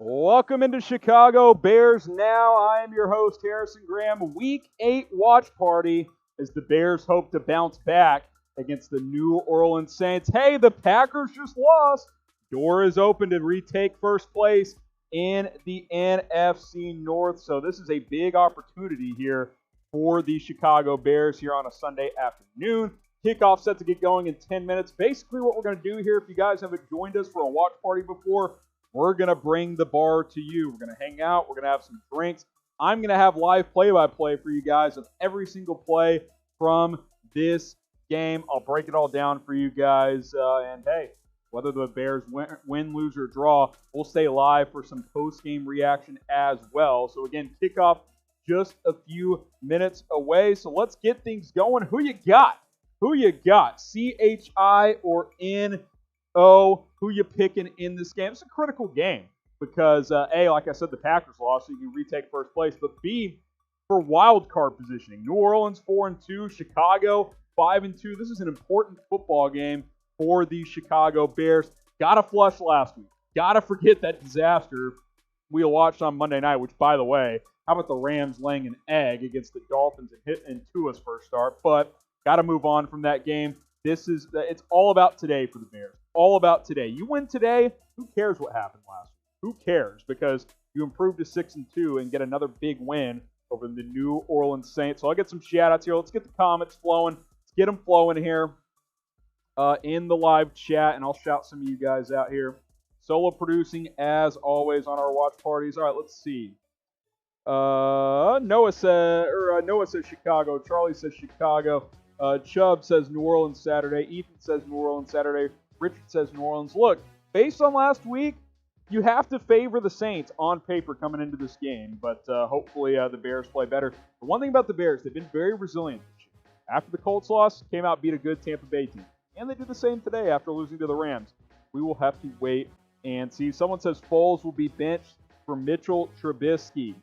Welcome into Chicago Bears Now. I am your host, Harrison Graham. Week 8 watch party as the Bears hope to bounce back against the New Orleans Saints. Hey, the Packers just lost. Door is open to retake first place in the NFC North. So this is a big opportunity here for the Chicago Bears here on a Sunday afternoon. Kickoff set to get going in 10 minutes. Basically what we're going to do here, if you guys haven't joined us for a watch party before, we're going to bring the bar to you. We're going to hang out. We're going to have some drinks. I'm going to have live play-by-play for you guys of every single play from this game. I'll break it all down for you guys. And hey, whether the Bears win, lose, or draw, we'll stay live for some post-game reaction as well. So again, kickoff just a few minutes away. So let's get things going. Who you got? Who you got? CHI or NO? Who you picking in this game? It's a critical game because, A, like I said, the Packers lost, so you can retake first place. But B, for wild card positioning. New Orleans 4-2, Chicago 5-2. This is an important football game for the Chicago Bears. Gotta flush last week. Gotta forget that disaster we watched on Monday night, which, by the way, how about the Rams laying an egg against the Dolphins and hitting Tua's first start? But gotta move on from that game. It's all about today for the Bears. All about today. You win today, who cares what happened last week? Who cares? Because you improve to 6-2 and get another big win over the New Orleans Saints. So I'll get some shout-outs here. Let's get the comments flowing. Let's get them flowing here in the live chat, and I'll shout some of you guys out here. Solo producing, as always, on our watch parties. All right, let's see. Noah says Chicago. Charlie says Chicago. Chubb says New Orleans Saturday. Ethan says New Orleans Saturday. Richard says New Orleans. Look, based on last week, you have to favor the Saints on paper coming into this game, but hopefully the Bears play better. The one thing about the Bears, they've been very resilient this year. After the Colts loss, came out, beat a good Tampa Bay team. And they did the same today after losing to the Rams. We will have to wait and see. Someone says Foles will be benched for Mitchell Trubisky.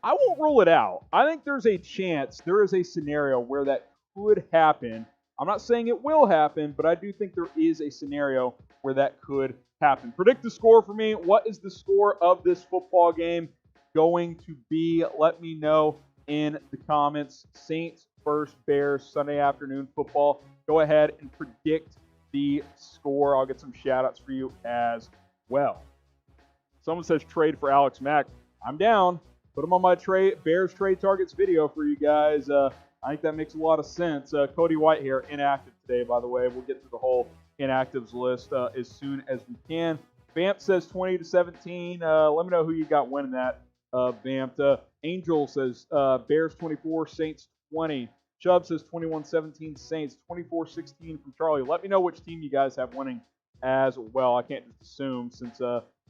I won't rule it out. I think there's a chance, there is a scenario where that could happen. I'm not saying it will happen, but I do think there is a scenario where that could happen. Predict the score for me. What is the score of this football game going to be? Let me know in the comments. Saints versus Bears, Sunday afternoon football. Go ahead and predict the score. I'll get some shout-outs for you as well. Someone says trade for Alex Mack. I'm down. Put him on my Bears trade targets video for you guys. I think that makes a lot of sense. Cody Whitehair, inactive today, by the way. We'll get to the whole inactives list as soon as we can. Vamp says 20-17. Let me know who you got winning that, Vamp. Angel says Bears 24, Saints 20. Chubb says 21-17, Saints 24-16 from Charlie. Let me know which team you guys have winning as well. I can't just assume since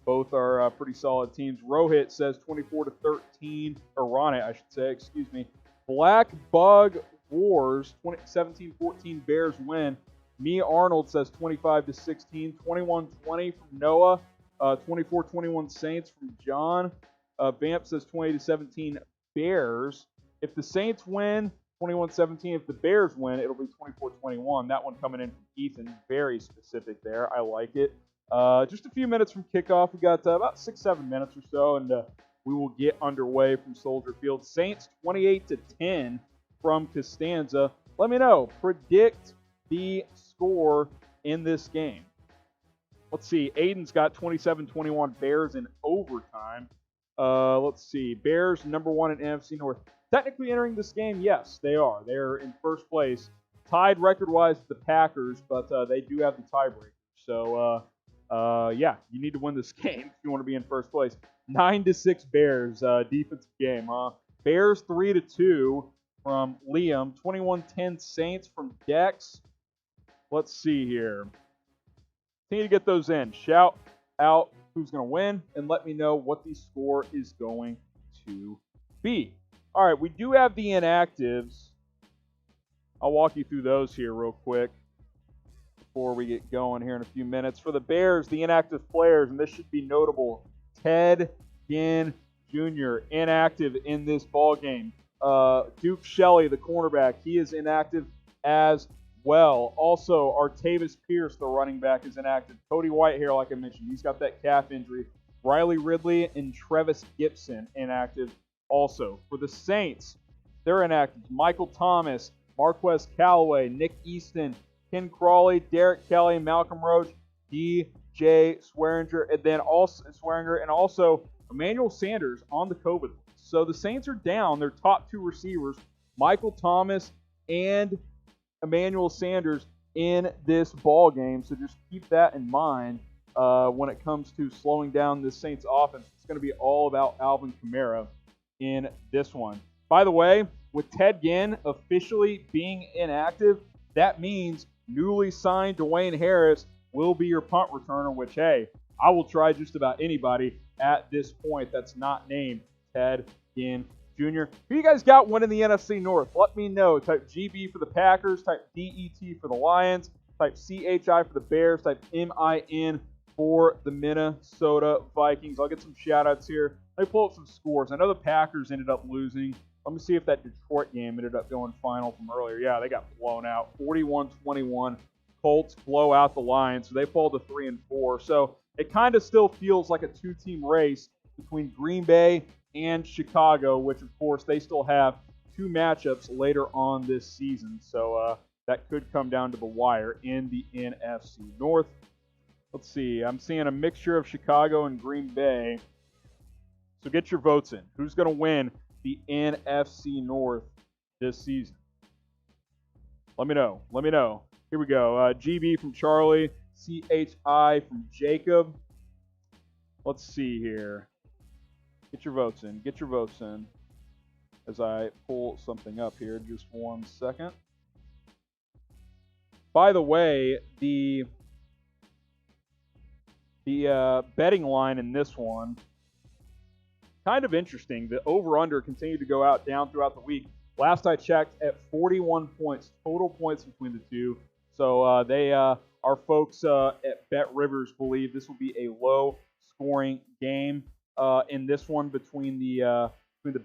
both are pretty solid teams. Rohit says 24-13, or Ronit, I should say, excuse me. Black Bug Wars, 17-14 Bears win. Me Arnold says 25-16, 21-20 from Noah, 24-21 Saints from John. Vamp says 20-17 Bears. If the Saints win, 21-17. If the Bears win, it'll be 24-21. That one coming in from Ethan, very specific there. I like it. Just a few minutes from kickoff. We got about 6-7 minutes or so, and we will get underway from Soldier Field. Saints 28-10 from Costanza. Let me know. Predict the score in this game. Let's see. Aiden's got 27-21 Bears in overtime. Let's see. Bears number 1 in NFC North. Technically entering this game, yes, they are. They're in first place. Tied record-wise with the Packers, but they do have the tiebreaker. So, yeah, you need to win this game if you want to be in first place. 9-6 Bears, defensive game. Bears 3-2 from Liam. 21-10 Saints from Dex. Let's see here. Continue to get those in. Shout out who's going to win, and let me know what the score is going to be. All right, we do have the inactives. I'll walk you through those here real quick before we get going here in a few minutes. For the Bears, the inactive players, and this should be notable, Ted Ginn Jr., inactive in this ball game. Duke Shelley, the cornerback, he is inactive as well. Also, Artavis Pierce, the running back, is inactive. Cody Whitehair, like I mentioned, he's got that calf injury. Riley Ridley and Trevis Gibson inactive also. For the Saints, they're inactive. Michael Thomas, Marquez Callaway, Nick Easton, Ken Crawley, Derek Kelly, Malcolm Roach, DJ Swearinger, and also Emmanuel Sanders on the COVID list. So the Saints are down their top two receivers, Michael Thomas and Emmanuel Sanders, in this ball game. So just keep that in mind when it comes to slowing down this Saints offense. It's going to be all about Alvin Kamara in this one. By the way, with Ted Ginn officially being inactive, that means newly signed Dwayne Harris will be your punt returner, which, hey, I will try just about anybody at this point that's not named Ted Ginn Jr. Who you guys got winning the NFC North? Let me know. Type GB for the Packers, type DET for the Lions, type CHI for the Bears, type MIN for the Minnesota Vikings. I'll get some shout-outs here. Let me pull up some scores. I know the Packers ended up losing. Let me see if that Detroit game ended up going final from earlier. Yeah, they got blown out. 41-21. Colts blow out the Lions, so they fall to 3-4. So it kind of still feels like a two-team race between Green Bay and Chicago, which, of course, they still have two matchups later on this season. So that could come down to the wire in the NFC North. Let's see. I'm seeing a mixture of Chicago and Green Bay. So get your votes in. Who's going to win the NFC North this season? Let me know. Let me know. Here we go. GB from Charlie. CHI from Jacob. Let's see here. Get your votes in. Get your votes in. As I pull something up here. Just 1 second. By the way, the betting line in this one, kind of interesting. The over-under continued to go down throughout the week. Last I checked, at 41 points, total points between the two. So our folks at BetRivers believe this will be a low-scoring game in this one between the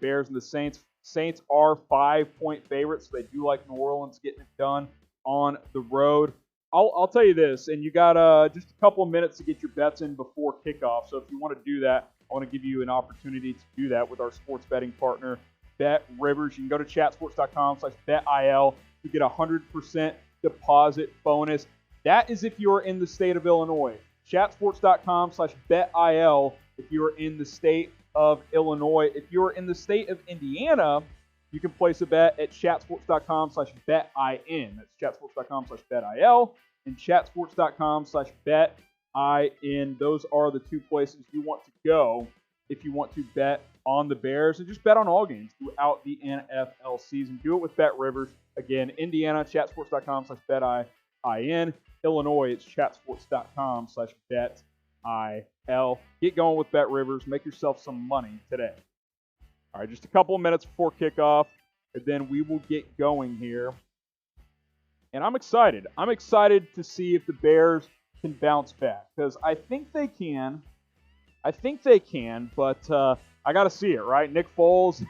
Bears and the Saints. Saints are 5-point favorites, so they do like New Orleans getting it done on the road. I'll tell you this, and you got just a couple of minutes to get your bets in before kickoff. So if you want to do that, I want to give you an opportunity to do that with our sports betting partner, BetRivers. You can go to chatsports.com/betil. You get a 100% deposit bonus. That is if you're in the state of Illinois. Chatsports.com/betil if you're in the state of Illinois. If you're in the state of Indiana, you can place a bet at chatsports.com/betin. That's chatsports.com/betil and chatsports.com/betin. Those are the two places you want to go if you want to bet on the Bears and just bet on all games throughout the NFL season. Do it with BetRivers. Again, Indiana, chatsports.com/betin. Illinois, it's chatsports.com/betil. Get going with BetRivers. Make yourself some money today. All right, just a couple of minutes before kickoff, and then we will get going here. And I'm excited. I'm excited to see if the Bears can bounce back, because I think they can. But I got to see it, right? Nick Foles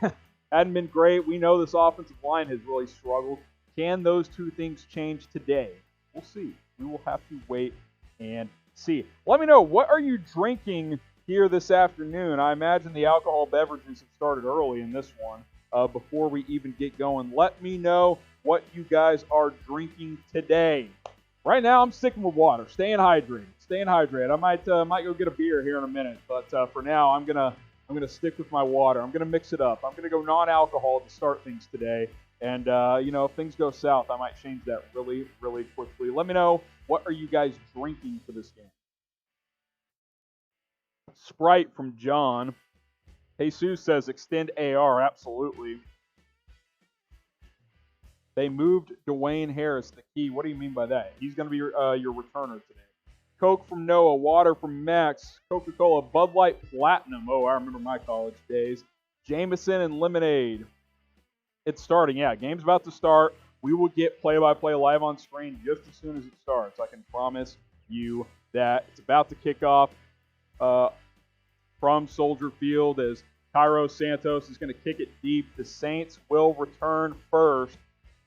hadn't been great. We know this offensive line has really struggled. Can those two things change today? We'll see. We will have to wait and see. Let me know, what are you drinking here this afternoon? I imagine the alcohol beverages have started early in this one before we even get going. Let me know what you guys are drinking today. Right now, I'm sticking with water, staying hydrated. I might go get a beer here in a minute, but for now, I'm gonna stick with my water. I'm gonna mix it up. I'm gonna go non-alcohol to start things today. And if things go south, I might change that really, really quickly. Let me know, what are you guys drinking for this game? Sprite from John. Jesus says extend AR. Absolutely. They moved Dwayne Harris, the key. What do you mean by that? He's going to be your returner today. Coke from Noah. Water from Max. Coca-Cola. Bud Light Platinum. Oh, I remember my college days. Jameson and lemonade. It's starting. Yeah, game's about to start. We will get play-by-play live on screen just as soon as it starts. I can promise you that. It's about to kick off from Soldier Field as Cairo Santos is going to kick it deep. The Saints will return first.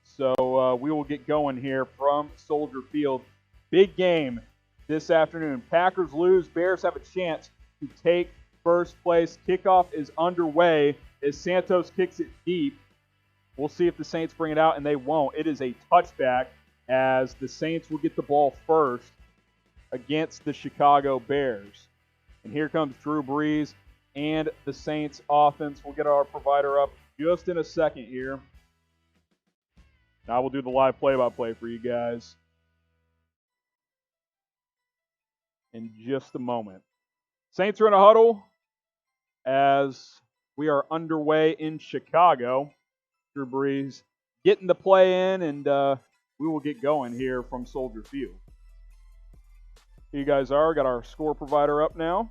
So we will get going here from Soldier Field. Big game this afternoon. Packers lose. Bears have a chance to take first place. Kickoff is underway as Santos kicks it deep. We'll see if the Saints bring it out, and they won't. It is a touchback as the Saints will get the ball first against the Chicago Bears. And here comes Drew Brees and the Saints offense. We'll get our provider up just in a second here. Now we'll do the live play-by-play for you guys in just a moment. Saints are in a huddle as we are underway in Chicago. Drew Brees getting the play in, and we will get going here from Soldier Field. Here you guys are. Got our score provider up now.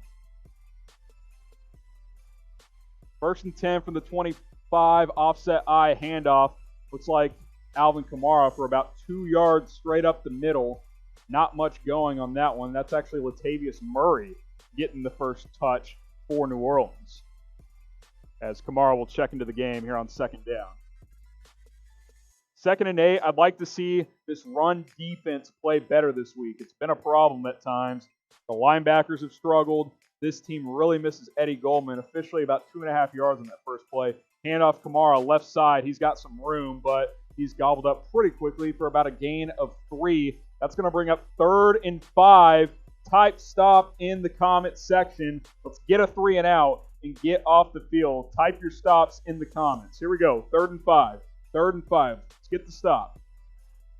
1st and 10 from the 25, offset I handoff. Looks like Alvin Kamara for about 2 yards straight up the middle. Not much going on that one. That's actually Latavius Murray getting the first touch for New Orleans, as Kamara will check into the game here on 2nd down. 2nd and 8, I'd like to see this run defense play better this week. It's been a problem at times. The linebackers have struggled. This team really misses Eddie Goldman, officially about 2.5 yards on that first play. Handoff Kamara, left side. He's got some room, but he's gobbled up pretty quickly for about a gain of 3. That's going to bring up 3rd and 5. Type stop in the comments section. Let's get a 3 and out and get off the field. Type your stops in the comments. Here we go. 3rd and 5. 3rd and 5. Let's get the stop.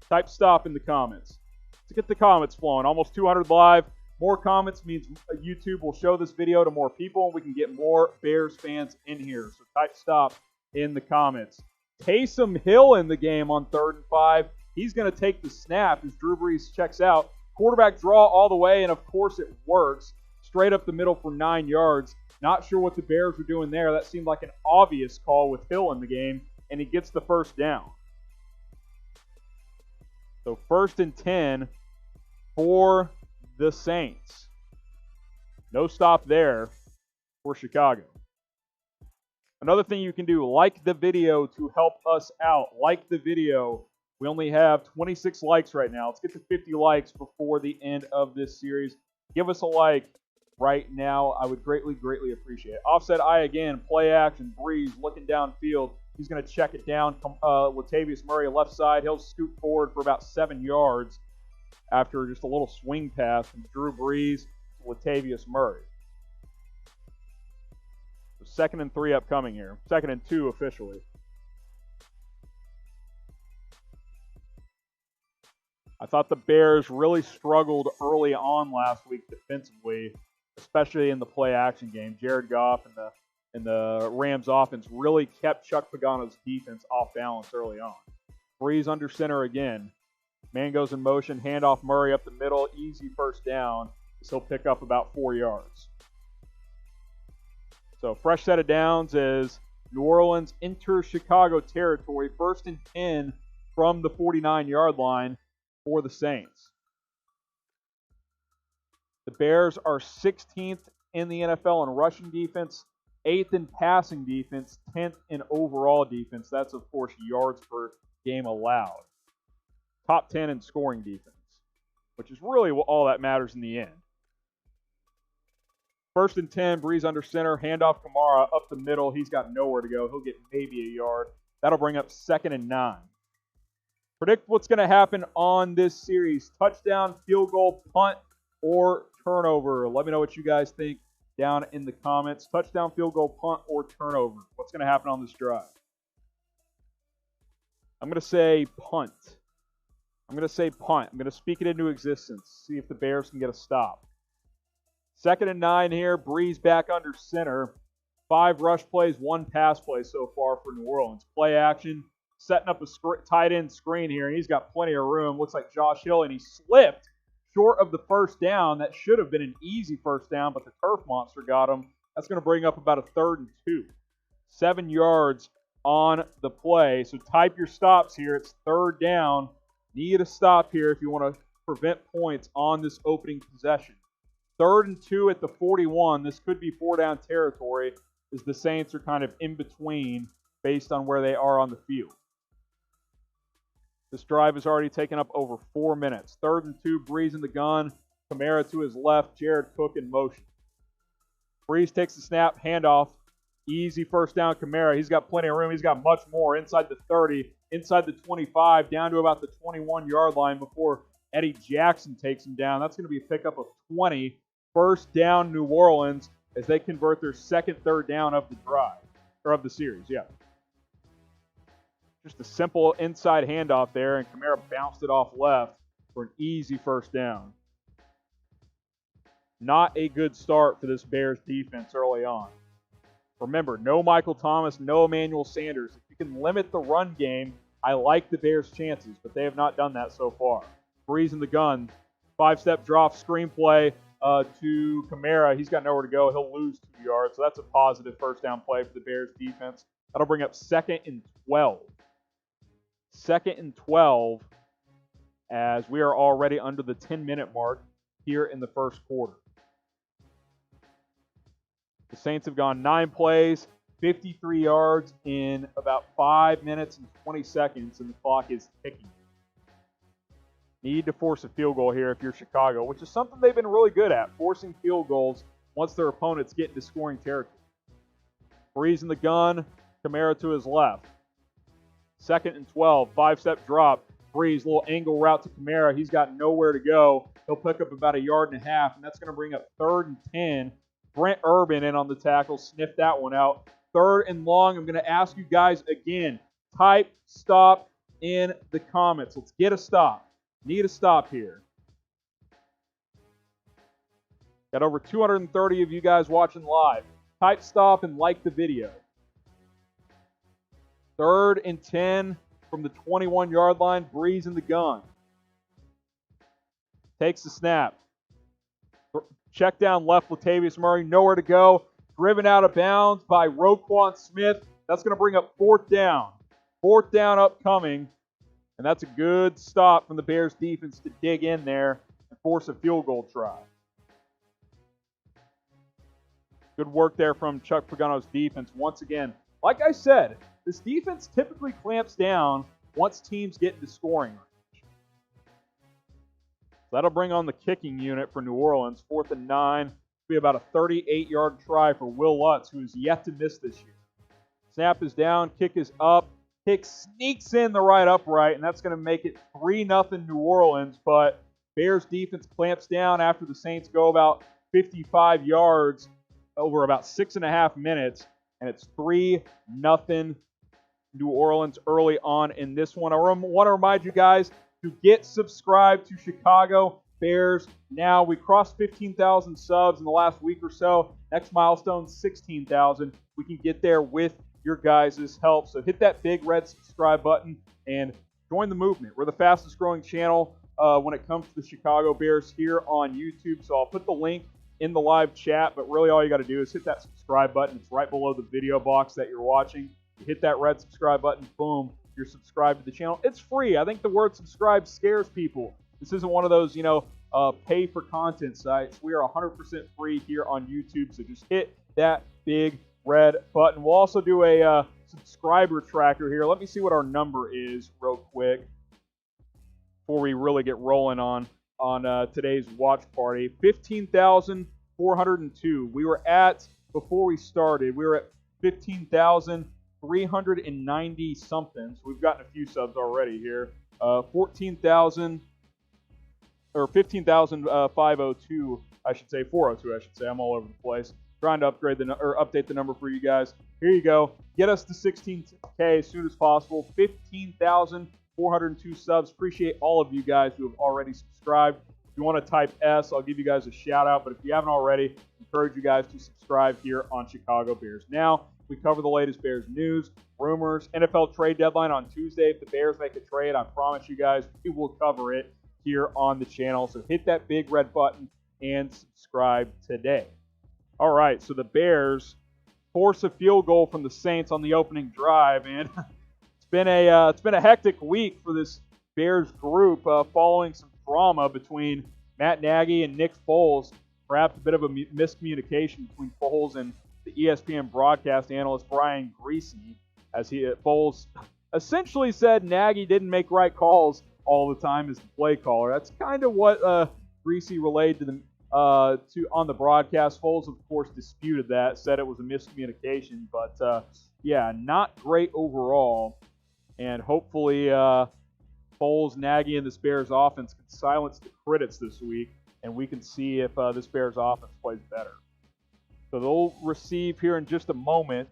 Type stop in the comments. Let's get the comments flowing. Almost 200 live. More comments means YouTube will show this video to more people, and we can get more Bears fans in here. So type stop in the comments. Taysom Hill in the game on 3rd and 5. He's going to take the snap as Drew Brees checks out. Quarterback draw all the way, and of course it works. Straight up the middle for 9 yards. Not sure what the Bears were doing there. That seemed like an obvious call with Hill in the game, and he gets the first down. So 1st and 10 for the Saints. No stop there for Chicago. Another thing you can do, like the video to help us out. Like the video. We only have 26 likes right now. Let's get to 50 likes before the end of this series. Give us a like right now. I would greatly, greatly appreciate it. Offset I again, play action. Brees looking downfield. He's going to check it down. Latavius Murray, left side. He'll scoot forward for about 7 yards after just a little swing pass from Drew Brees to Latavius Murray. So 2nd and 3 upcoming here. 2nd and 2 officially. I thought the Bears really struggled early on last week defensively, especially in the play-action game. Jared Goff and the Rams offense really kept Chuck Pagano's defense off balance early on. Brees under center again. Man goes in motion, handoff Murray up the middle, easy first down. He'll pick up about 4 yards. So fresh set of downs as New Orleans enters Chicago territory. 1st and 10 from the 49-yard line for the Saints. The Bears are 16th in the NFL in rushing defense, 8th in passing defense, 10th in overall defense. That's, of course, yards per game allowed. Top 10 in scoring defense, which is really all that matters in the end. 1st and 10, Brees under center, handoff Kamara up the middle. He's got nowhere to go. He'll get maybe a yard. That'll bring up 2nd and 9. Predict what's going to happen on this series. Touchdown, field goal, punt, or turnover. Let me know what you guys think down in the comments. Touchdown, field goal, punt, or turnover. What's going to happen on this drive? I'm going to say punt. I'm going to speak it into existence. See if the Bears can get a stop. 2nd and 9 here. Brees back under center. 5 rush plays, 1 pass play so far for New Orleans. Play action. Setting up a tight end screen here, and he's got plenty of room. Looks like Josh Hill, and he slipped short of the first down. That should have been an easy first down, but the turf monster got him. That's going to bring up about a 3rd and 2. 7 yards on the play. So type your stops here. It's 3rd down. Need a stop here if you want to prevent points on this opening possession. 3rd and 2 at the 41. This could be 4-down territory as the Saints are kind of in between based on where they are on the field. This drive has already taken up over 4 minutes. 3rd and 2, Brees in the gun. Kamara to his left. Jared Cook in motion. Brees takes the snap, handoff. Easy first down, Kamara. He's got plenty of room. He's got much more inside the 30, inside the 25, down to about the 21-yard line before Eddie Jackson takes him down. That's going to be a pickup of 20. First down, New Orleans, as they convert their second third down of the drive, or of the series, yeah. Just a simple inside handoff there, and Kamara bounced it off left for an easy first down. Not a good start for this Bears defense early on. Remember, no Michael Thomas, no Emmanuel Sanders. If you can limit the run game, I like the Bears' chances, but they have not done that so far. Brees in the gun. 5-step drop, screenplay to Kamara. He's got nowhere to go. He'll lose 2 yards, so that's a positive first down play for the Bears defense. That'll bring up 2nd and 12. 2nd and 12 as we are already under the 10-minute mark here in the first quarter. The Saints have gone 9 plays, 53 yards in about 5 minutes and 20 seconds, and the clock is ticking. Need to force a field goal here if you're Chicago, which is something they've been really good at, forcing field goals once their opponents get into scoring territory. Brees in the gun, Kamara to his left. 2nd and 12, 5-step drop. Brees, little angle route to Kamara. He's got nowhere to go. He'll pick up about 1.5 yards, and that's going to bring up 3rd and 10. Brent Urban in on the tackle, sniffed that one out. 3rd and long. I'm going to ask you guys again, type stop in the comments. Let's get a stop. Need a stop here. Got over 230 of you guys watching live. Type stop and like the video. 3rd and 10 from the 21-yard line. Brees in the gun. Takes the snap. Check down left, Latavius Murray. Nowhere to go. Driven out of bounds by Roquan Smith. That's going to bring up 4th down. 4th down upcoming. And that's a good stop from the Bears defense to dig in there and force a field goal try. Good work there from Chuck Pagano's defense. Once again, like I said, this defense typically clamps down once teams get into scoring range. So that'll bring on the kicking unit for New Orleans. 4th and 9. It'll be about a 38-yard try for Will Lutz, who is yet to miss this year. Snap is down. Kick is up. Kick sneaks in the right upright, and that's going to make it 3-0 New Orleans. But Bears defense clamps down after the Saints go about 55 yards over about 6.5 minutes, and it's 3-0 New Orleans early on in this one. I want to remind you guys to get subscribed to Chicago Bears now. We crossed 15,000 subs in the last week or so. Next milestone, 16,000. We can get there with your guys' help. So hit that big red subscribe button and join the movement. We're the fastest growing channel when it comes to the Chicago Bears here on YouTube. So I'll put the link in the live chat, but really all you got to do is hit that subscribe button. It's right below the video box that you're watching. You hit that red subscribe button, boom, you're subscribed to the channel. It's free. I think the word subscribe scares people. This isn't one of those, pay for content sites. We are 100% free here on YouTube, so just hit that big red button. We'll also do a subscriber tracker here. Let me see what our number is real quick before we really get rolling on today's watch party. 15,402. We were at, before we started, we were at 15,390 something. So we've gotten a few subs already here. 15,502, I should say, 402, I should say. I'm all over the place. Trying to update the number for you guys. Here you go. Get us to 16K as soon as possible. 15,402 subs. Appreciate all of you guys who have already subscribed. If you want to type S, I'll give you guys a shout out. But if you haven't already, encourage you guys to subscribe here on Chicago Bears Now. We cover the latest Bears news, rumors, NFL trade deadline on Tuesday. If the Bears make a trade, I promise you guys we will cover it here on the channel. So hit that big red button and subscribe today. All right, so the Bears force a field goal from the Saints on the opening drive, and it's been a hectic week for this Bears group following some drama between Matt Nagy and Nick Foles. Perhaps a bit of a miscommunication between Foles and the ESPN broadcast analyst Brian Griese, as Foles essentially said Nagy didn't make right calls all the time as the play caller. That's kind of what Griese relayed to the on the broadcast. Foles, of course, disputed that, said it was a miscommunication. But, yeah, not great overall. And hopefully Foles, Nagy, and this Bears offense can silence the critics this week, and we can see if this Bears offense plays better. So they'll receive here in just a moment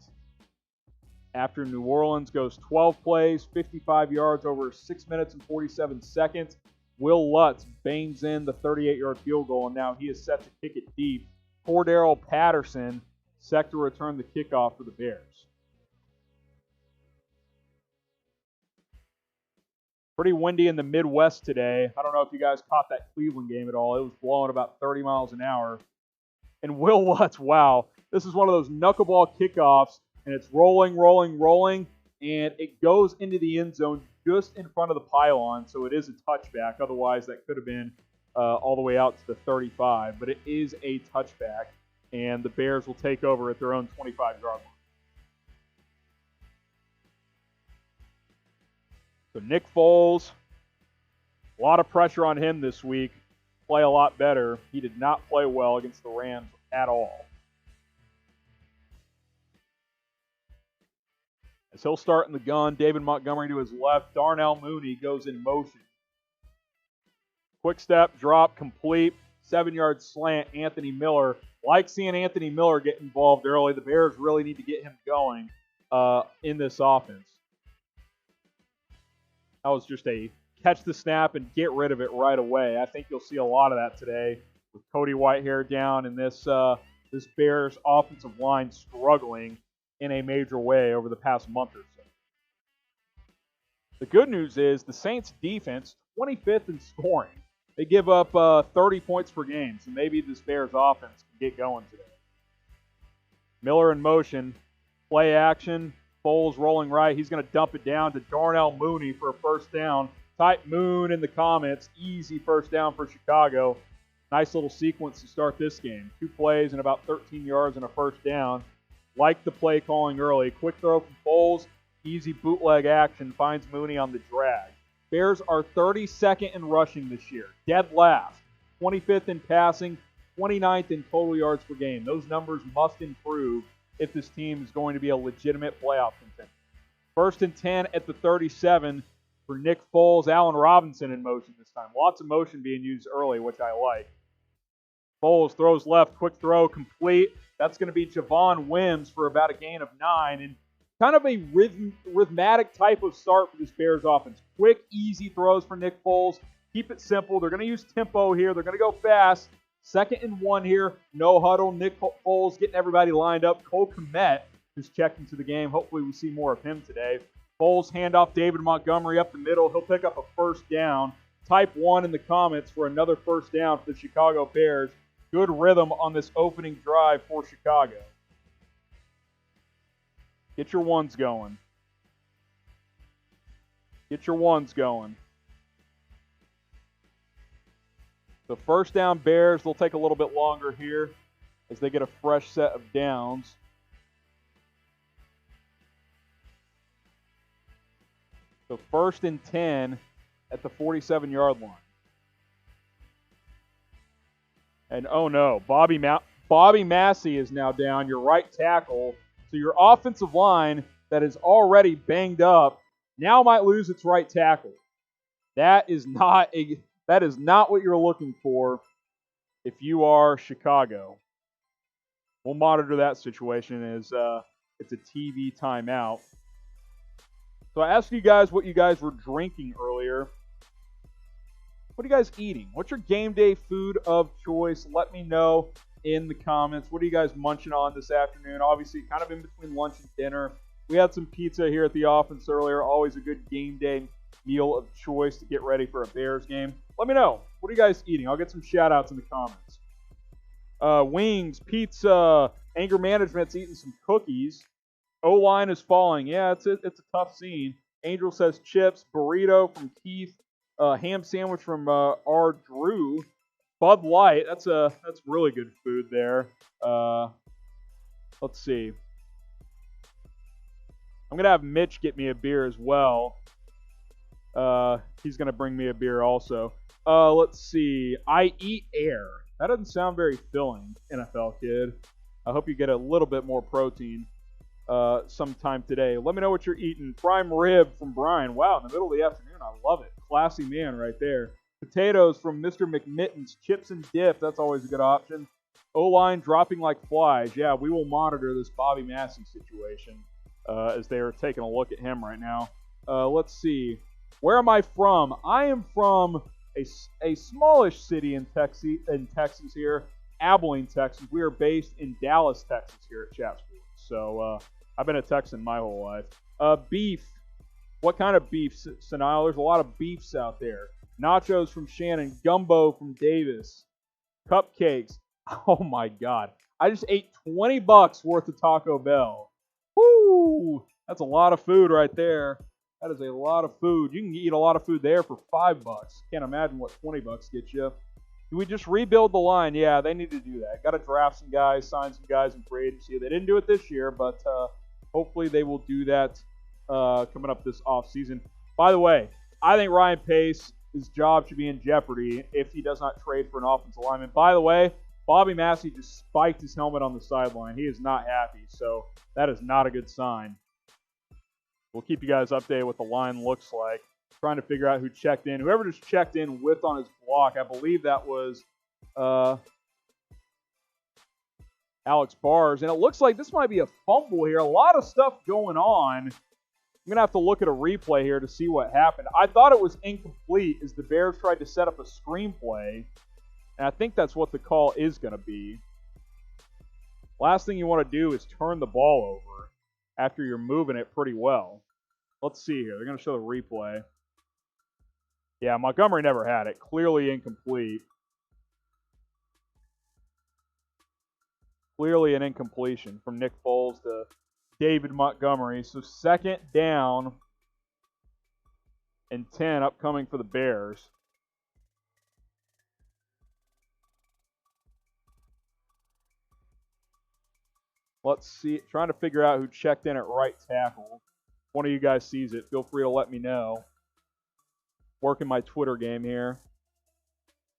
after New Orleans goes 12 plays, 55 yards over 6 minutes and 47 seconds. Will Lutz bangs in the 38-yard field goal, and now he is set to kick it deep. Cordero Patterson set to return the kickoff for the Bears. Pretty windy in the Midwest today. I don't know if you guys caught that Cleveland game at all. It was blowing about 30 miles an hour. And Will Lutz, wow, this is one of those knuckleball kickoffs, and it's rolling, and it goes into the end zone just in front of the pylon, so it is a touchback. Otherwise, that could have been all the way out to the 35, but it is a touchback, and the Bears will take over at their own 25-yard line. So Nick Foles, a lot of pressure on him this week. Play a lot better. He did not play well against the Rams at all. As he'll start in the gun, David Montgomery to his left. Darnell Mooney goes in motion. Quick step, drop, complete. 7-yard slant, Anthony Miller. Like seeing Anthony Miller get involved early. The Bears really need to get him going in this offense. That was just a catch the snap and get rid of it right away. I think you'll see a lot of that today with Cody Whitehair down and this Bears offensive line struggling in a major way over the past month or so. The good news is the Saints defense, 25th in scoring. They give up 30 points per game, so maybe this Bears offense can get going today. Miller in motion, play action, Foles rolling right. He's going to dump it down to Darnell Mooney for a first down. Type Moon in the comments. Easy first down for Chicago. Nice little sequence to start this game. 2 plays and about 13 yards and a first down. Like the play calling early. Quick throw from Foles. Easy bootleg action. Finds Mooney on the drag. Bears are 32nd in rushing this year. Dead last. 25th in passing. 29th in total yards per game. Those numbers must improve if this team is going to be a legitimate playoff contender. 1st and 10 at the 37 for Nick Foles. Allen Robinson in motion this time. Lots of motion being used early, which I like. Foles throws left, quick throw, complete. That's going to be Javon Wims for about a gain of 9. And kind of a rhythmatic type of start for this Bears offense. Quick, easy throws for Nick Foles. Keep it simple. They're going to use tempo here. They're going to go fast. 2nd and 1 here. No huddle. Nick Foles getting everybody lined up. Cole Kmet who's checked into the game. Hopefully we see more of him today. Foles handoff David Montgomery up the middle. He'll pick up a first down. Type 1 in the comments for another first down for the Chicago Bears. Good rhythm on this opening drive for Chicago. Get your ones going. Get your ones going. The first down Bears, they'll take a little bit longer here as they get a fresh set of downs. So 1st and 10 at the 47-yard line. And oh no, Bobby Massey is now down, your right tackle. So your offensive line that is already banged up now might lose its right tackle. That is not what you're looking for if you are Chicago. We'll monitor that situation as it's a TV timeout. So I asked you guys what you guys were drinking earlier. What are you guys eating? What's your game day food of choice? Let me know in the comments. What are you guys munching on this afternoon? Obviously, kind of in between lunch and dinner. We had some pizza here at the office earlier. Always a good game day meal of choice to get ready for a Bears game. Let me know. What are you guys eating? I'll get some shout-outs in the comments. Wings, pizza, anger management's eating some cookies. O-line is falling. Yeah, it's a tough scene. Angel says chips, burrito from Keith, ham sandwich from R. Drew, Bud Light. That's really good food there. Let's see. I'm gonna have Mitch get me a beer as well. He's gonna bring me a beer also. Let's see. I eat air. That doesn't sound very filling, NFL kid. I hope you get a little bit more protein sometime today. Let me know what you're eating. Prime rib from Brian. Wow, in the middle of the afternoon. I love it. Classy man right there. Potatoes from Mr. McMittens. Chips and dip. That's always a good option. O-line dropping like flies. Yeah, we will monitor this Bobby Massey situation as they are taking a look at him right now. Let's see. Where am I from? I am from a smallish city in Texas here, Abilene, Texas. We are based in Dallas, Texas here at Chat Sports. So I've been a Texan my whole life. Beef. What kind of beef, Sanile? There's a lot of beefs out there. Nachos from Shannon. Gumbo from Davis. Cupcakes. Oh, my God. I just ate $20 worth of Taco Bell. Woo! That's a lot of food right there. That is a lot of food. You can eat a lot of food there for $5. Can't imagine what $20 gets you. Do we just rebuild the line? Yeah, they need to do that. Got to draft some guys, sign some guys in free agency. They didn't do it this year, but hopefully they will do that coming up this offseason. By the way, I think Ryan Pace's job should be in jeopardy if he does not trade for an offensive lineman. By the way, Bobby Massey just spiked his helmet on the sideline. He is not happy, so that is not a good sign. We'll keep you guys updated what the line looks like. Trying to figure out who checked in. Whoever just checked in with on his block, I believe that was Alex Bars. And it looks like this might be a fumble here. A lot of stuff going on. I'm going to have to look at a replay here to see what happened. I thought it was incomplete as the Bears tried to set up a screenplay. And I think that's what the call is going to be. Last thing you want to do is turn the ball over after you're moving it pretty well. Let's see here. They're going to show the replay. Yeah, Montgomery never had it. Clearly incomplete. Clearly an incompletion from Nick Foles to David Montgomery. So 2nd down and 10 upcoming for the Bears. Let's see. Trying to figure out who checked in at right tackle. If one of you guys sees it, feel free to let me know. Working my Twitter game here.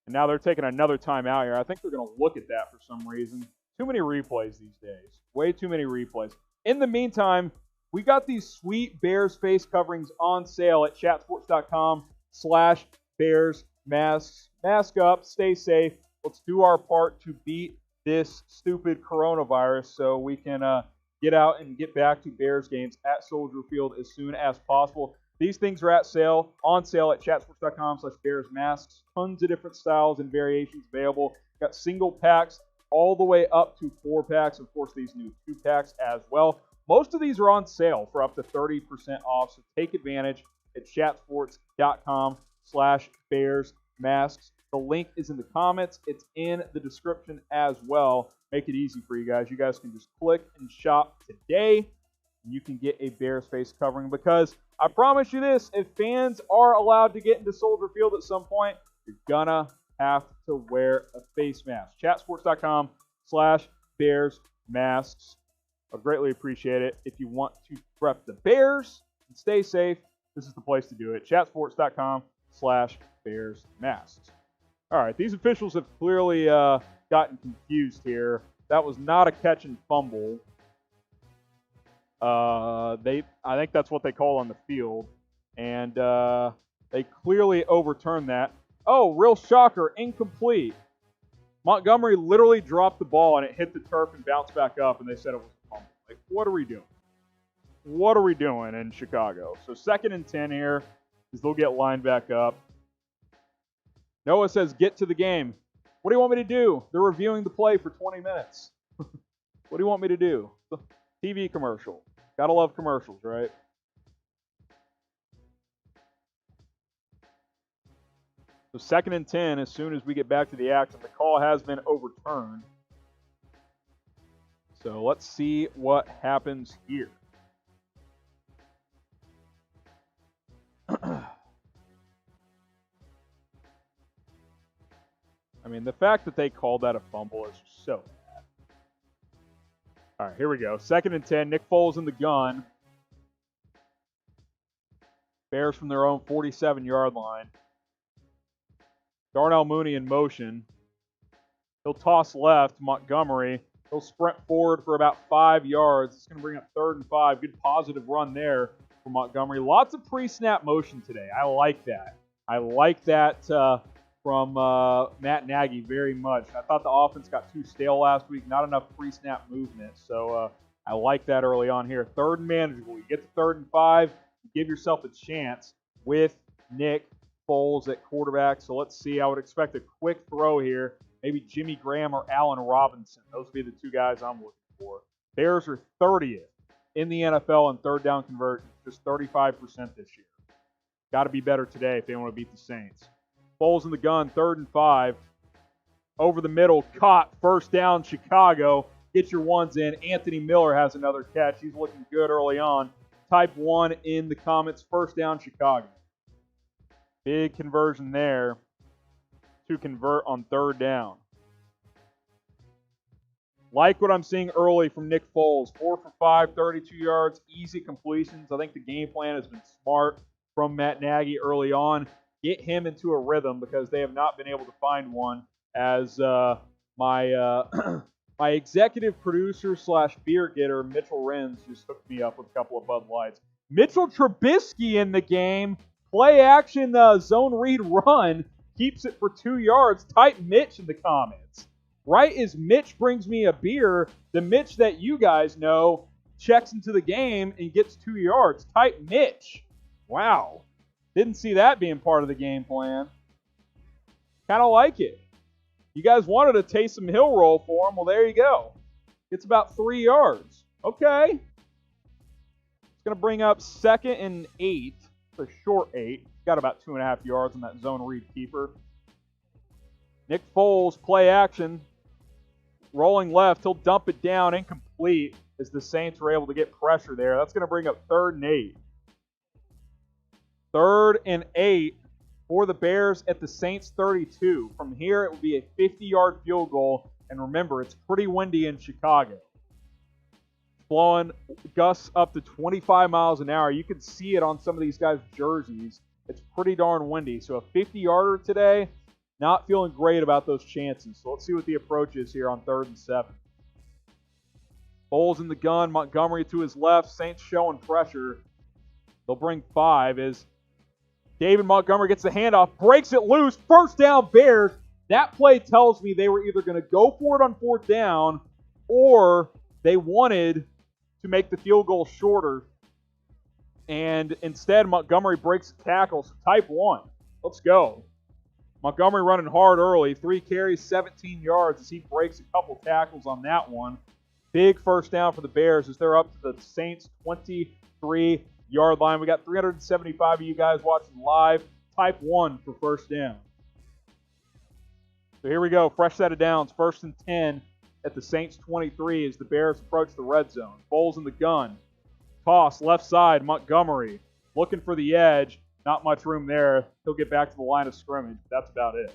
And now they're taking another timeout here. I think they're going to look at that for some reason. Too many replays these days. Way too many replays. In the meantime, we got these sweet Bears face coverings on sale at chatsports.com/Bears masks. Mask up. Stay safe. Let's do our part to beat this stupid coronavirus so we can get out and get back to Bears games at Soldier Field as soon as possible. These things are on sale at chatsports.com/Bears masks. Tons of different styles and variations available. Got single packs all the way up to 4 packs. Of course, these new 2 packs as well. Most of these are on sale for up to 30% off, so take advantage at chatsports.com/Bears masks. The link is in the comments. It's in the description as well. Make it easy for you guys. You guys can just click and shop today. You can get a Bears face covering because I promise you this, if fans are allowed to get into Soldier Field at some point, you're gonna have to wear a face mask. Chatsports.com/Bears masks. I'd greatly appreciate it. If you want to prep the Bears and stay safe, this is the place to do it. Chatsports.com/Bears masks. All right, these officials have clearly gotten confused here. That was not a catch and fumble. I think that's what they call on the field, and they clearly overturned that. Oh, real shocker, incomplete. Montgomery literally dropped the ball and it hit the turf and bounced back up, and they said it was a fumble. Like, what are we doing? What are we doing in Chicago? So 2nd and 10 here, as they'll get lined back up. Noah says, get to the game. What do you want me to do? They're reviewing the play for 20 minutes. What do you want me to do? TV commercial. Gotta love commercials, right? So 2nd and 10 as soon as we get back to the action. The call has been overturned. So let's see what happens here. I mean, the fact that they called that a fumble is so bad. All right, here we go. 2nd and 10. Nick Foles in the gun. Bears from their own 47-yard line. Darnell Mooney in motion. He'll toss left, Montgomery. He'll sprint forward for about 5 yards. It's going to bring up 3rd and 5. Good positive run there for Montgomery. Lots of pre-snap motion today. I like that. I like that from Matt Nagy very much. I thought the offense got too stale last week. Not enough pre-snap movement. So I like that early on here. 3rd and manageable. You get to 3rd and 5. You give yourself a chance with Nick Foles at quarterback. So let's see. I would expect a quick throw here. Maybe Jimmy Graham or Allen Robinson. Those would be the 2 guys I'm looking for. Bears are 30th in the NFL in 3rd down conversion, just 35% this year. Got to be better today if they want to beat the Saints. Foles in the gun, 3rd and 5. Over the middle, caught, 1st down, Chicago. Get your ones in. Anthony Miller has another catch. He's looking good early on. Type 1 in the comments, 1st down, Chicago. Big conversion there to convert on 3rd down. Like what I'm seeing early from Nick Foles. 4 for 5, 32 yards, easy completions. I think the game plan has been smart from Matt Nagy early on. Get him into a rhythm because they have not been able to find one, as my my executive producer / beer getter, Mitchell Renz, just hooked me up with a couple of Bud Lights. Mitchell Trubisky in the game. Play action zone read run. Keeps it for 2 yards. Type Mitch in the comments. Right as Mitch brings me a beer, the Mitch that you guys know checks into the game and gets 2 yards. Type Mitch. Wow. Didn't see that being part of the game plan. Kind of like it. You guys wanted a Taysom Hill roll for him. Well, there you go. It's about 3 yards. Okay. It's going to bring up 2nd and 8. It's a short 8. Got about 2.5 yards on that zone read keeper. Nick Foles, play action. Rolling left. He'll dump it down. Incomplete as the Saints were able to get pressure there. That's going to bring up 3rd and 8. 3rd and 8 for the Bears at the Saints 32. From here, it will be a 50-yard field goal. And remember, it's pretty windy in Chicago. Blowing gusts up to 25 miles an hour. You can see it on some of these guys' jerseys. It's pretty darn windy. So a 50-yarder today, not feeling great about those chances. So let's see what the approach is here on 3rd and 7. Foles in the gun. Montgomery to his left. Saints showing pressure. They'll bring 5 as David Montgomery gets the handoff, breaks it loose. 1st down, Bears. That play tells me they were either going to go for it on 4th down or they wanted to make the field goal shorter. And instead, Montgomery breaks the tackle. So type 1. Let's go. Montgomery running hard early. 3 carries, 17 yards as he breaks a couple tackles on that one. Big 1st down for the Bears as they're up to the Saints' 23-yard line. We got 375 of you guys watching live. Type 1 for 1st down. So here we go. Fresh set of downs. 1st and 10 at the Saints' 23 as the Bears approach the red zone. Foles in the gun. Toss left side. Montgomery looking for the edge. Not much room there. He'll get back to the line of scrimmage. That's about it.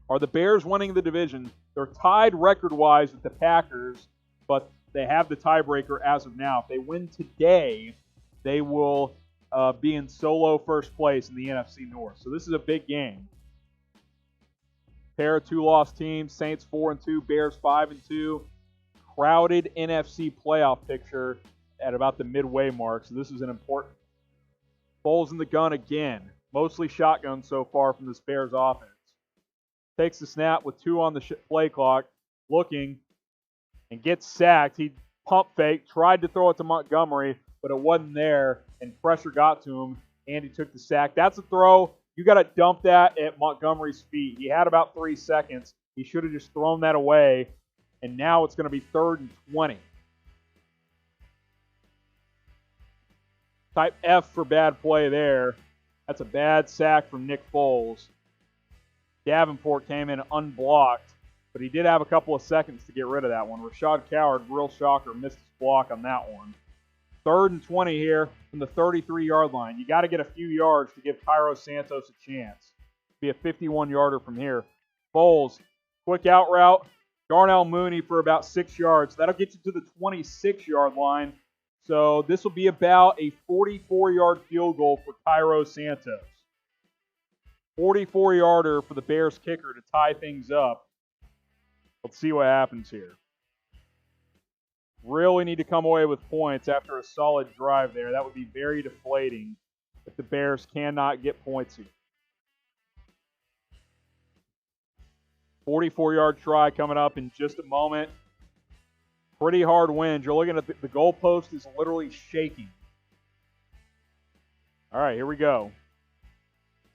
Are the Bears winning the division? They're tied record-wise with the Packers, but they have the tiebreaker as of now. If they win today, they will be in solo first place in the NFC North. So this is a big game. Pair of 2-loss teams, Saints 4-2, Bears 5-2. Crowded NFC playoff picture at about the midway mark. So this is an important. Foles in the gun again. Mostly shotgun so far from this Bears offense. Takes the snap with 2 on the play clock. Looking and gets sacked. He pump fake, tried to throw it to Montgomery, but it wasn't there, and pressure got to him, and he took the sack. That's a throw. You got to dump that at Montgomery's feet. He had about 3 seconds. He should have just thrown that away, and now it's going to be 3rd and 20. Type F for bad play there. That's a bad sack from Nick Foles. Davenport came in unblocked, but he did have a couple of seconds to get rid of that one. Rashad Coward, real shocker, missed his block on that one. 3rd and 20 here from the 33-yard line. You got to get a few yards to give Cairo Santos a chance. Be a 51-yarder from here. Foles, quick out route. Darnell Mooney for about 6 yards. That'll get you to the 26-yard line. So this will be about a 44-yard field goal for Cairo Santos. 44-yarder for the Bears kicker to tie things up. Let's see what happens here. Really need to come away with points after a solid drive there. That would be very deflating if the Bears cannot get points here. 44-yard try coming up in just a moment. Pretty hard wind. You're looking at the goalpost is literally shaking. All right, here we go.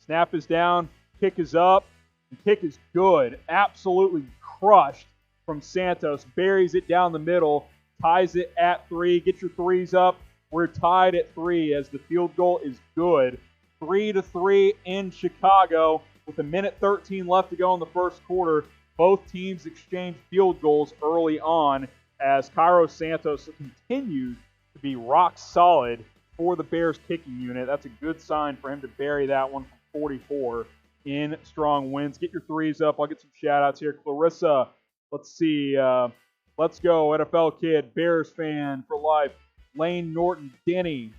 Snap is down. Kick is up. The kick is good. Absolutely crushed from Santos. Buries it down the middle. Ties it at 3. Get your threes up. We're tied at 3 as the field goal is good. 3-3 in Chicago with 1:13 left to go in the first quarter. Both teams exchanged field goals early on as Cairo Santos continues to be rock solid for the Bears kicking unit. That's a good sign for him to bury that one from 44 in strong winds. Get your threes up. I'll get some shout-outs here. Clarissa, let's see. Let's go, NFL kid, Bears fan for life. Lane Norton, Denny.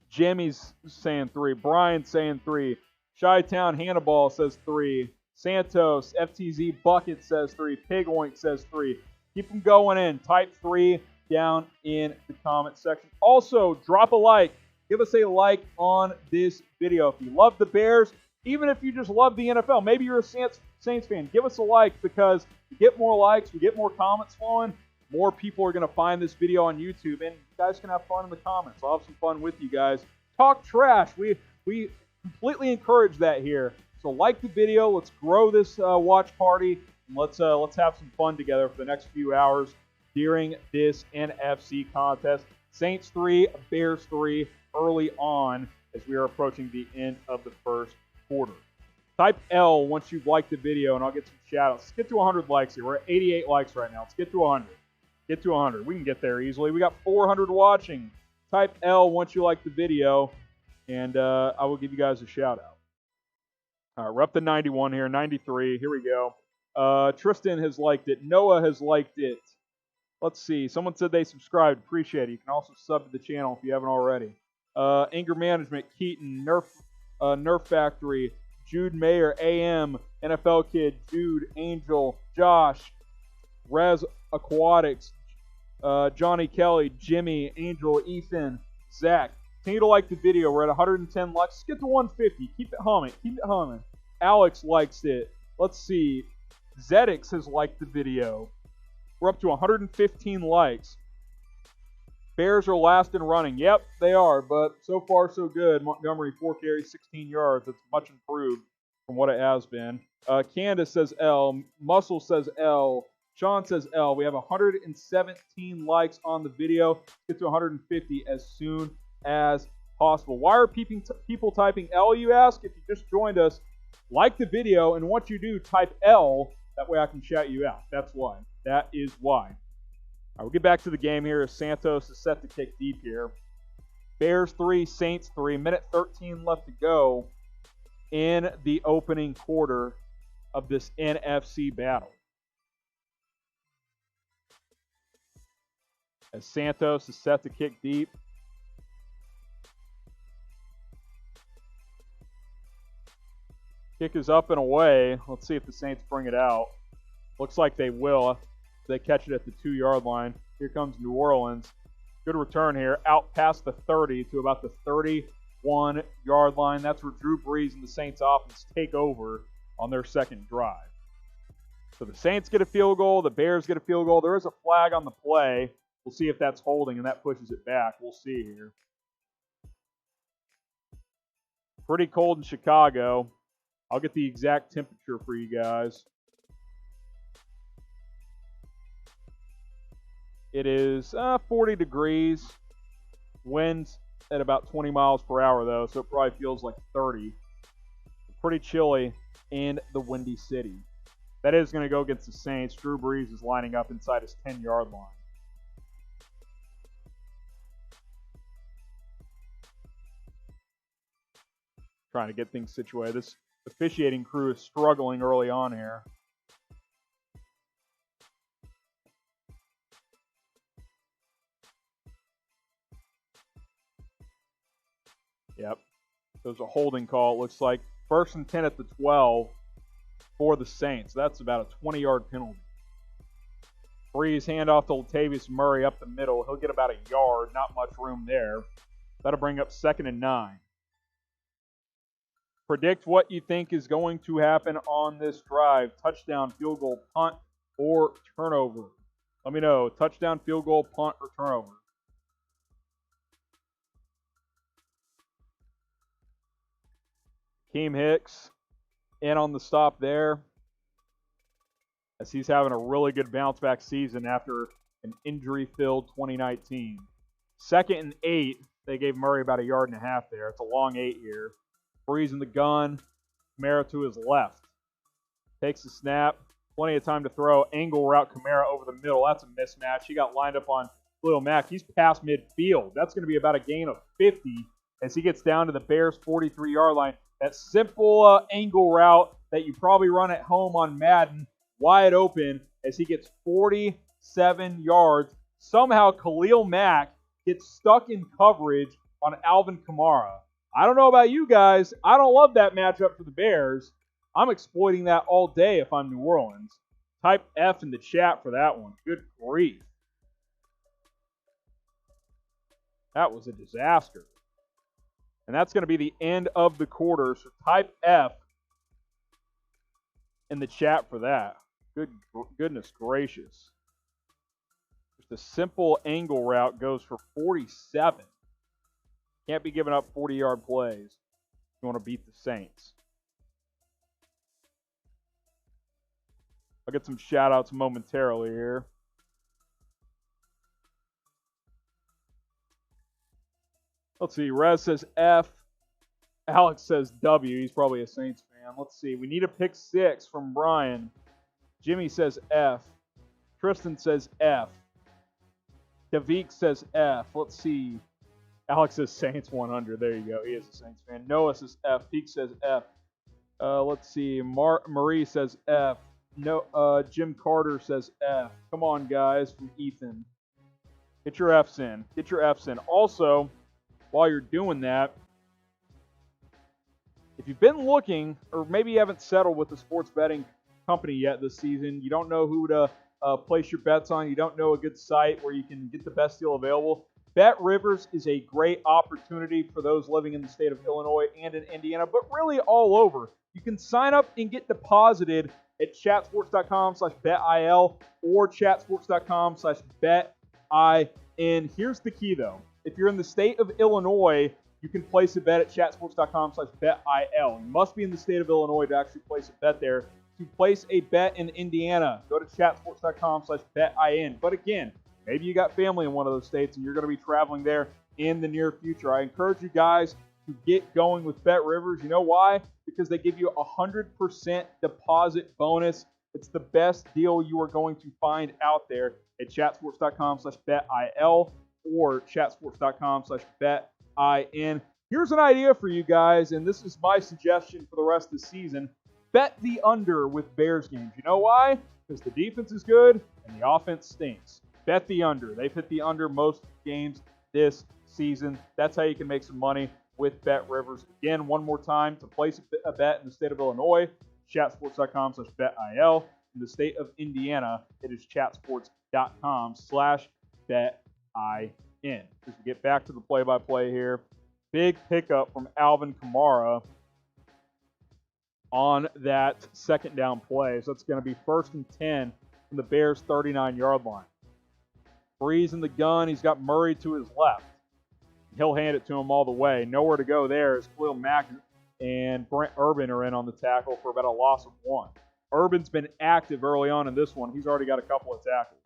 Jimmy's saying 3. Brian saying 3. Chi-Town Hannibal says 3. Santos, FTZ Bucket says 3. Pig Oink says 3. Keep them going in. Type 3 down in the comment section. Also, drop a like. Give us a like on this video. If you love the Bears, even if you just love the NFL, maybe you're a Saints fan, give us a like because we get more likes, we get more comments flowing, more people are going to find this video on YouTube, and you guys can have fun in the comments. I'll have some fun with you guys. Talk trash. We completely encourage that here. So like the video. Let's grow this watch party. And let's have some fun together for the next few hours during this NFC contest. Saints 3, Bears 3 early on as we are approaching the end of the first quarter. Type L once you've liked the video, and I'll get some shout-outs. Let's get to 100 likes here. We're at 88 likes right now. Let's get to 100. Get to 100. We can get there easily. We got 400 watching. Type L once you like the video, and I will give you guys a shout-out. All right, we're up to 91 here. 93. Here we go. Tristan has liked it. Noah has liked it. Let's see. Someone said they subscribed. Appreciate it. You can also sub to the channel if you haven't already. Anger Management, Keaton, Nerf Factory, Jude Mayer, AM, NFL Kid, Jude, Angel, Josh, Raz Aquatics, Johnny Kelly, Jimmy, Angel, Ethan, Zach. Continue to like the video. We're at 110 likes. Let's get to 150. Keep it humming. Keep it humming. Alex likes it. Let's see. Zedix has liked the video. We're up to 115 likes. Bears are last in running. Yep, they are, but so far so good. Montgomery, 4 carries, 16 yards. That's much improved from what it has been. Candace says L. Muscle says L. Sean says L. We have 117 likes on the video. Get to 150 as soon as possible. Why are people typing L, you ask? If you just joined us, like the video, and once you do, type L. That way I can shout you out. That's why. That is why. All right, we'll get back to the game here as Santos is set to kick deep here. Bears 3, Saints 3. 1:13 left to go in the opening quarter of this NFC battle. As Santos is set to kick deep. Kick is up and away. Let's see if the Saints bring it out. Looks like they will. They catch it at the 2-yard line. Here comes New Orleans. Good return here. Out past the 30 to about the 31-yard line. That's where Drew Brees and the Saints offense take over on their second drive. So the Saints get a field goal. The Bears get a field goal. There is a flag on the play. We'll see if that's holding, and that pushes it back. We'll see here. Pretty cold in Chicago. I'll get the exact temperature for you guys. It is 40 degrees. Winds at about 20 miles per hour, though, so it probably feels like 30. Pretty chilly in the Windy City. That is going to go against the Saints. Drew Brees is lining up inside his 10-yard line. Trying to get things situated. This officiating crew is struggling early on here. Yep. There's a holding call, it looks like. 1st and 10 at the 12 for the Saints. That's about a 20-yard penalty. Brees handoff to Latavius Murray up the middle. He'll get about a yard. Not much room there. That'll bring up 2nd and 9. Predict what you think is going to happen on this drive. Touchdown, field goal, punt, or turnover. Let me know. Touchdown, field goal, punt, or turnover. Keem Hicks in on the stop there, as he's having a really good bounce-back season after an injury-filled 2019. 2nd and 8. They gave Murray about a yard and a half there. It's a long 8 here. Brees in the gun. Kamara to his left. Takes the snap. Plenty of time to throw. Angle route Kamara over the middle. That's a mismatch. He got lined up on Khalil Mack. He's past midfield. That's going to be about a gain of 50 as he gets down to the Bears' 43-yard line. That simple angle route that you probably run at home on Madden, wide open as he gets 47 yards. Somehow Khalil Mack gets stuck in coverage on Alvin Kamara. I don't know about you guys. I don't love that matchup for the Bears. I'm exploiting that all day if I'm New Orleans. Type F in the chat for that one. Good grief. That was a disaster. And that's going to be the end of the quarter. So type F in the chat for that. Goodness gracious. Just a simple angle route goes for 47. Can't be giving up 40-yard plays if you want to beat the Saints. I'll get some shout-outs momentarily here. Let's see. Rez says F. Alex says W. He's probably a Saints fan. Let's see. We need a pick 6 from Brian. Jimmy says F. Tristan says F. Davik says F. Let's see. Alex says Saints 100. There you go. He is a Saints fan. Noah says F. Peak says F. Let's see. Marie says F. No. Jim Carter says F. Come on, guys, from Ethan. Get your Fs in. Get your Fs in. Also, while you're doing that, if you've been looking, or maybe you haven't settled with the sports betting company yet this season, you don't know who to place your bets on, you don't know a good site where you can get the best deal available, BetRivers is a great opportunity for those living in the state of Illinois and in Indiana, but really all over. You can sign up and get deposited at chatsports.com/betil or chatsports.com/betin. Here's the key, though. If you're in the state of Illinois, you can place a bet at chatsports.com/betil. You must be in the state of Illinois to actually place a bet there. To place a bet in Indiana, go to chatsports.com/betin. But again, maybe you got family in one of those states and you're going to be traveling there in the near future. I encourage you guys to get going with BetRivers. You know why? Because they give you a 100% deposit bonus. It's the best deal you are going to find out there at chatsports.com/betil or chatsports.com/betin. Here's an idea for you guys, and this is my suggestion for the rest of the season. Bet the under with Bears games. You know why? Because the defense is good and the offense stinks. Bet the under. They've hit the under most games this season. That's how you can make some money with BetRivers. Again, one more time, to place a bet in the state of Illinois, chatsports.com/betil. In the state of Indiana, it is chatsports.com/betin. As we get back to the play-by-play here, big pickup from Alvin Kamara on that second down play. So it's going to be 1st and 10 from the Bears' 39-yard line. Brees in the gun. He's got Murray to his left. He'll hand it to him all the way. Nowhere to go there as Khalil Mack and Brent Urban are in on the tackle for about a loss of 1. Urban's been active early on in this one. He's already got a couple of tackles.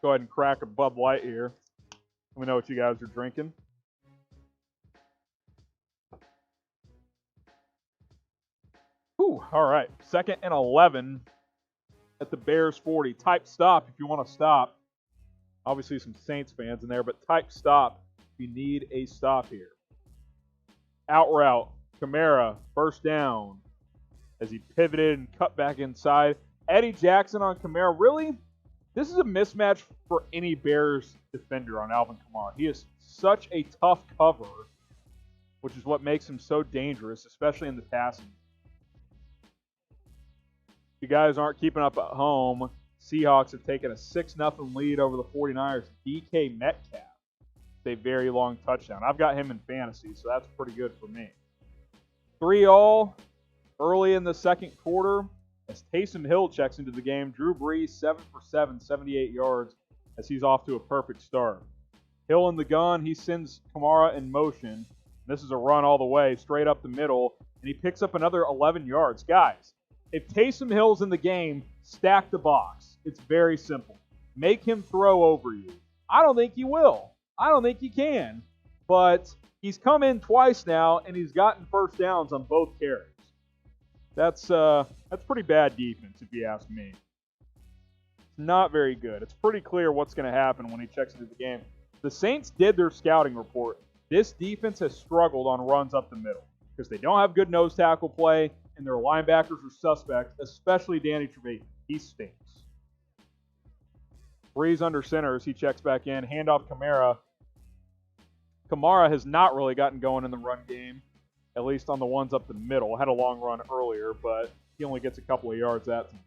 Go ahead and crack a Bud Light here. Let me know what you guys are drinking. Whew, all right. 2nd and 11 at the Bears 40. Type stop if you want to stop. Obviously some Saints fans in there, but type stop if you need a stop here. Out route. Kamara, 1st down. As he pivoted and cut back inside. Eddie Jackson on Kamara. Really, this is a mismatch for any Bears defender on Alvin Kamara. He is such a tough cover, which is what makes him so dangerous, especially in the passing. If you guys aren't keeping up at home, Seahawks have taken a 6-0 lead over the 49ers. DK Metcalf, a very long touchdown. I've got him in fantasy, so that's pretty good for me. 3-all early in the second quarter as Taysom Hill checks into the game. Drew Brees, 7 for 7, 78 yards as he's off to a perfect start. Hill in the gun. He sends Kamara in motion. This is a run all the way, straight up the middle, and he picks up another 11 yards. Guys, if Taysom Hill's in the game, stack the box. It's very simple. Make him throw over you. I don't think he will. I don't think he can. But he's come in twice now, and he's gotten first downs on both carries. That's pretty bad defense, if you ask me. It's not very good. It's pretty clear what's going to happen when he checks into the game. The Saints did their scouting report. This defense has struggled on runs up the middle because they don't have good nose tackle play, and their linebackers are suspect, especially Danny Trevathan. He stinks. Brees under center as he checks back in. Handoff Kamara. Kamara has not really gotten going in the run game, at least on the ones up the middle. Had a long run earlier, but he only gets a couple of yards that time.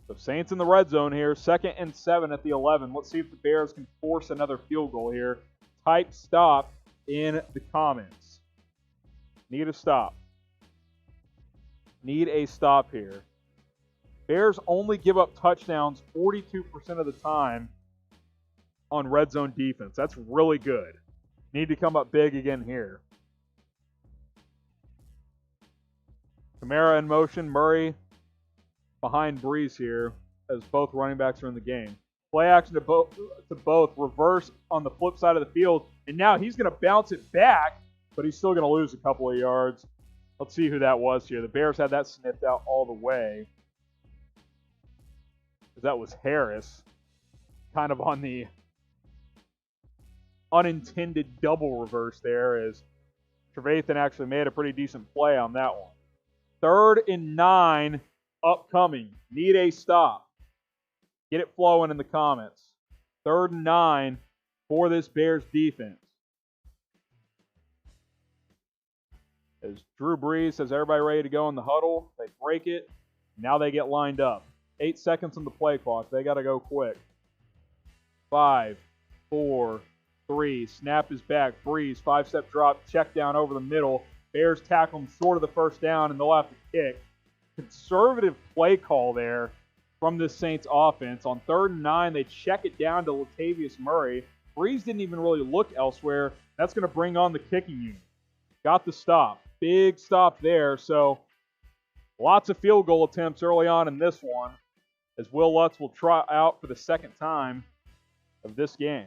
So Saints in the red zone here. 2nd and 7 at the 11. Let's see if the Bears can force another field goal here. Type stop in the comments. Need a stop. Need a stop here. Bears only give up touchdowns 42% of the time on red zone defense. That's really good. Need to come up big again here. Kamara in motion. Murray behind Brees here as both running backs are in the game. Play action to both. Reverse on the flip side of the field. And now he's going to bounce it back, but he's still going to lose a couple of yards. Let's see who that was here. The Bears had that sniffed out all the way. That was Harris, kind of on the unintended double reverse there, as Trevathan actually made a pretty decent play on that one. 3rd and 9 upcoming. Need a stop. Get it flowing in the comments. 3rd and 9 for this Bears defense. As Drew Brees has everybody ready to go in the huddle, they break it. Now they get lined up. 8 seconds on the play clock. They got to go quick. 5, 4, 3. Snap is back. Brees, 5-step drop. Check down over the middle. Bears tackle him short of the first down, and they'll have to kick. Conservative play call there from this Saints offense. On 3rd and 9, they check it down to Latavius Murray. Brees didn't even really look elsewhere. That's going to bring on the kicking unit. Got the stop. Big stop there. So lots of field goal attempts early on in this one, as Will Lutz will try out for the second time of this game.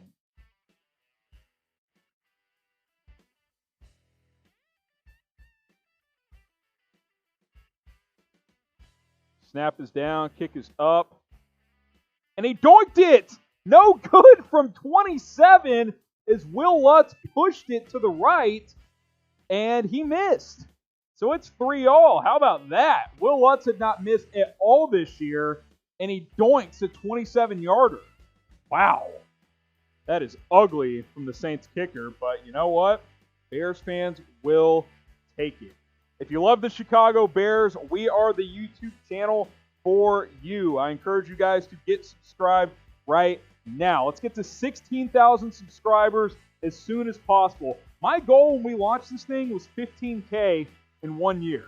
Snap is down, kick is up, and he doinked it! No good from 27 as Will Lutz pushed it to the right, and he missed. So it's 3-all. How about that? Will Lutz had not missed at all this year, and he doinks a 27-yarder. Wow. That is ugly from the Saints kicker, but you know what? Bears fans will take it. If you love the Chicago Bears, we are the YouTube channel for you. I encourage you guys to get subscribed right now. Let's get to 16,000 subscribers as soon as possible. My goal when we launched this thing was 15K in 1 year.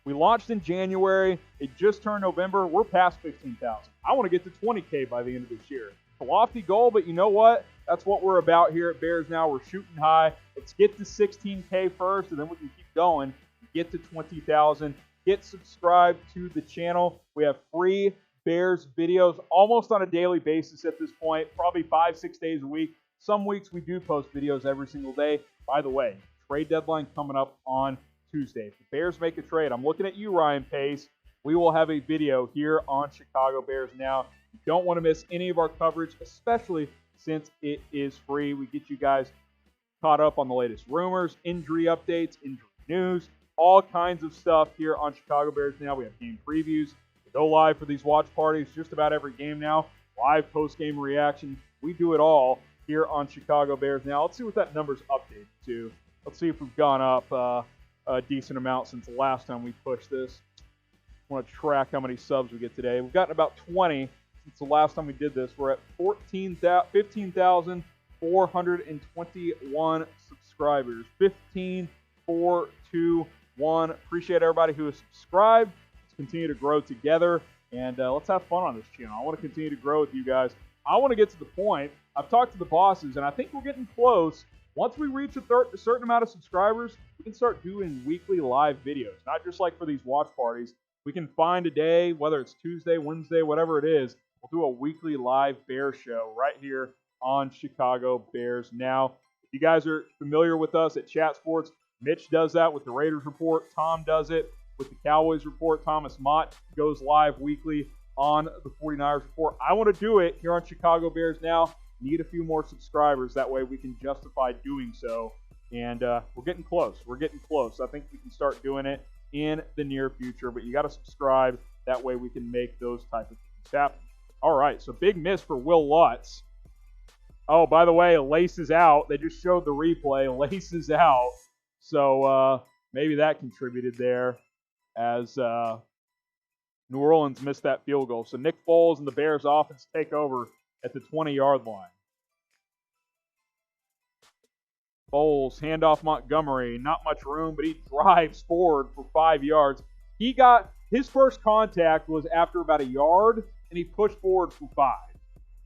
We launched in January. It just turned November. We're past 15,000. I want to get to 20K by the end of this year. It's a lofty goal, but you know what? That's what we're about here at Bears Now. We're shooting high. Let's get to 16K first, and then we can keep going. Get to 20,000. Get subscribed to the channel. We have free Bears videos almost on a daily basis at this point, probably 5-6 days a week. Some weeks we do post videos every single day. By the way, trade deadline coming up on Tuesday. If the Bears make a trade, I'm looking at you, Ryan Pace. We will have a video here on Chicago Bears Now. You don't want to miss any of our coverage, especially since it is free. We get you guys caught up on the latest rumors, injury updates, injury news, all kinds of stuff here on Chicago Bears Now. We have game previews. The We go live for these watch parties just about every game now. Live post-game reaction. We do it all here on Chicago Bears Now. Let's see what that number's updated to. Let's see if we've gone up a decent amount since the last time we pushed this. I want to track how many subs we get today. We've gotten about 20 since the last time we did this. We're at 15,421 subscribers. 15,421. Appreciate everybody who has subscribed. Let's continue to grow together, and let's have fun on this channel. I want to continue to grow with you guys. I want to get to the point. I've talked to the bosses, and I think we're getting close. Once we reach a certain amount of subscribers, we can start doing weekly live videos, not just like for these watch parties. We can find a day, whether it's Tuesday, Wednesday, whatever it is, we'll do a weekly live Bears show right here on Chicago Bears Now. If you guys are familiar with us at Chat Sports, Mitch does that with the Raiders Report. Tom does it with the Cowboys Report. Thomas Mott goes live weekly on the 49ers Report. I want to do it here on Chicago Bears Now. Need a few more subscribers. That way we can justify doing so. And we're getting close. We're getting close. I think we can start doing it in the near future. But you got to subscribe. That way we can make those type of things happen. All right, so big miss for Will Lutz. Oh, by the way, Lace is out. They just showed the replay. Lace is out. So maybe that contributed there as New Orleans missed that field goal. So Nick Foles and the Bears offense take over at the 20-yard line. Foles, handoff Montgomery. Not much room, but he drives forward for 5 yards. He got his first contact was after about a yard, and he pushed forward for 5.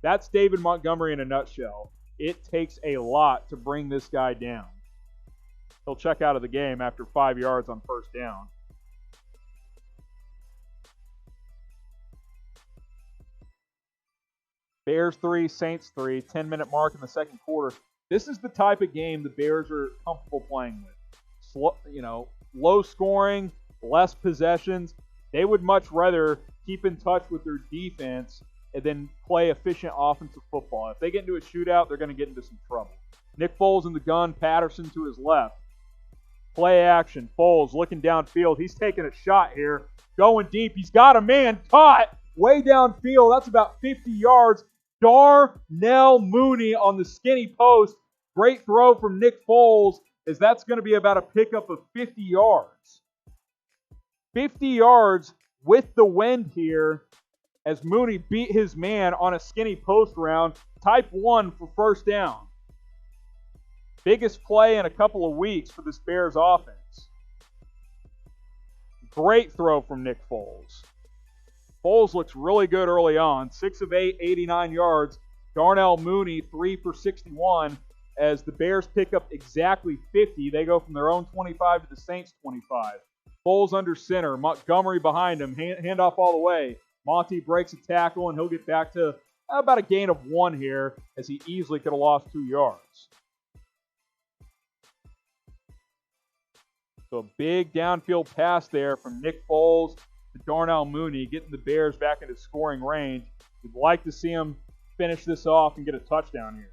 That's David Montgomery in a nutshell. It takes a lot to bring this guy down. He'll check out of the game after 5 yards on first down. Bears 3, Saints 3, 10-minute mark in the second quarter. This is the type of game the Bears are comfortable playing with. Low scoring, less possessions. They would much rather keep in touch with their defense and then play efficient offensive football. If they get into a shootout, they're going to get into some trouble. Nick Foles in the gun, Patterson to his left. Play action. Foles looking downfield. He's taking a shot here. Going deep. He's got a man caught way downfield. That's about 50 yards. Darnell Mooney on the skinny post. Great throw from Nick Foles, as that's going to be about a pickup of 50 yards. 50 yards with the wind here as Mooney beat his man on a skinny post round. Type 1 for first down. Biggest play in a couple of weeks for this Bears offense. Great throw from Nick Foles. Foles looks really good early on. 6 of 8, 89 yards. Darnell Mooney, 3 for 61. As the Bears pick up exactly 50, they go from their own 25 to the Saints' 25. Foles under center. Montgomery behind him. Handoff all the way. Monty breaks a tackle, and he'll get back to about a gain of 1 here, as he easily could have lost 2 yards. So a big downfield pass there from Nick Foles to Darnell Mooney, getting the Bears back into scoring range. We'd like to see him finish this off and get a touchdown here.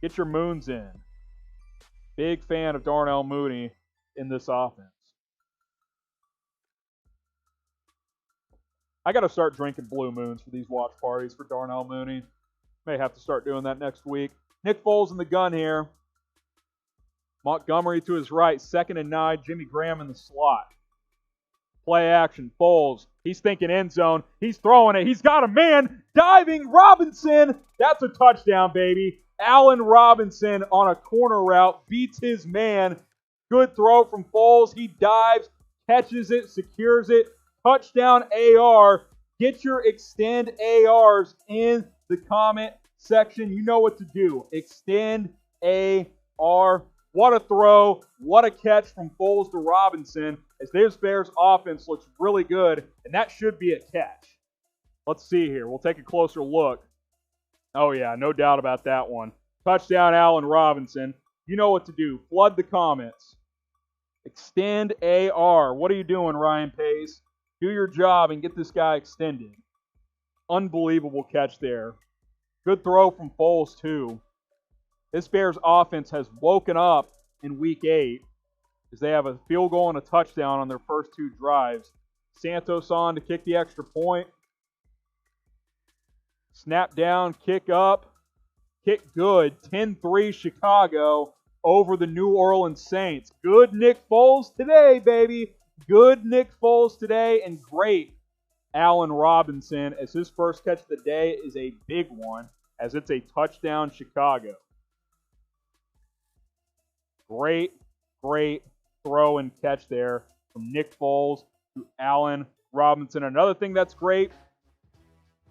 Get your moons in. Big fan of Darnell Mooney in this offense. I got to start drinking Blue Moons for these watch parties for Darnell Mooney. May have to start doing that next week. Nick Foles in the gun here. Montgomery to his right, 2nd and 9. Jimmy Graham in the slot. Play action. Foles. He's thinking end zone. He's throwing it. He's got a man. Diving. Robinson. That's a touchdown, baby. Allen Robinson on a corner route. Beats his man. Good throw from Foles. He dives. Catches it. Secures it. Touchdown AR. Get your extend ARs in the comment section. You know what to do. Extend AR. What a throw. What a catch from Foles to Robinson, as this Bears offense looks really good, and that should be a catch. Let's see here. We'll take a closer look. Oh, yeah, no doubt about that one. Touchdown, Allen Robinson. You know what to do. Flood the comments. Extend AR. What are you doing, Ryan Pace? Do your job and get this guy extended. Unbelievable catch there. Good throw from Foles, too. This Bears offense has woken up in Week 8 as they have a field goal and a touchdown on their first 2 drives. Santos on to kick the extra point. Snap down, kick up, kick good. 10-3 Chicago over the New Orleans Saints. Good Nick Foles today, baby. Good Nick Foles today, and great Allen Robinson, as his first catch of the day is a big one, as it's a touchdown Chicago. Great throw and catch there from Nick Foles to Allen Robinson. Another thing that's great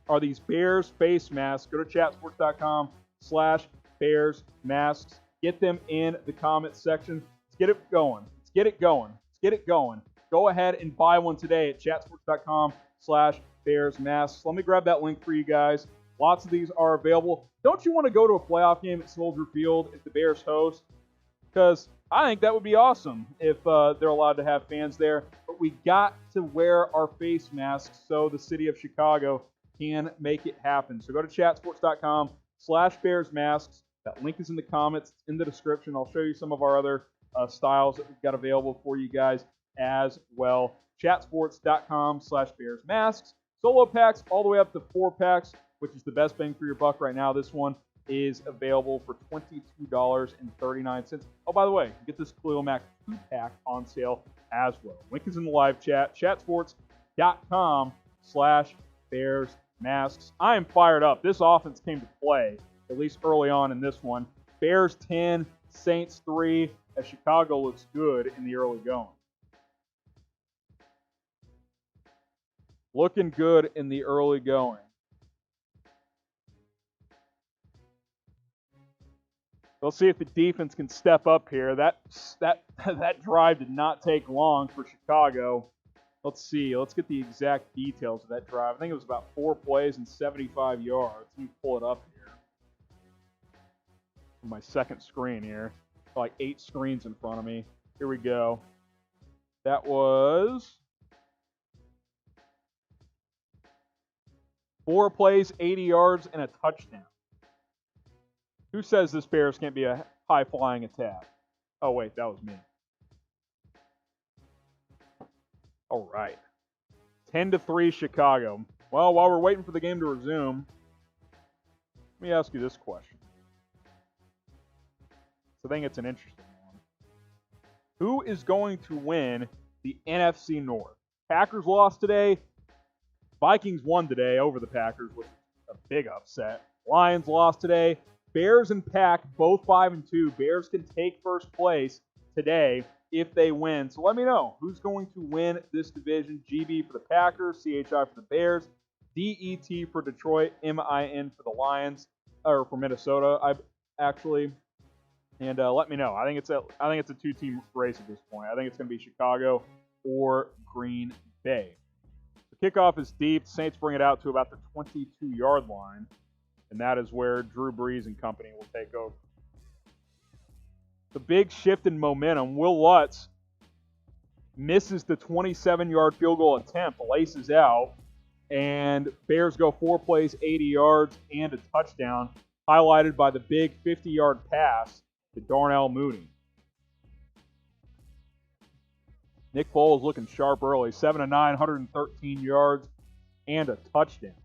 are these Bears face masks. Go to chatsports.com/Bears masks. Get them in the comments section. Let's get it going. Let's get it going. Let's get it going. Go ahead and buy one today at chatsports.com/Bears masks. Let me grab that link for you guys. Lots of these are available. Don't you want to go to a playoff game at Soldier Field if the Bears host? Because I think that would be awesome if they're allowed to have fans there. But we got to wear our face masks so the city of Chicago can make it happen. So go to chatsports.com/Bears masks. That link is in the comments. It's in the description. I'll show you some of our other styles that we've got available for you guys as well. Chatsports.com/Bears masks. Solo packs all the way up to 4 packs, which is the best bang for your buck right now. This one is available for $22.39. Oh, by the way, get this Khalil Mack 2-pack on sale as well. Link is in the live chat. Chatsports.com/Bears masks. I am fired up. This offense came to play, at least early on in this one. Bears 10, Saints 3, as Chicago looks good in the early going. Looking good in the early going. Let's see if the defense can step up here. That drive did not take long for Chicago. Let's see. Let's get the exact details of that drive. I think it was about 4 plays and 75 yards. Let me pull it up here. On my second screen here. Like 8 screens in front of me. Here we go. That was 4 plays, 80 yards, and a touchdown. Who says this Bears can't be a high-flying attack? Oh, wait, that was me. All right. 10-3 Chicago. Well, while we're waiting for the game to resume, let me ask you this question. So I think it's an interesting one. Who is going to win the NFC North? Packers lost today. Vikings won today over the Packers, which is a big upset. Lions lost today. Bears and Pack, both 5-2. Bears can take first place today if they win. So let me know who's going to win this division. GB for the Packers, CHI for the Bears, DET for Detroit, MIN for the Lions, or for Minnesota, actually. And let me know. I think it's a 2-team race at this point. I think it's going to be Chicago or Green Bay. The kickoff is deep. Saints bring it out to about the 22-yard line. And that is where Drew Brees and company will take over. The big shift in momentum. Will Lutz misses the 27-yard field goal attempt, laces out, and Bears go 4 plays, 80 yards, and a touchdown, highlighted by the big 50-yard pass to Darnell Mooney. Nick Foles looking sharp early, 7-9, 113 yards, and a touchdown.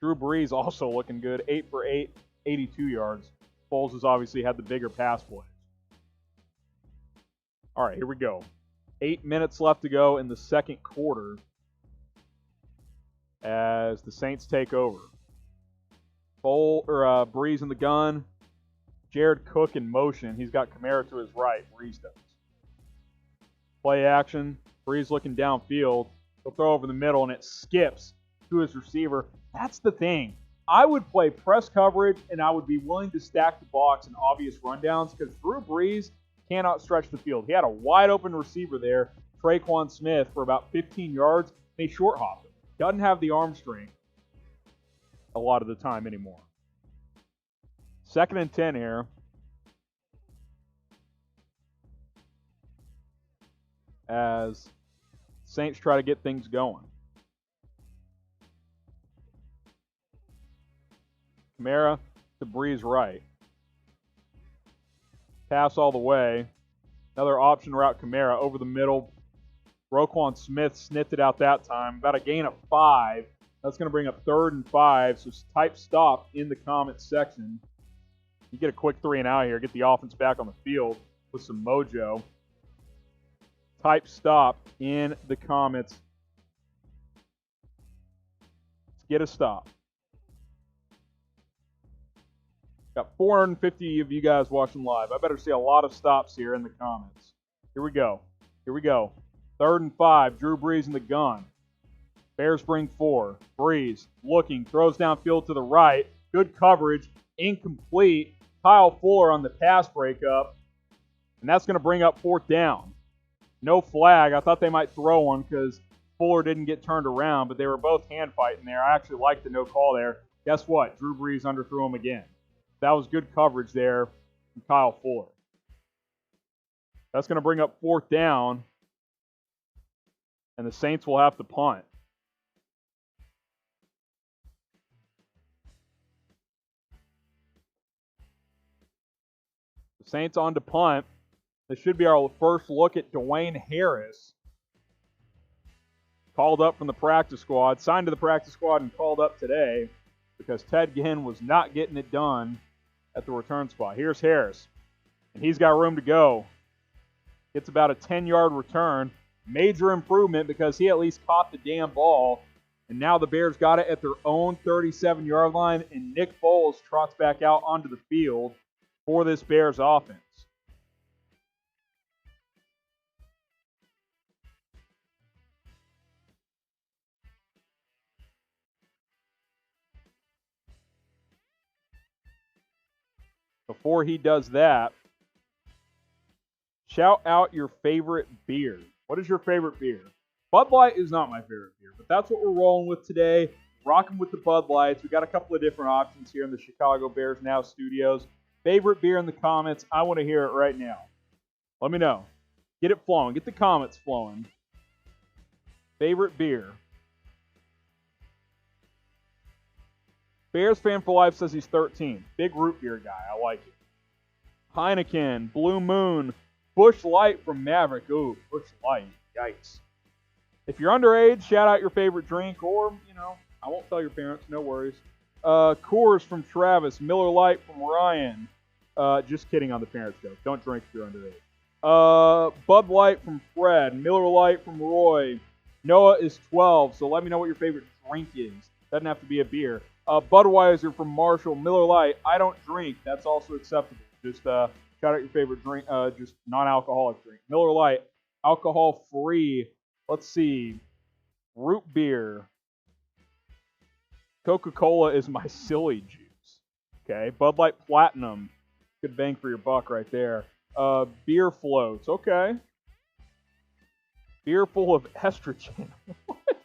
Drew Brees also looking good, 8 for 8, 82 yards. Foles has obviously had the bigger pass plays. All right, here we go. 8 minutes left to go in the second quarter as the Saints take over. Brees in the gun. Jared Cook in motion. He's got Kamara to his right. Brees does. Play action. Brees looking downfield. He'll throw over the middle, and it skips to his receiver. That's the thing. I would play press coverage, and I would be willing to stack the box in obvious rundowns because Drew Brees cannot stretch the field. He had a wide-open receiver there, Traquan Smith, for about 15 yards, and he short-hopped him. Doesn't have the arm strength a lot of the time anymore. 2nd and 10 here. As Saints try to get things going. Kamara to Brees right. Pass all the way. Another option route, Kamara over the middle. Roquan Smith sniffed it out that time. About a gain of 5. That's going to bring up 3rd and 5. So type stop in the comments section. You get a quick 3 and out here. Get the offense back on the field with some mojo. Type stop in the comments. Let's get a stop. Got 450 of you guys watching live. I better see a lot of stops here in the comments. Here we go. Here we go. 3rd and 5. Drew Brees in the gun. Bears bring 4. Brees looking. Throws downfield to the right. Good coverage. Incomplete. Kyle Fuller on the pass breakup. And that's going to bring up 4th down. No flag. I thought they might throw one because Fuller didn't get turned around, but they were both hand fighting there. I actually liked the no call there. Guess what? Drew Brees underthrew him again. That was good coverage there from Kyle Fuller. That's going to bring up 4th down, and the Saints will have to punt. The Saints on to punt. This should be our first look at Dwayne Harris. Called up from the practice squad, signed to the practice squad and called up today because Ted Ginn was not getting it done at the return spot. Here's Harris, and he's got room to go. Gets about a 10-yard return. Major improvement because he at least caught the damn ball. And now the Bears got it at their own 37-yard line, and Nick Foles trots back out onto the field for this Bears offense. Before he does that, shout out your favorite beer. What is your favorite beer? Bud Light is not my favorite beer, but that's what we're rolling with today. Rocking with the Bud Lights. We got a couple of different options here in the Chicago Bears Now studios. Favorite beer in the comments. I want to hear it right now. Let me know. Get it flowing. Get the comments flowing. Favorite beer. Bears fan for life says he's 13. Big root beer guy. I like it. Heineken, Blue Moon, Busch Light from Maverick. Ooh, Busch Light. Yikes. If you're underage, shout out your favorite drink, or, I won't tell your parents. No worries. Coors from Travis. Miller Lite from Ryan. Just kidding on the parents joke. Don't drink if you're underage. Bud Light from Fred. Miller Lite from Roy. Noah is 12, so let me know what your favorite drink is. Doesn't have to be a beer. Budweiser from Marshall. Miller Lite. I don't drink. That's also acceptable. Just shout out your favorite drink. Just non-alcoholic drink. Miller Lite. Alcohol-free. Let's see. Root beer. Coca-Cola is my silly juice. Okay. Bud Light Platinum. Good bang for your buck right there. Beer floats. Okay. Beer full of estrogen.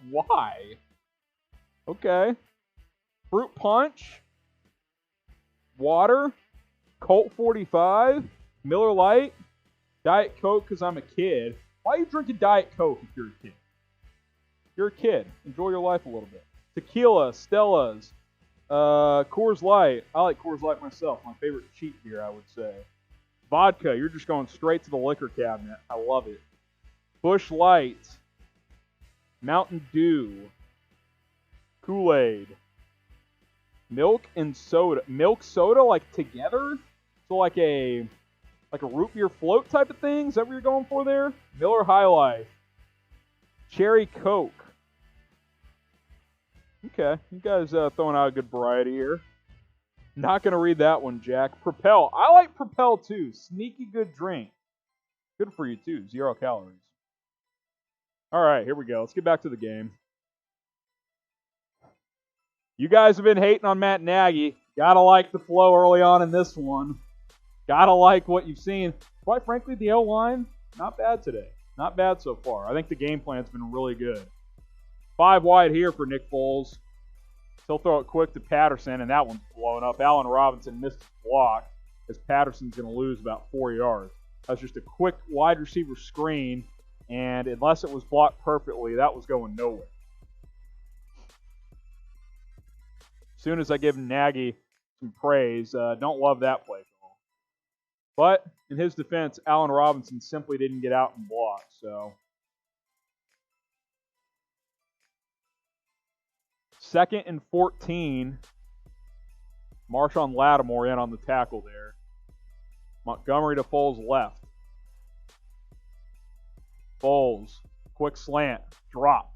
Why? Okay. Fruit punch. Water. Colt 45. Miller Lite. Diet Coke because I'm a kid. Why are you drinking Diet Coke if you're a kid? You're a kid. Enjoy your life a little bit. Tequila. Stella's. Coors Light. I like Coors Light myself. My favorite cheap beer, I would say. Vodka. You're just going straight to the liquor cabinet. I love it. Busch Light. Mountain Dew. Kool-Aid. Milk and soda. Milk soda, like together? So like a root beer float type of thing? Is that what you're going for there? Miller High Life. Cherry Coke. Okay, you guys throwing out a good variety here. Not going to read that one, Jack. Propel. I like Propel too. Sneaky good drink. Good for you too. 0 calories. All right, here we go. Let's get back to the game. You guys have been hating on Matt Nagy. Gotta like the flow early on in this one. Gotta like what you've seen. Quite frankly, the O-line, not bad today. Not bad so far. I think the game plan's been really good. 5 wide here for Nick Foles. He'll throw it quick to Patterson, and that one's blown up. Allen Robinson missed the block as Patterson's going to lose about 4 yards. That's just a quick wide receiver screen, and unless it was blocked perfectly, that was going nowhere. As soon as I give Nagy some praise, don't love that play call. But in his defense, Allen Robinson simply didn't get out and block. So 2nd and 14. Marshawn Lattimore in on the tackle there. Montgomery to Foles left. Foles, quick slant, drop.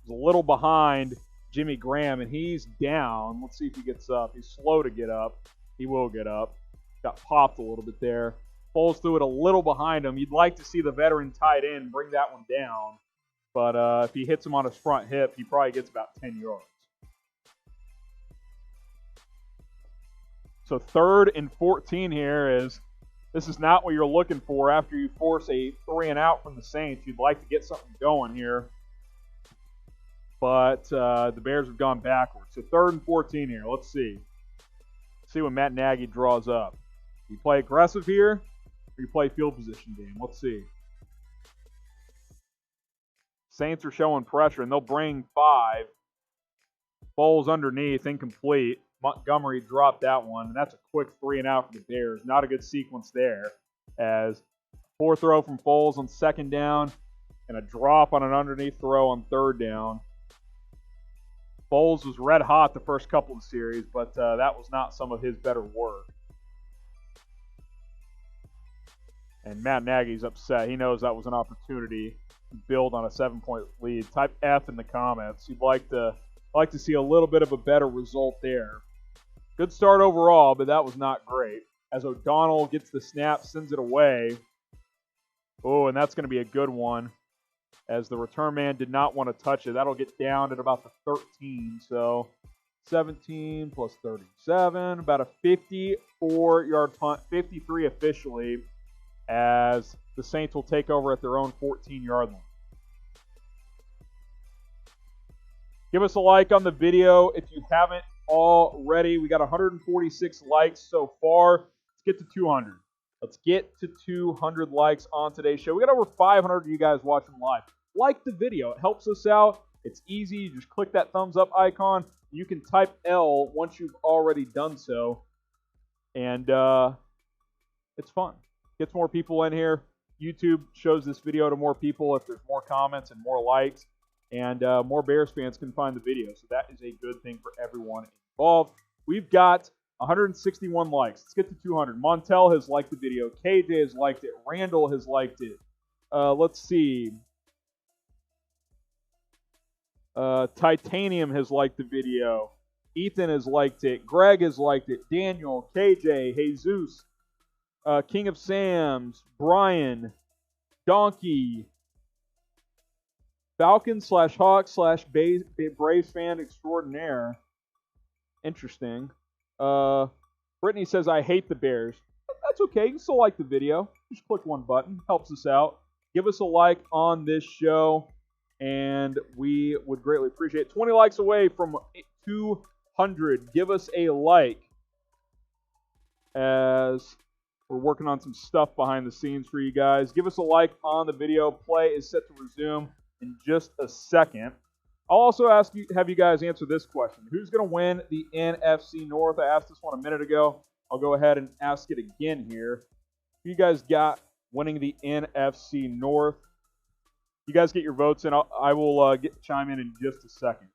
He's a little behind Jimmy Graham, and he's down. Let's see if he gets up. He's slow to get up. He will get up. Got popped a little bit there. Foles threw it a little behind him. You'd like to see the veteran tight end bring that one down. But if he hits him on his front hip, he probably gets about 10 yards. So 3rd and 14 here this is not what you're looking for after you force a 3-and-out from the Saints. You'd like to get something going here. But the Bears have gone backwards. So 3rd and 14 here. Let's see. Let's see what Matt Nagy draws up. You play aggressive here, or you play field position game? Let's see. Saints are showing pressure, and they'll bring 5. Foles underneath, incomplete. Montgomery dropped that one, and that's a quick 3-and-out for the Bears. Not a good sequence there, as 4 throw from Foles on 2nd down, and a drop on an underneath throw on 3rd down. Foles was red hot the first couple of series, but that was not some of his better work. And Matt Nagy's upset. He knows that was an opportunity to build on a 7-point lead. Type F in the comments. You'd like to see a little bit of a better result there. Good start overall, but that was not great. As O'Donnell gets the snap, sends it away. Oh, and that's going to be a good one, as the return man did not want to touch it. That'll get down at about the 13. So 17 plus 37, about a 54-yard punt, 53 officially, as the Saints will take over at their own 14-yard line. Give us a like on the video if you haven't already. We got 146 likes so far. Let's get to 200. Let's get to 200 likes on today's show. We got over 500 of you guys watching live. Like the video. It helps us out. It's easy. You just click that thumbs up icon. You can type L once you've already done so. And it's fun. Gets more people in here. YouTube shows this video to more people if there's more comments and more likes. And more Bears fans can find the video. So that is a good thing for everyone involved. We've got 161 likes. Let's get to 200. Montel has liked the video. KJ has liked it. Randall has liked it. Let's see. Titanium has liked the video. Ethan has liked it. Greg has liked it. Daniel, KJ, Jesus, King of Sam's, Brian, Donkey, Falcon/Hawk/Braves fan extraordinaire. Interesting. Brittany says, I hate the Bears. That's okay. You can still like the video. Just click one button. Helps us out. Give us a like on this show, and we would greatly appreciate it. 20 likes away from 200. Give us a like, as we're working on some stuff behind the scenes for you guys. Give us a like on the video. Play is set to resume in just a second. I'll also have you guys answer this question. Who's going to win the NFC North? I asked this one a minute ago. I'll go ahead and ask it again here. Who you guys got winning the NFC North? You guys get your votes in. I will chime in just a second.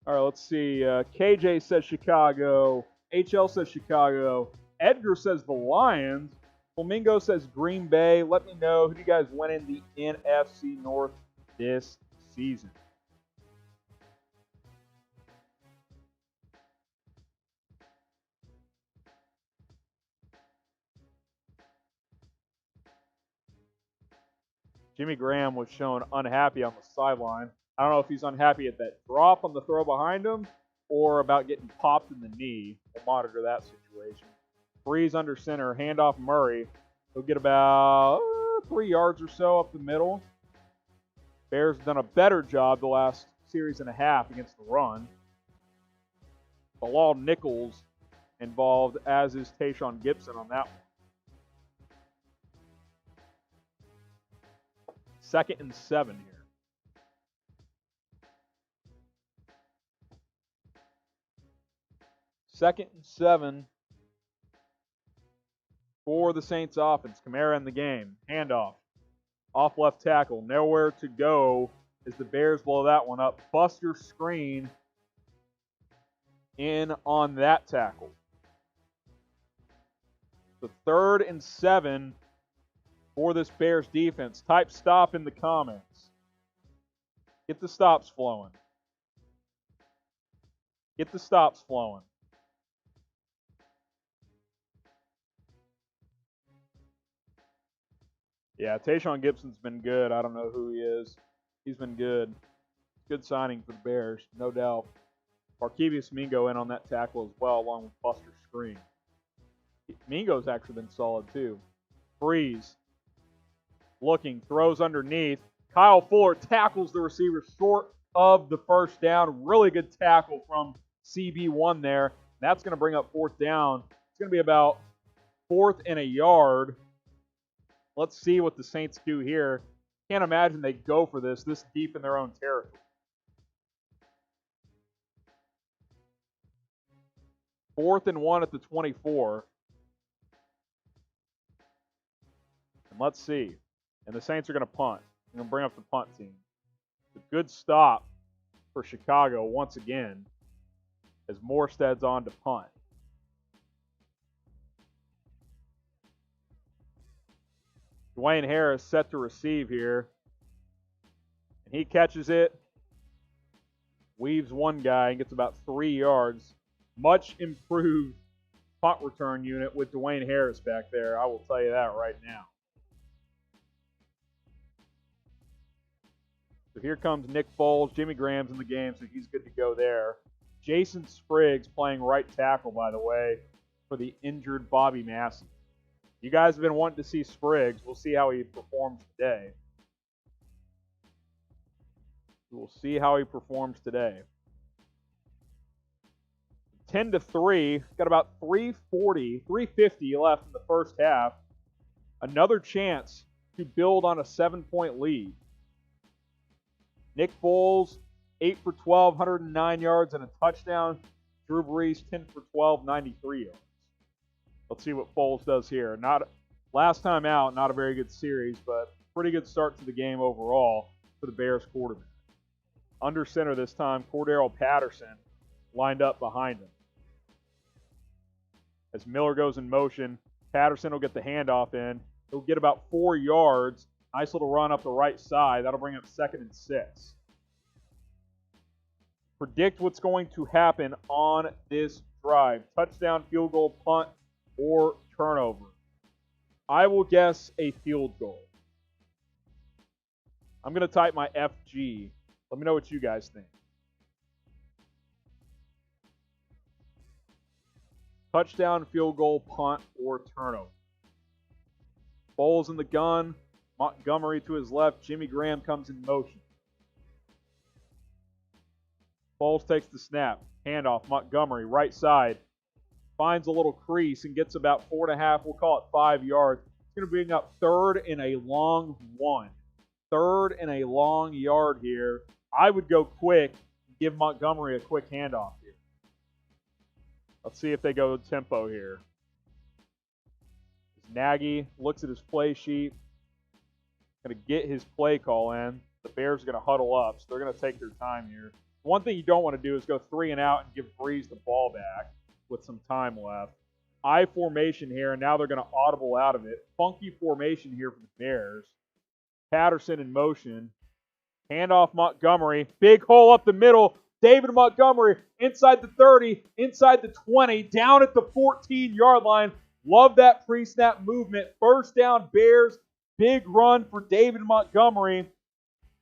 All right, let's see. KJ says Chicago. HL says Chicago. Edgar says the Lions. Flamingo says Green Bay. Let me know, who do you guys win in the NFC North this season? Jimmy Graham was shown unhappy on the sideline. I don't know if he's unhappy at that drop on the throw behind him or about getting popped in the knee. We'll monitor that situation. Brees under center, handoff Murray. He'll get about 3 yards or so up the middle. Bears have done a better job the last series and a half against the run. Bilal Nichols involved, as is Tayshaun Gibson on that one. 2nd and 7 here. Second and 7 for the Saints offense. Kamara in the game. Handoff. Off left tackle. Nowhere to go as the Bears blow that one up. Buster screen in on that tackle. So 3rd and 7 for this Bears defense. Type stop in the comments. Get the stops flowing. Get the stops flowing. Yeah, Tayshaun Gibson's been good. I don't know who he is. He's been good. Good signing for the Bears, no doubt. Barkevius Mingo in on that tackle as well, along with Buster Screen. Mingo's actually been solid too. Brees looking, throws underneath. Kyle Fuller tackles the receiver short of the first down. Really good tackle from CB1 there. That's going to bring up 4th down. It's going to be about 4th and a yard. Let's see what the Saints do here. Can't imagine they go for this deep in their own territory. 4th and 1 at the 24. And let's see. And the Saints are going to punt. They're going to bring up the punt team. A good stop for Chicago once again as Morstead's on to punt. Dwayne Harris set to receive here. And he catches it, weaves one guy, and gets about 3 yards. Much improved punt return unit with Dwayne Harris back there. I will tell you that right now. So here comes Nick Foles. Jimmy Graham's in the game, so he's good to go there. Jason Spriggs playing right tackle, by the way, for the injured Bobby Massey. You guys have been wanting to see Spriggs. We'll see how he performs today. We'll see how he performs today. 10-3. Got about 350 left in the first half. Another chance to build on a 7-point lead. Nick Foles, 8 for 12, 109 yards and a touchdown. Drew Brees, 10 for 12, 93 yards. Let's see what Foles does here. Last time out, not a very good series, but pretty good start to the game overall for the Bears quarterback. Under center this time, Cordero Patterson lined up behind him. As Miller goes in motion, Patterson will get the handoff in. He'll get about 4 yards. Nice little run up the right side. That'll bring up 2nd and 6. Predict what's going to happen on this drive. Touchdown, field goal, punt, or turnover. I will guess a field goal. I'm going to type my FG. Let me know what you guys think. Touchdown, field goal, punt, or turnover. Foles in the gun. Montgomery to his left. Jimmy Graham comes in motion. Foles takes the snap. Handoff. Montgomery, right side. Finds a little crease and gets about 4.5, we'll call it 5 yards. It's going to bring up 3rd and a long 1. 3rd and a long yard here. I would go quick and give Montgomery a quick handoff here. Let's see if they go tempo here. Nagy looks at his play sheet. Going to get his play call in. The Bears are going to huddle up, so they're going to take their time here. One thing you don't want to do is go 3 and out and give Brees the ball back with some time left. I formation here, and now they're going to audible out of it. Funky formation here for the Bears. Patterson in motion. Handoff Montgomery. Big hole up the middle. David Montgomery inside the 30, inside the 20, down at the 14-yard line. Love that pre-snap movement. First down, Bears. Big run for David Montgomery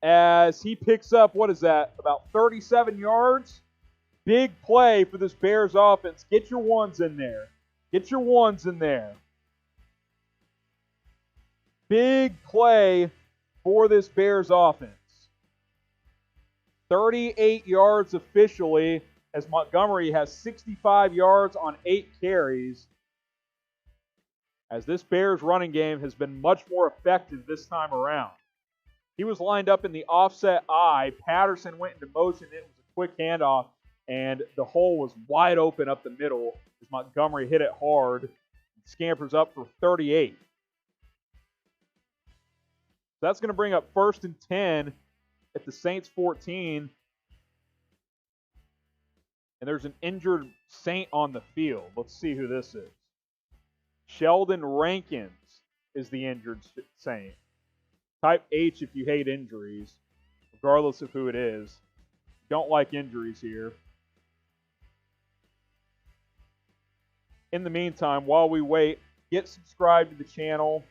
as he picks up, what is that, about 37 yards? Big play for this Bears offense. Get your ones in there. Get your ones in there. Big play for this Bears offense. 38 yards officially as Montgomery has 65 yards on 8 carries. As this Bears running game has been much more effective this time around. He was lined up in the offset eye. Patterson went into motion. It was a quick handoff, and the hole was wide open up the middle as Montgomery hit it hard. Scampers up for 38. That's going to bring up 1st and 10 at the Saints 14. And there's an injured Saint on the field. Let's see who this is. Sheldon Rankins is the injured Saint. Type H if you hate injuries, regardless of who it is. Don't like injuries here. In the meantime, while we wait, get subscribed to the channel.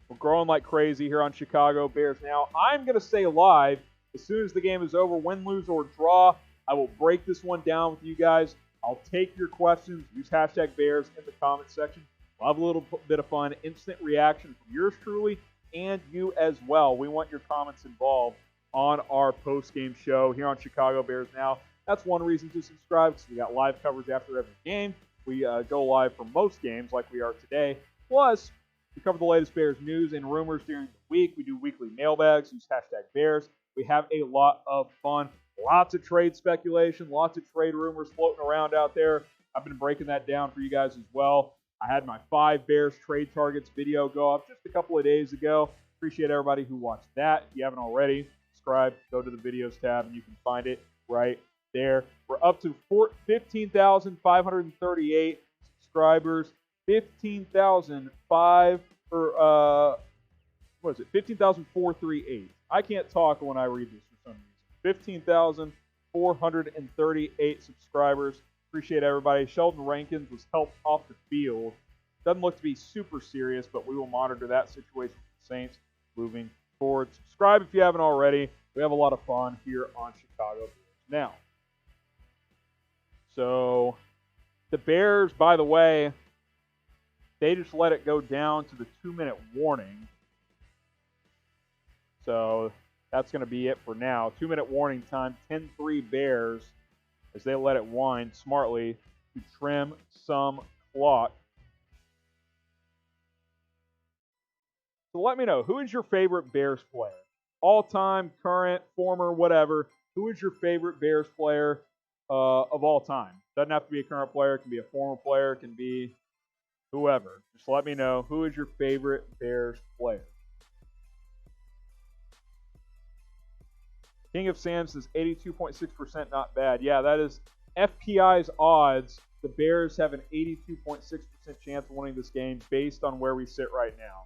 We're growing like crazy here on Chicago Bears Now. I'm going to stay live as soon as the game is over. Win, lose, or draw, I will break this one down with you guys. I'll take your questions. Use hashtag Bears in the comment section. We'll have a little bit of fun. Instant reaction from yours truly and you as well. We want your comments involved on our post-game show here on Chicago Bears Now. That's one reason to subscribe, because we got live coverage after every game. We go live for most games like we are today. Plus, we cover the latest Bears news and rumors during the week. We do weekly mailbags. Use hashtag Bears. We have a lot of fun. Lots of trade speculation. Lots of trade rumors floating around out there. I've been breaking that down for you guys as well. I had my 5 Bears trade targets video go up just a couple of days ago. Appreciate everybody who watched that. If you haven't already, subscribe. Go to the videos tab and you can find it right there. We're up to 15,538 subscribers. 15,438. I can't talk when I read this for some reason. 15,438 subscribers. Appreciate everybody. Sheldon Rankins was helped off the field. Doesn't look to be super serious, but we will monitor that situation with the Saints moving forward. Subscribe if you haven't already. We have a lot of fun here on Chicago Bears Now. So, the Bears, by the way, they just let it go down to the 2-minute warning. So, that's going to be it for now. 2-minute warning time, 10-3 Bears, as they let it wind smartly to trim some clock. So let me know, who is your favorite Bears player? All-time, current, former, whatever. Who is your favorite Bears player of all time? Doesn't have to be a current player. It can be a former player. It can be whoever. Just let me know, who is your favorite Bears player? King of Sam says 82.6%, not bad. Yeah, that is FPI's odds. The Bears have an 82.6% chance of winning this game based on where we sit right now.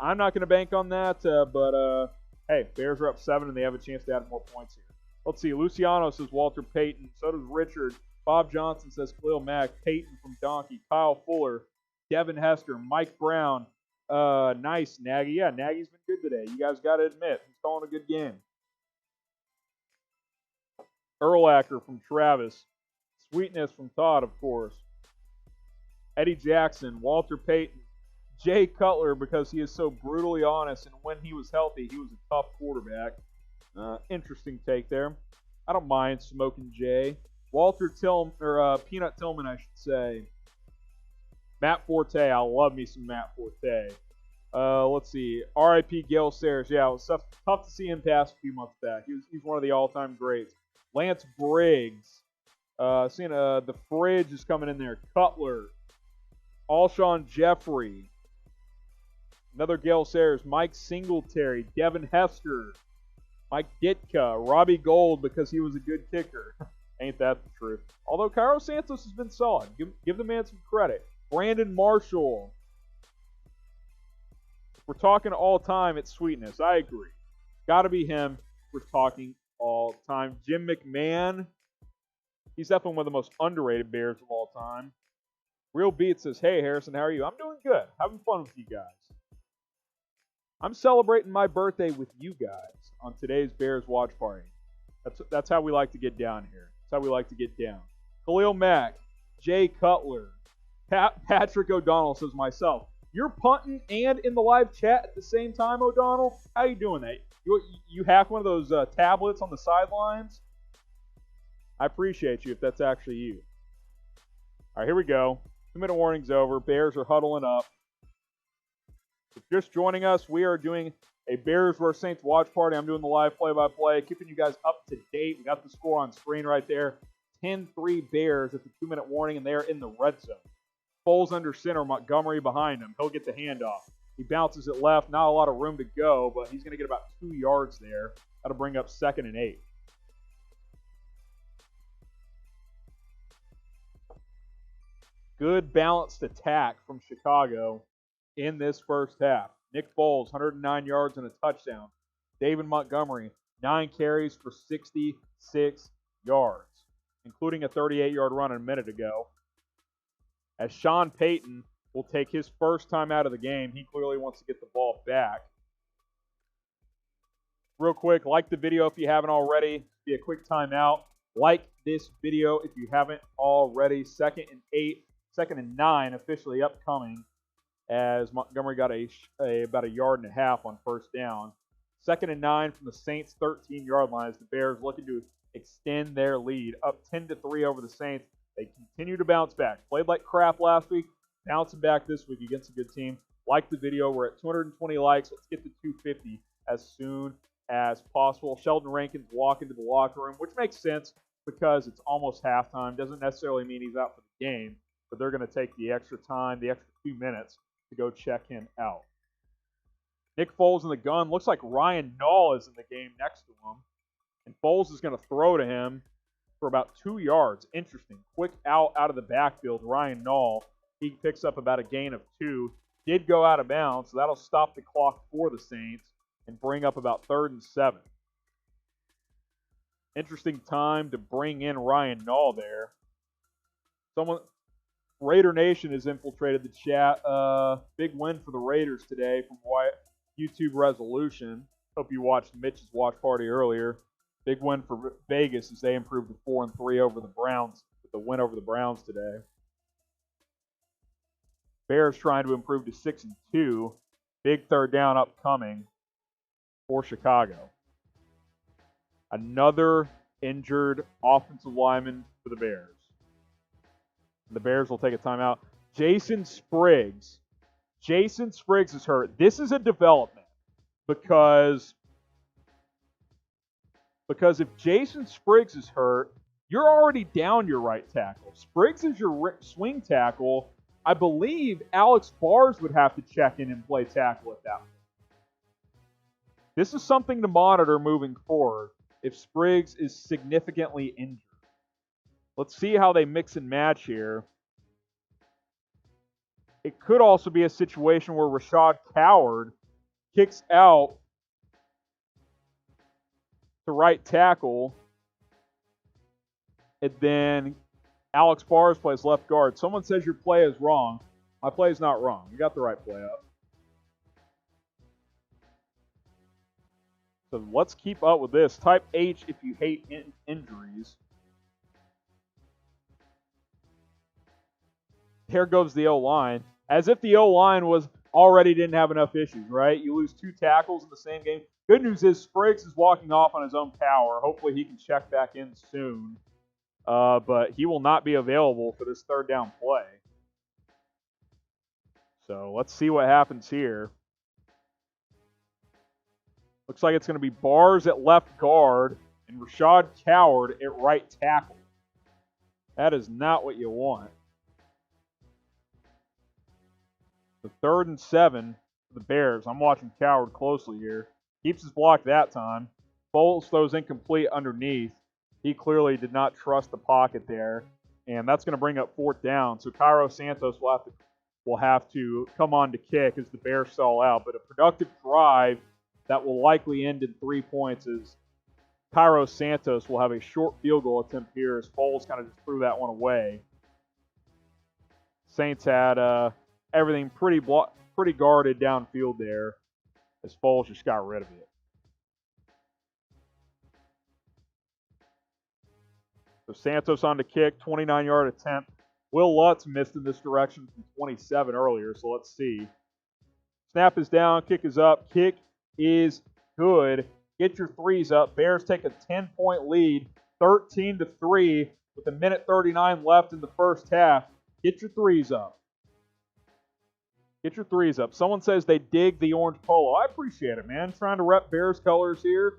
I'm not going to bank on that, but hey, Bears are up 7 and they have a chance to add more points here. Let's see. Luciano says Walter Payton. So does Richard. Bob Johnson says Khalil Mack. Payton from Donkey. Kyle Fuller. Devin Hester. Mike Brown. Nice, Nagy. Yeah, Nagy's been good today. You guys got to admit, he's calling a good game. Erlacher from Travis. Sweetness from Todd, of course. Eddie Jackson. Walter Payton. Jay Cutler, because he is so brutally honest, and when he was healthy, he was a tough quarterback. Interesting take there. I don't mind smoking Jay. Walter Tillman, or Peanut Tillman, I should say. Matt Forte. I love me some Matt Forte. Let's see. R.I.P. Gale Sayers. Yeah, it was tough to see him pass a few months back. He's one of the all-time greats. Lance Briggs. Seeing the fridge is coming in there. Cutler. Alshon Jeffrey. Another Gale Sayers. Mike Singletary. Devin Hester. Mike Ditka. Robbie Gold, because he was a good kicker. Ain't that the truth? Although Cairo Santos has been solid. Give the man some credit. Brandon Marshall. If we're talking all time, it's Sweetness. I agree. Got to be him. We're talking all time. Jim McMahon. He's definitely one of the most underrated Bears of all time. Real Beat says, hey, Harrison, how are you? I'm doing good. Having fun with you guys. I'm celebrating my birthday with you guys on today's Bears watch party. That's how we like to get down here. That's how we like to get down. Khalil Mack. Jay Cutler. Patrick O'Donnell says, myself. You're punting and in the live chat at the same time, O'Donnell? How you doing that? You hack one of those tablets on the sidelines? I appreciate you if that's actually you. All right, here we go. 2-minute warning's over. Bears are huddling up. If you're just joining us, we are doing A Bears vs. Saints watch party. I'm doing the live play-by-play, keeping you guys up to date. We got the score on screen right there. 10-3 Bears at the 2-minute warning, and they're in the red zone. Foles under center, Montgomery behind him. He'll get the handoff. He bounces it left. Not a lot of room to go, but he's going to get about 2 yards there. That'll bring up 2nd and 8. Good balanced attack from Chicago in this first half. Nick Foles, 109 yards and a touchdown. David Montgomery, 9 carries for 66 yards, including a 38-yard run a minute ago. As Sean Payton will take his first time out of the game, he clearly wants to get the ball back. Real quick, like the video if you haven't already. Be a quick timeout. Like this video if you haven't already. 2nd and 8, 2nd and 9 officially upcoming, as Montgomery got about a yard and a half on first down. 2nd and 9 from the Saints' 13-yard line as the Bears looking to extend their lead. Up 10-3 over the Saints. They continue to bounce back. Played like crap last week, bouncing back this week against a good team. Like the video. We're at 220 likes. Let's get to 250 as soon as possible. Sheldon Rankins walk into the locker room, which makes sense because it's almost halftime. Doesn't necessarily mean he's out for the game, but they're going to take the extra time, the extra 2 minutes, to go check him out. Nick Foles in the gun. Looks like Ryan Nall is in the game next to him. And Foles is going to throw to him for about 2 yards. Interesting. Quick out of the backfield. Ryan Nall, he picks up about a gain of 2. Did go out of bounds, so that'll stop the clock for the Saints and bring up about 3rd and 7. Interesting time to bring in Ryan Nall there. Raider Nation has infiltrated the chat. Big win for the Raiders today from YouTube Resolution. Hope you watched Mitch's watch party earlier. Big win for Vegas as they improved to 4-3 over the Browns with the win over the Browns today. Bears trying to improve to 6-2. Big 3rd down upcoming for Chicago. Another injured offensive lineman for the Bears. The Bears will take a timeout. Jason Spriggs. Jason Spriggs is hurt. This is a development because if Jason Spriggs is hurt, you're already down your right tackle. Spriggs is your swing tackle. I believe Alex Bars would have to check in and play tackle at that point. This is something to monitor moving forward if Spriggs is significantly injured. Let's see how they mix and match here. It could also be a situation where Rashad Coward kicks out to right tackle, and then Alex Bars plays left guard. Someone says your play is wrong. My play is not wrong. You got the right play up. So let's keep up with this. Type H if you hate injuries. There goes the O-line. As if the O-line didn't have enough issues, right? You lose 2 tackles in the same game. Good news is Spriggs is walking off on his own power. Hopefully he can check back in soon. But he will not be available for this 3rd down play. So let's see what happens here. Looks like it's going to be Bars at left guard and Rashad Coward at right tackle. That is not what you want. The 3rd and 7 for the Bears. I'm watching Coward closely here. Keeps his block that time. Foles throws incomplete underneath. He clearly did not trust the pocket there. And that's going to bring up 4th down. So Cairo Santos will have to come on to kick as the Bears stall out. But a productive drive that will likely end in 3 points as Cairo Santos will have a short field goal attempt here as Foles kind of just threw that one away. Saints had everything pretty guarded downfield there as Foles just got rid of it. So Santos on to kick, 29-yard attempt. Will Lutz missed in this direction from 27 earlier, so let's see. Snap is down, kick is up, kick is good. Get your threes up. Bears take a 10-point lead, 13-3 with a minute 39 left in the first half. Get your threes up. Get your threes up. Someone says they dig the orange polo. I appreciate it, man. Trying to rep Bears colors here.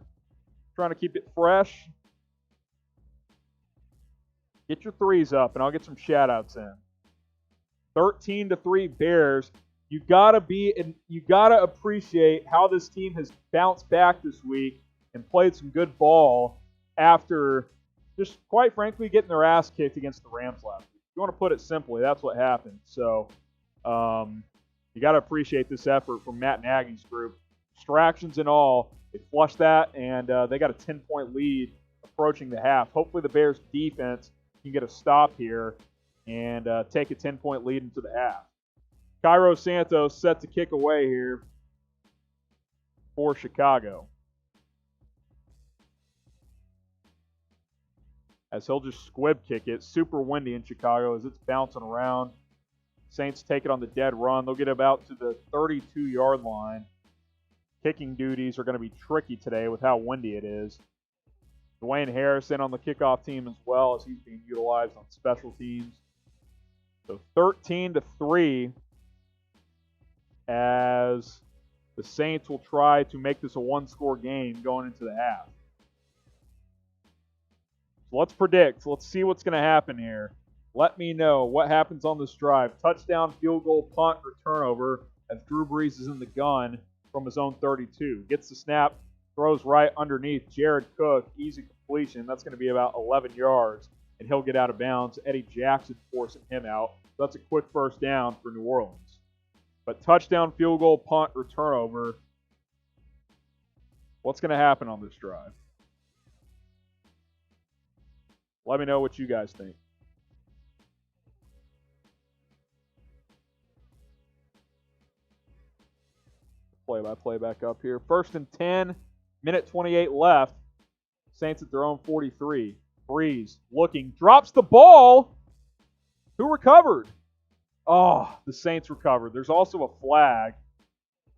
Trying to keep it fresh. Get your threes up, and I'll get some shout-outs in. 13-3 Bears. You gotta appreciate how this team has bounced back this week and played some good ball after just, quite frankly, getting their ass kicked against the Rams last week. If you want to put it simply, that's what happened. So, you got to appreciate this effort from Matt Nagy's group. Distractions and all, they flushed that, and they got a 10-point lead approaching the half. Hopefully the Bears' defense can get a stop here and take a 10-point lead into the half. Cairo Santos set to kick away here for Chicago, as he'll just squib kick it. Super windy in Chicago as it's bouncing around. Saints take it on the dead run. They'll get about to the 32-yard line. Kicking duties are going to be tricky today with how windy it is. Dwayne Harrison on the kickoff team as well, as he's being utilized on special teams. So 13-3 as the Saints will try to make this a one-score game going into the half. So let's predict. Let's see what's going to happen here. Let me know what happens on this drive. Touchdown, field goal, punt, or turnover as Drew Brees is in the gun from his own 32. Gets the snap, throws right underneath Jared Cook. Easy completion. That's going to be about 11 yards, and he'll get out of bounds. Eddie Jackson forcing him out. So that's a quick first down for New Orleans. But touchdown, field goal, punt, or turnover. What's going to happen on this drive? Let me know what you guys think. Play back up here. 1st and 10, minute 28 left. Saints at their own 43. Brees looking, drops the ball. Who recovered? Oh, the Saints recovered. There's also a flag.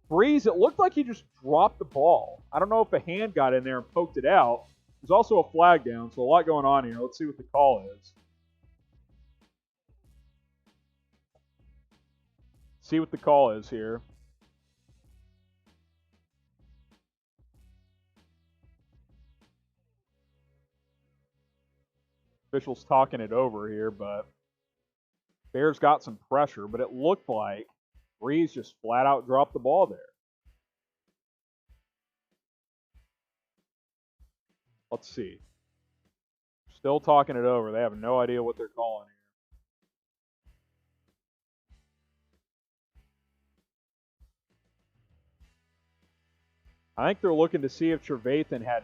Brees, it looked like he just dropped the ball. I don't know if a hand got in there and poked it out. There's also a flag down, so a lot going on here. Let's see what the call is. See what the call is here. Officials talking it over here, but Bears got some pressure, but it looked like Brees just flat out dropped the ball there. Let's see. Still talking it over. They have no idea what they're calling here. I think they're looking to see if Trevathan had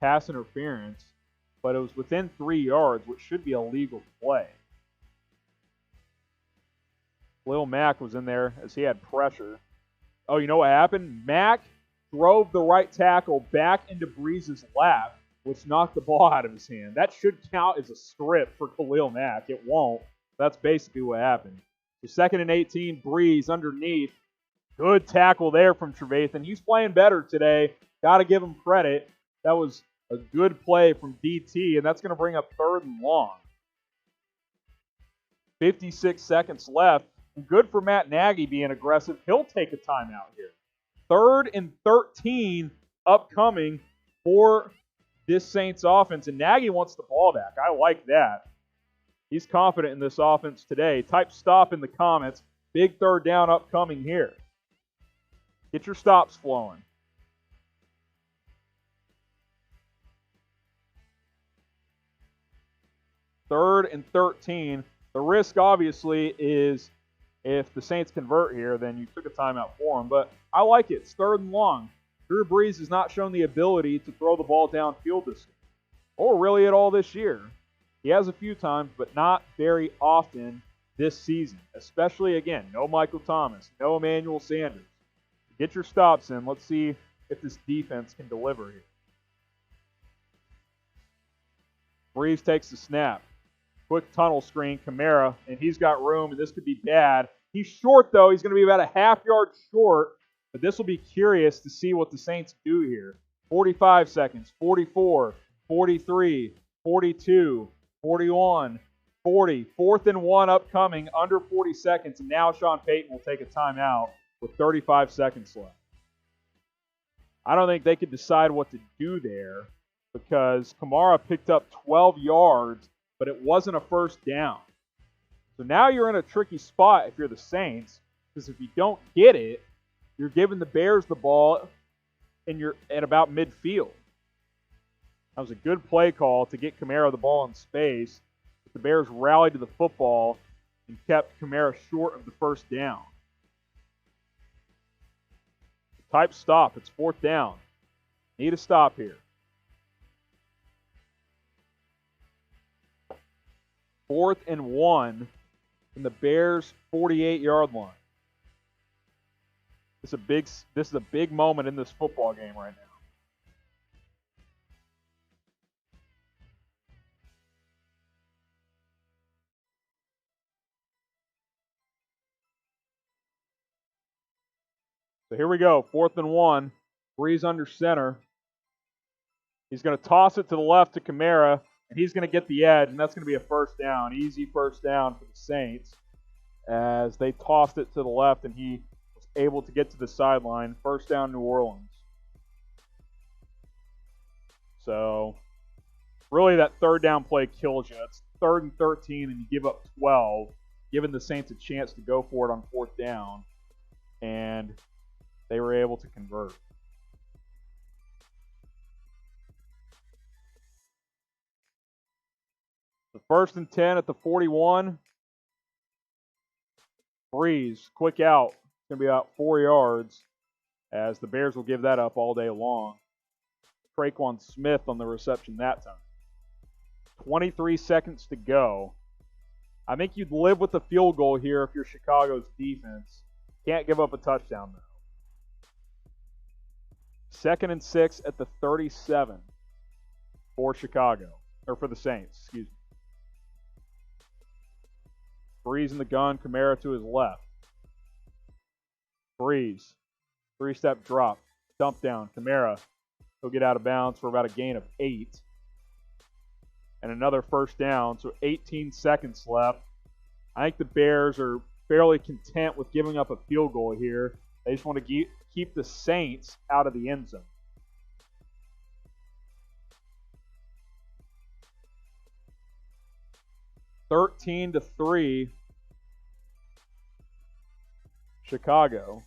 pass interference, but it was within 3 yards, which should be a legal play. Khalil Mack was in there as he had pressure. Oh, you know what happened? Mack drove the right tackle back into Brees' lap, which knocked the ball out of his hand. That should count as a strip for Khalil Mack. It won't. That's basically what happened. So 2nd and 18, Brees underneath. Good tackle there from Trevathan. He's playing better today. Got to give him credit. That was a good play from DT, and that's going to bring up 3rd and long. 56 seconds left. Good for Matt Nagy being aggressive. He'll take a timeout here. 3rd and 13 upcoming for this Saints offense, and Nagy wants the ball back. I like that. He's confident in this offense today. Type stop in the comments. Big 3rd down upcoming here. Get your stops flowing. Third and 13. The risk, obviously, is if the Saints convert here, then you took a timeout for them. But I like it. It's 3rd and long. Drew Brees has not shown the ability to throw the ball downfield this year, or really at all this year. He has a few times, but not very often this season. Especially, again, no Michael Thomas, no Emmanuel Sanders. Get your stops in. Let's see if this defense can deliver here. Brees takes the snap. Quick tunnel screen, Kamara, and he's got room, and this could be bad. He's short, though. He's going to be about a half-yard short, but this will be curious to see what the Saints do here. 45 seconds, 44, 43, 42, 41, 40. 4th and 1 upcoming, under 40 seconds. And now Sean Payton will take a timeout with 35 seconds left. I don't think they could decide what to do there because Kamara picked up 12 yards, but it wasn't a first down. So now you're in a tricky spot if you're the Saints, because if you don't get it, you're giving the Bears the ball and you're at about midfield. That was a good play call to get Kamara the ball in space. But the Bears rallied to the football and kept Kamara short of the first down. Type stop. It's 4th down. Need a stop here. 4th and 1 from the Bears' 48-yard line. This is a big moment in this football game right now. So here we go. 4th and 1. Brees under center. He's going to toss it to the left to Kamara, and he's going to get the edge, and that's going to be a first down. Easy first down for the Saints as they tossed it to the left, and he was able to get to the sideline. First down, New Orleans. So really that 3rd down play kills you. It's 3rd and 13, and you give up 12, giving the Saints a chance to go for it on 4th down. And they were able to convert. The 1st and 10 at the 41. Brees, quick out. It's going to be about 4 yards as the Bears will give that up all day long. Traquan Smith on the reception that time. 23 seconds to go. I think you'd live with a field goal here if you're Chicago's defense. Can't give up a touchdown, though. 2nd and 6 at the 37 for Chicago, or for the Saints, excuse me. Brees in the gun, Kamara to his left. Brees, 3-step drop, dump down, Kamara. He'll get out of bounds for about a gain of 8. And another first down, so 18 seconds left. I think the Bears are fairly content with giving up a field goal here. They just want to keep the Saints out of the end zone. (13 to 3), Chicago.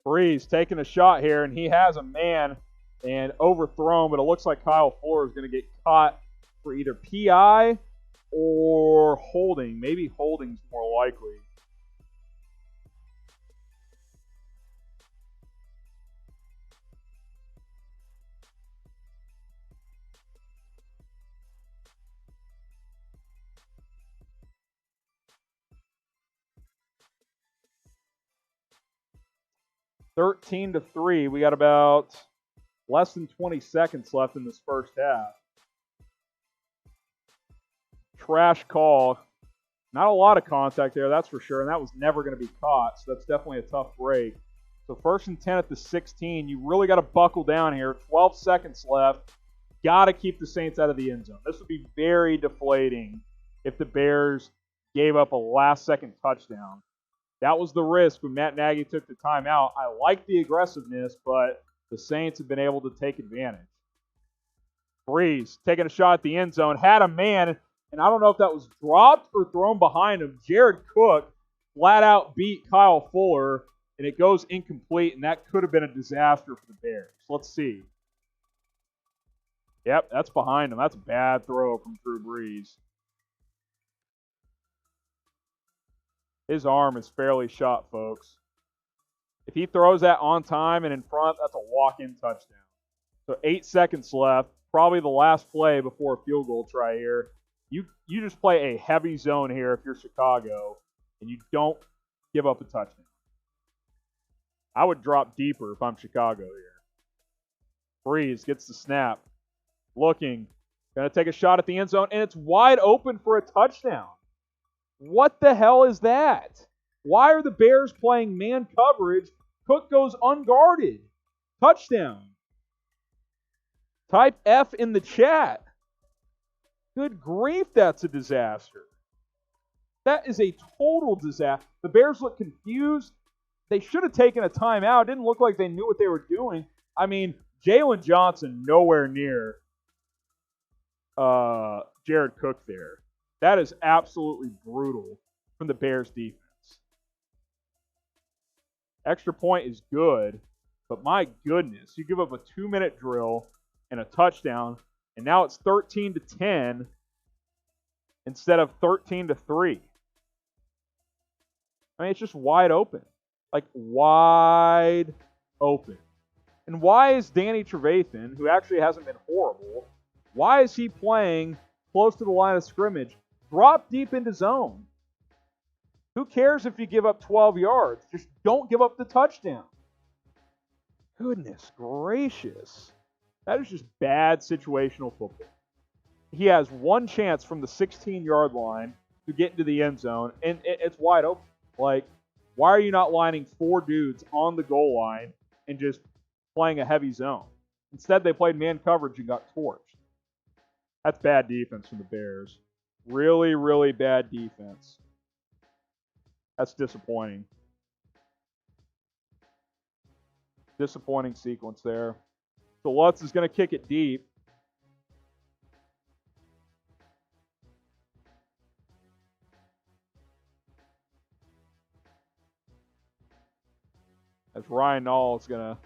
Brees taking a shot here, and he has a man and overthrown, but it looks like Kyle Fuller is going to get caught for either PI or holding. Maybe holding's more likely. (13 to 3). We got about less than 20 seconds left in this first half. Trash call. Not a lot of contact there, that's for sure, and that was never going to be caught, so that's definitely a tough break. So 1st and 10 at the 16. You really got to buckle down here. 12 seconds left. Got to keep the Saints out of the end zone. This would be very deflating if the Bears gave up a last-second touchdown. That was the risk when Matt Nagy took the timeout. I like the aggressiveness, but the Saints have been able to take advantage. Brees taking a shot at the end zone. Had a man, and I don't know if that was dropped or thrown behind him. Jared Cook flat out beat Kyle Fuller, and it goes incomplete, and that could have been a disaster for the Bears. Let's see. Yep, that's behind him. That's a bad throw from Drew Brees. His arm is fairly shot, folks. If he throws that on time and in front, that's a walk-in touchdown. So 8 seconds left. Probably the last play before a field goal try here. You just play a heavy zone here if you're Chicago, and you don't give up a touchdown. I would drop deeper if I'm Chicago here. Brees gets the snap. Looking. Going to take a shot at the end zone, and it's wide open for a touchdown. What the hell is that? Why are the Bears playing man coverage? Cook goes unguarded. Touchdown. Type F in the chat. Good grief, that's a disaster. That is a total disaster. The Bears look confused. They should have taken a timeout. It didn't look like they knew what they were doing. I mean, Jalen Johnson nowhere near Jared Cook there. That is absolutely brutal from the Bears defense. Extra point is good, but my goodness, you give up a 2-minute drill and a touchdown, and now it's 13-10 instead of 13-3. I mean, it's just wide open. Like, wide open. And why is Danny Trevathan, who actually hasn't been horrible, why is he playing close to the line of scrimmage? Drop deep into zone. Who cares if you give up 12 yards? Just don't give up the touchdown. Goodness gracious. That is just bad situational football. He has one chance from the 16-yard line to get into the end zone, and it's wide open. Like, why are you not lining 4 dudes on the goal line and just playing a heavy zone? Instead, they played man coverage and got torched. That's bad defense from the Bears. Really, really bad defense. That's disappointing. Disappointing sequence there. So Lutz is going to kick it deep. As Ryan Nall is going to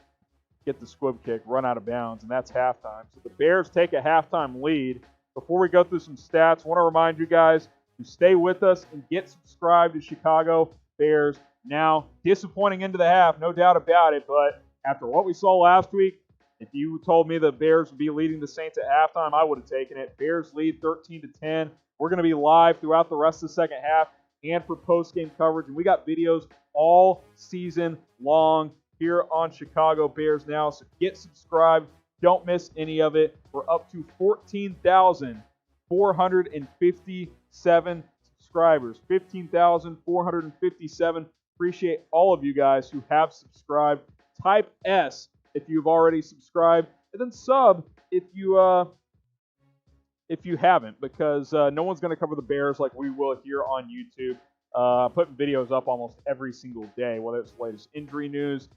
get the squib kick, run out of bounds, and that's halftime. So the Bears take a halftime lead. Before we go through some stats, I want to remind you guys to stay with us and get subscribed to Chicago Bears Now. Disappointing into the half, no doubt about it, but after what we saw last week, if you told me the Bears would be leading the Saints at halftime, I would have taken it. Bears lead 13-10. We're going to be live throughout the rest of the second half and for post-game coverage, and we got videos all season long here on Chicago Bears Now, so get subscribed. Don't miss any of it. We're up to 14,457 subscribers. 15,457. Appreciate all of you guys who have subscribed. Type S if you've already subscribed, and then sub if you haven't, because no one's going to cover the Bears like we will here on YouTube. Putting videos up almost every single day, whether it's the latest injury news,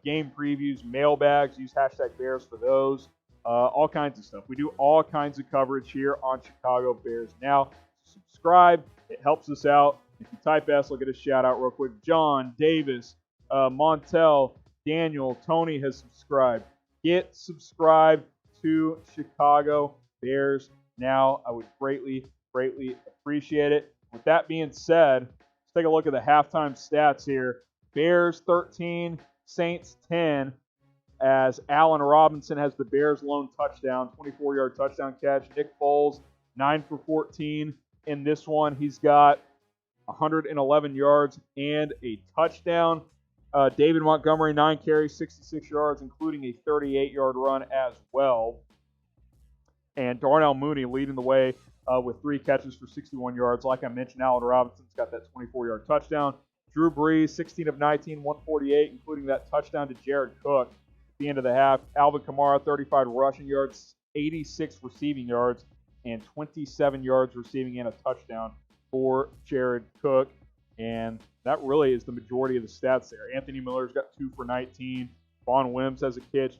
game previews, mailbags. Use hashtag Bears for those. All kinds of stuff. We do all kinds of coverage here on Chicago Bears Now. Subscribe. It helps us out. If you type S, look at a shout out real quick. John, Davis, Montel, Daniel, Tony has subscribed. Get subscribed to Chicago Bears Now. I would greatly, greatly appreciate it. With that being said, let's take a look at the halftime stats here. Bears 13, Saints 10, as Allen Robinson has the Bears' lone touchdown, 24-yard touchdown catch. Nick Foles, 9 for 14 in this one. He's got 111 yards and a touchdown. David Montgomery, 9 carries, 66 yards, including a 38-yard run as well. And Darnell Mooney leading the way with 3 catches for 61 yards. Like I mentioned, Allen Robinson's got that 24-yard touchdown. Drew Brees, 16 of 19, 148, including that touchdown to Jared Cook at the end of the half. Alvin Kamara, 35 rushing yards, 86 receiving yards, and 27 yards receiving and a touchdown for Jared Cook. And that really is the majority of the stats there. Anthony Miller's got 2 for 19. Vaughn Wims has a catch.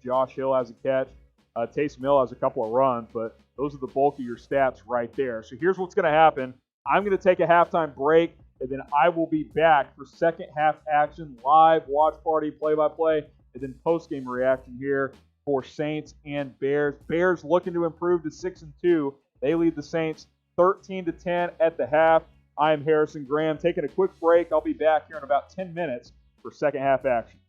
Josh Hill has a catch. Taysom Hill has a couple of runs, but those are the bulk of your stats right there. So here's what's going to happen. I'm going to take a halftime break, and then I will be back for second half action, live watch party, play-by-play, and then post-game reaction here for Saints and Bears. Bears looking to improve to 6-2. They lead the Saints 13-10 at the half. I am Harrison Graham taking a quick break. I'll be back here in about 10 minutes for second half action.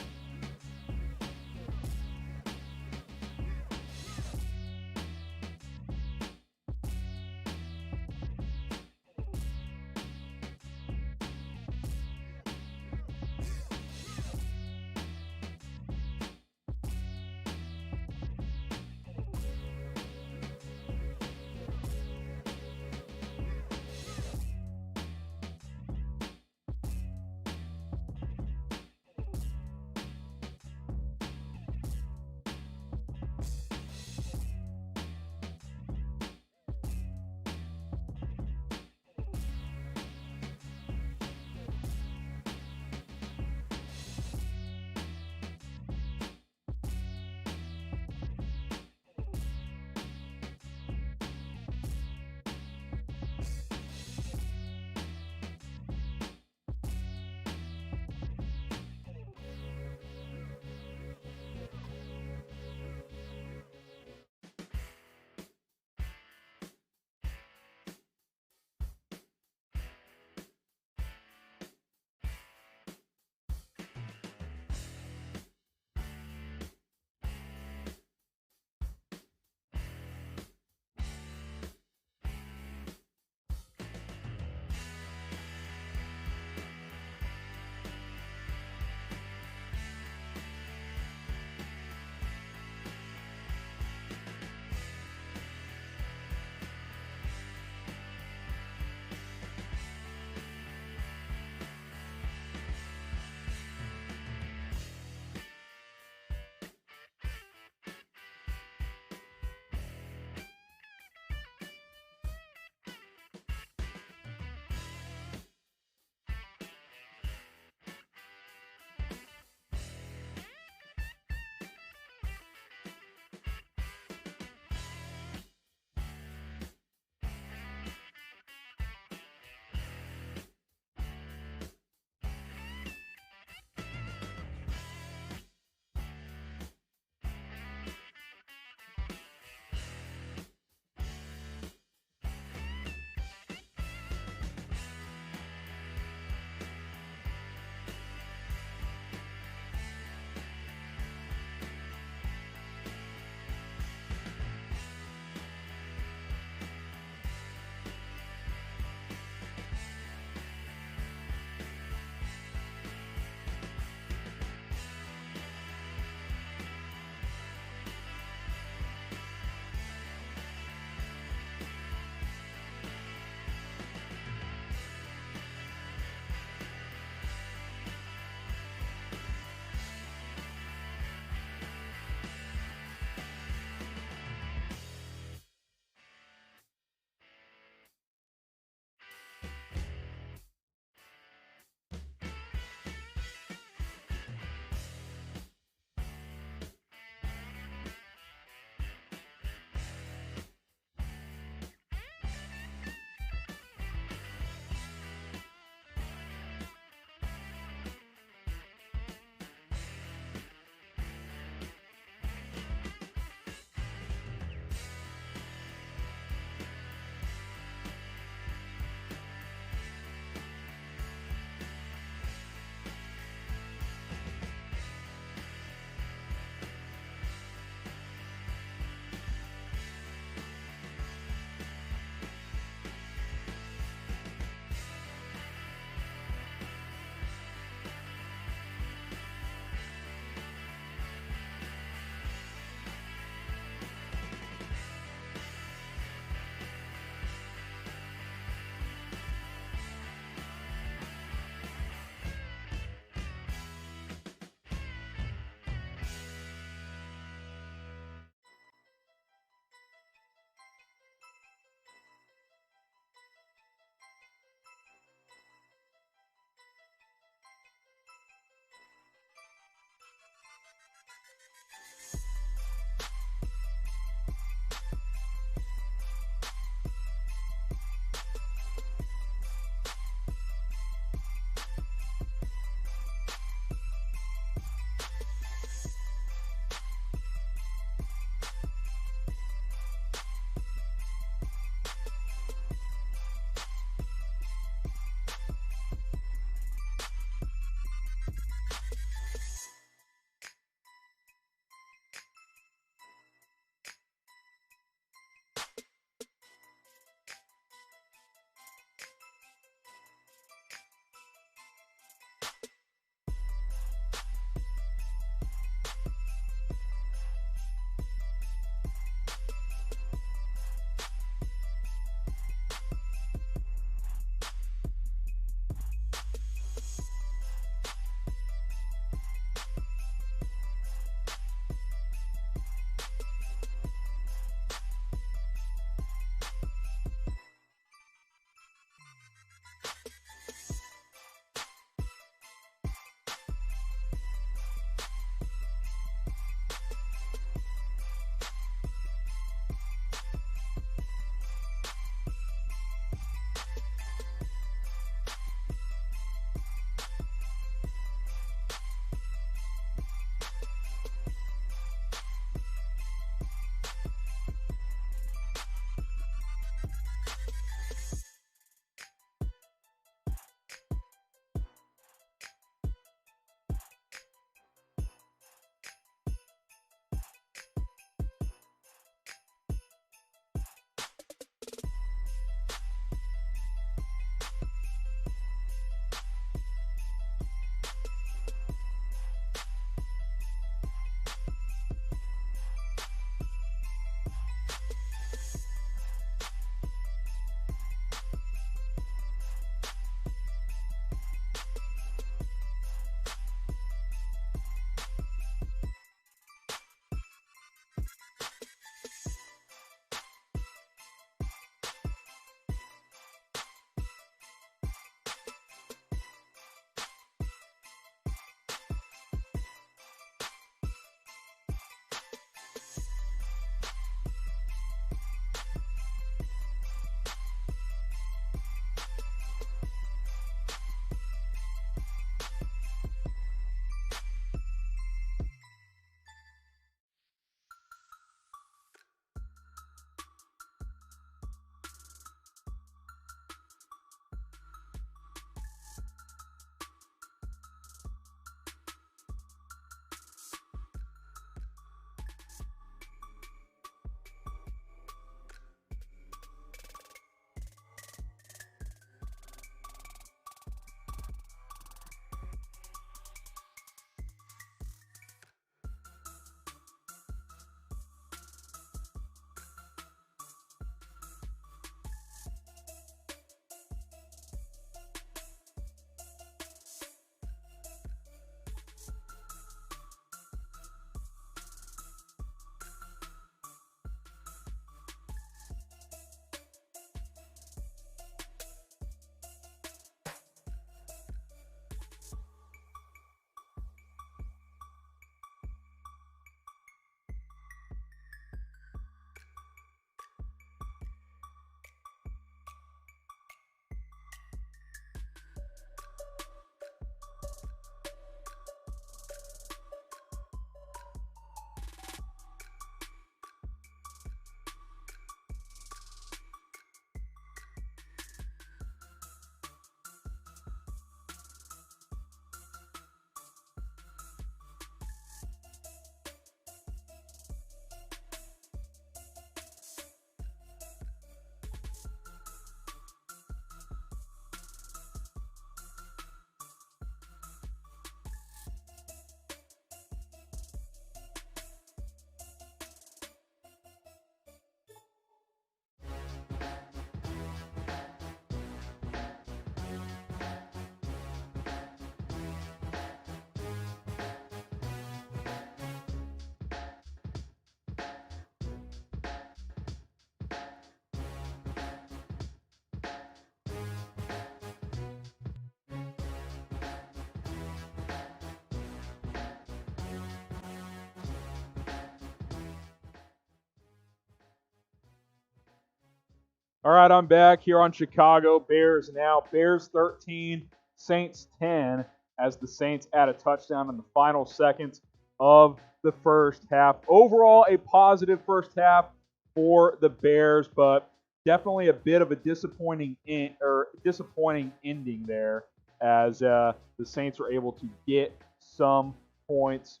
All right, I'm back here on Chicago Bears now. Bears 13, Saints 10, as the Saints add a touchdown in the final seconds of the first half. Overall, a positive first half for the Bears, but definitely a bit of a disappointing ending there, as the Saints were able to get some points.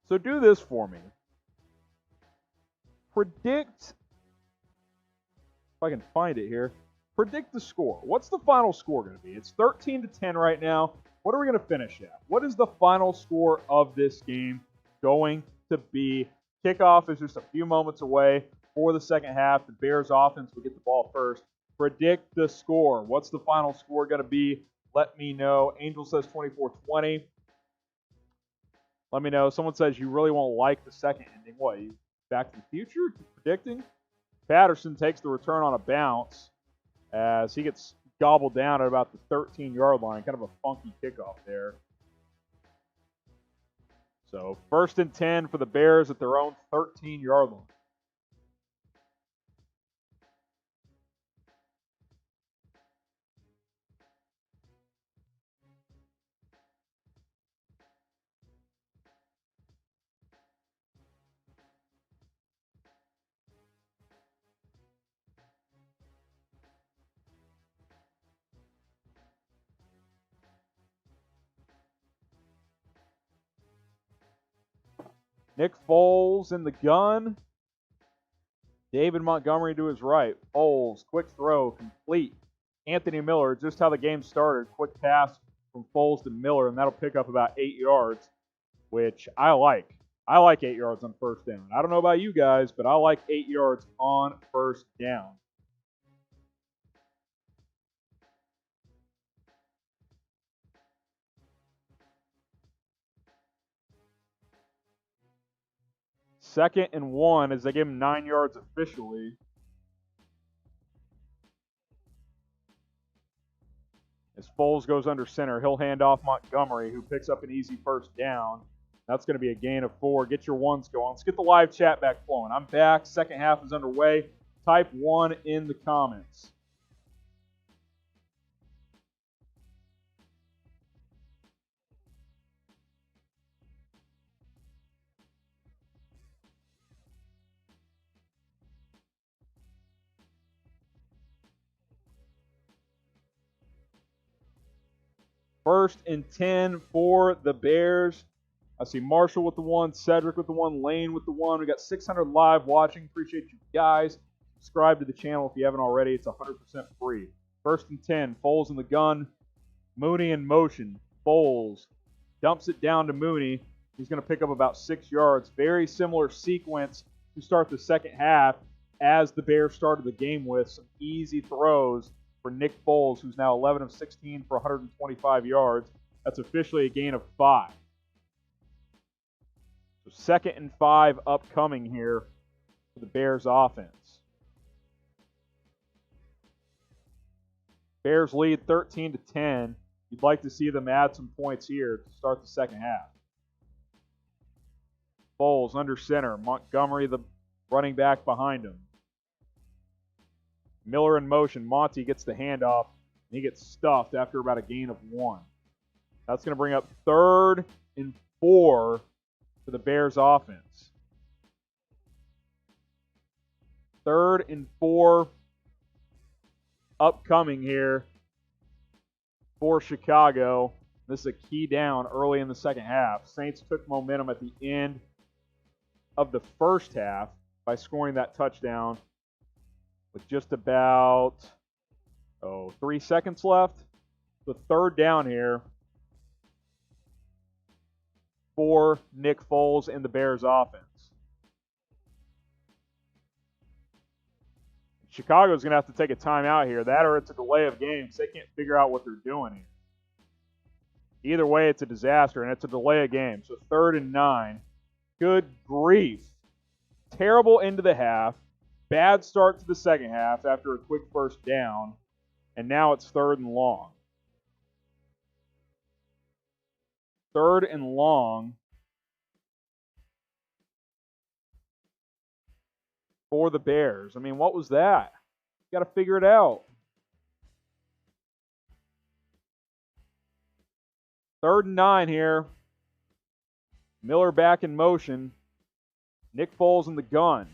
So do this for me. Predict, if I can find it here, predict the score. What's the final score going to be? It's 13-10 right now. What are we going to finish at? What is the final score of this game going to be? Kickoff is just a few moments away for the second half. The Bears offense will get the ball first. Predict the score. What's the final score going to be? Let me know. Angel says 24-20. Let me know. Someone says you really won't like the second ending. What, you Back to the Future? Predicting? Patterson takes the return on a bounce as he gets gobbled down at about the 13-yard line. Kind of a funky kickoff there. So 1st and 10 for the Bears at their own 13-yard line. Nick Foles in the gun. David Montgomery to his right. Foles, quick throw, complete. Anthony Miller, just how the game started. Quick pass from Foles to Miller, and that'll pick up about 8 yards, which I like. I like 8 yards on first down. I don't know about you guys, but I like 8 yards on first down. Second and 1 as they give him 9 yards officially. As Foles goes under center, he'll hand off Montgomery, who picks up an easy first down. That's going to be a gain of 4. Get your ones going. Let's get the live chat back flowing. I'm back. Second half is underway. Type 1 in the comments. First and 10 for the Bears. I see Marshall with the 1, Cedric with the 1, Lane with the 1. We got 600 live watching. Appreciate you guys. Subscribe to the channel if you haven't already. It's 100% free. First and 10. Foles in the gun. Mooney in motion. Foles dumps it down to Mooney. He's going to pick up about 6 yards. Very similar sequence to start the second half as the Bears started the game with. Some easy throws for Nick Foles, who's now 11 of 16 for 125 yards. That's officially a gain of 5. So 2nd and 5 upcoming here for the Bears offense. Bears lead 13-10. You'd like to see them add some points here to start the second half. Foles under center. Montgomery, the running back, behind him. Miller in motion. Monty gets the handoff, and he gets stuffed after about a gain of 1. That's going to bring up 3rd and 4 for the Bears offense. 3rd and 4 upcoming here for Chicago. This is a key down early in the second half. Saints took momentum at the end of the first half by scoring that touchdown with just about 3 seconds left. The 3rd down here for Nick Foles and the Bears offense. Chicago's going to have to take a timeout here. That or it's a delay of game because they can't figure out what they're doing here. Either way, it's a disaster, and it's a delay of game. So 3rd and 9. Good grief. Terrible end of the half. Bad start to the second half after a quick first down. And now it's 3rd and long. 3rd and long for the Bears. I mean, what was that? Got to figure it out. 3rd and 9 here. Miller back in motion. Nick Foles in the gun.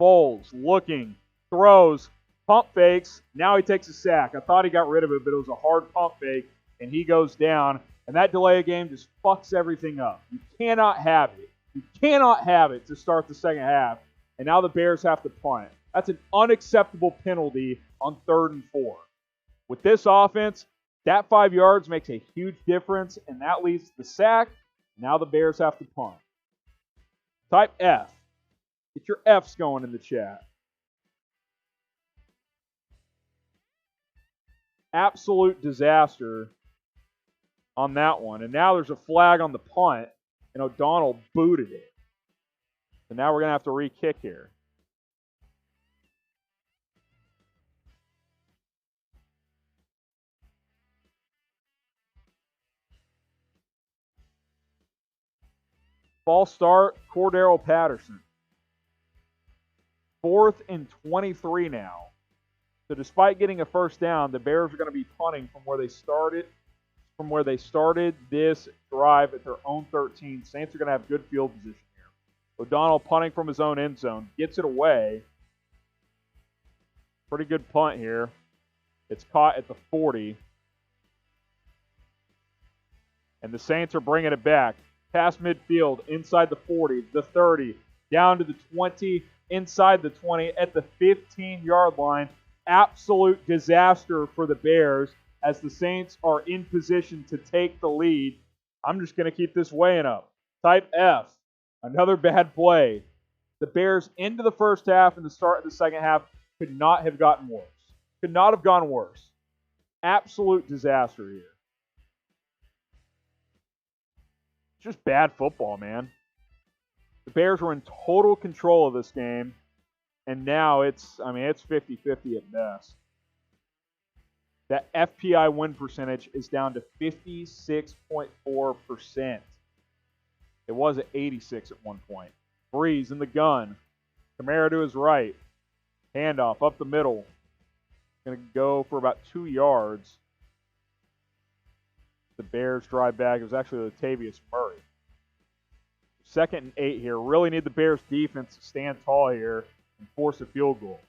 Foles looking, throws, pump fakes. Now he takes a sack. I thought he got rid of it, but it was a hard pump fake, and he goes down. And that delay of game just fucks everything up. You cannot have it. You cannot have it to start the second half. And now the Bears have to punt. That's an unacceptable penalty on 3rd and 4. With this offense, that 5 yards makes a huge difference, and that leads to the sack. Now the Bears have to punt. Type F. Get your Fs going in the chat. Absolute disaster on that one. And now there's a flag on the punt, and O'Donnell booted it. So now we're going to have to re-kick here. False start, Cordero Patterson. 4th and 23 now. So despite getting a first down, the Bears are going to be punting from where they started. From where they started this drive at their own 13. Saints are going to have good field position here. O'Donnell punting from his own end zone. Gets it away. Pretty good punt here. It's caught at the 40. And the Saints are bringing it back. Past midfield, inside the 40, the 30, down to the 20, inside the 20, at the 15-yard line. Absolute disaster for the Bears as the Saints are in position to take the lead. I'm just going to keep this weighing up. Type F. Another bad play. The Bears into the first half and the start of the second half could not have gotten worse. Could not have gone worse. Absolute disaster here. Just bad football, man. The Bears were in total control of this game, and now it's 50-50 at best. That FPI win percentage is down to 56.4%. It was at 86 at one point. Brees in the gun. Kamara to his right. Handoff up the middle. Going to go for about 2 yards. The Bears drive back. It was actually Latavius Murray. 2nd and 8 here. Really need the Bears defense to stand tall here and force a field goal.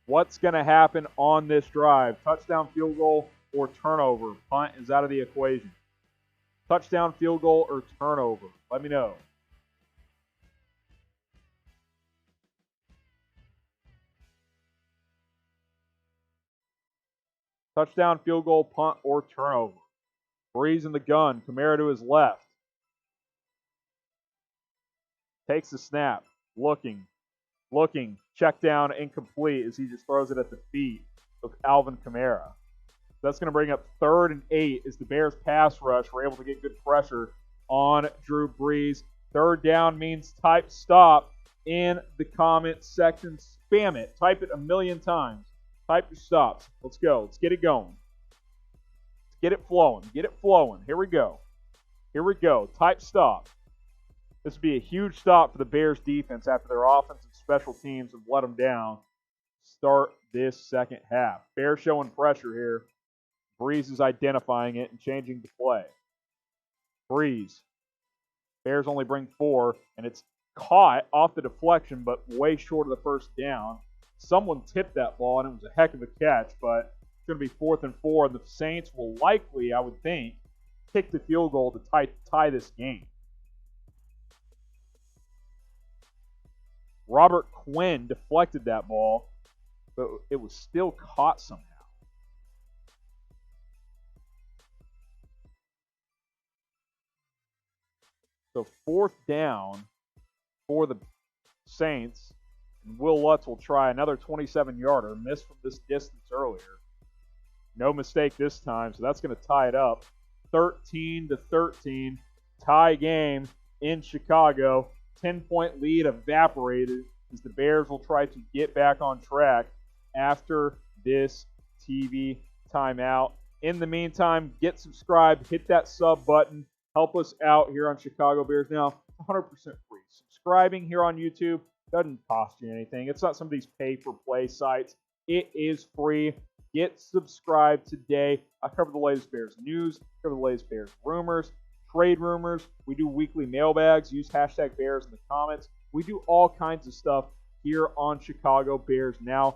What's going to happen on this drive? Touchdown, field goal, or turnover? Punt is out of the equation. Touchdown, field goal, or turnover? Let me know. Touchdown, field goal, punt, or turnover. Brees in the gun. Kamara to his left. Takes the snap. Looking. Check down, incomplete as he just throws it at the feet of Alvin Kamara. That's going to bring up 3rd and 8 as the Bears pass rush were able to get good pressure on Drew Brees. 3rd down means type stop in the comment section. Spam it. Type it a million times. Type your stops. Let's go. Let's get it going. Let's get it flowing. Get it flowing. Here we go. Type stop. This would be a huge stop for the Bears defense after their offense and special teams have let them down. Start this second half. Bears showing pressure here. Brees is identifying it and changing the play. Brees. Bears only bring 4, and it's caught off the deflection, but way short of the first down. Someone tipped that ball, and it was a heck of a catch, but it's going to be 4th and 4, and the Saints will likely, I would think, kick the field goal to tie this game. Robert Quinn deflected that ball, but it was still caught somehow. So 4th down for the Saints. And Will Lutz will try another 27-yarder. Missed from this distance earlier. No mistake this time, so that's going to tie it up. 13-13. Tie game in Chicago. 10-point lead evaporated as the Bears will try to get back on track after this TV timeout. In the meantime, get subscribed. Hit that sub button. Help us out here on Chicago Bears Now. 100% free. subscribing here on YouTube doesn't cost you anything. It's not some of these pay-for-play sites. It is free. Get subscribed today. I cover the latest Bears news, cover the latest Bears rumors, trade rumors. We do weekly mailbags. Use hashtag Bears in the comments. We do all kinds of stuff here on Chicago Bears Now.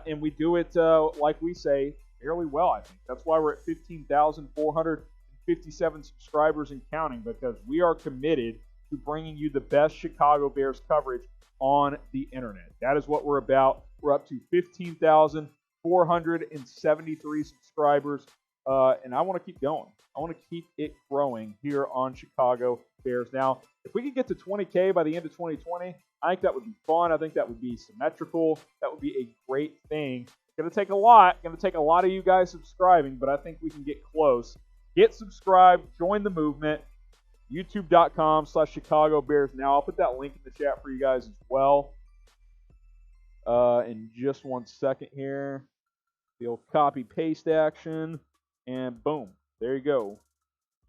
And we do it, like we say, fairly well, I think. That's why we're at 15,457 subscribers and counting, because we are committed to bringing you the best Chicago Bears coverage on the internet. That is what we're about. We're up to 15,473 subscribers, and I want to keep going. I want to keep it growing here on Chicago Bears Now. If we could get to 20K by the end of 2020, I think that would be fun. I think that would be symmetrical. That would be a great thing. It's going to take a lot. Going to take a lot of you guys subscribing, but I think we can get close. Get subscribed. Join the movement. YouTube.com/Chicago Bears Now. I'll put that link in the chat for you guys as well. In just 1 second here. The old copy-paste action. And boom. There you go.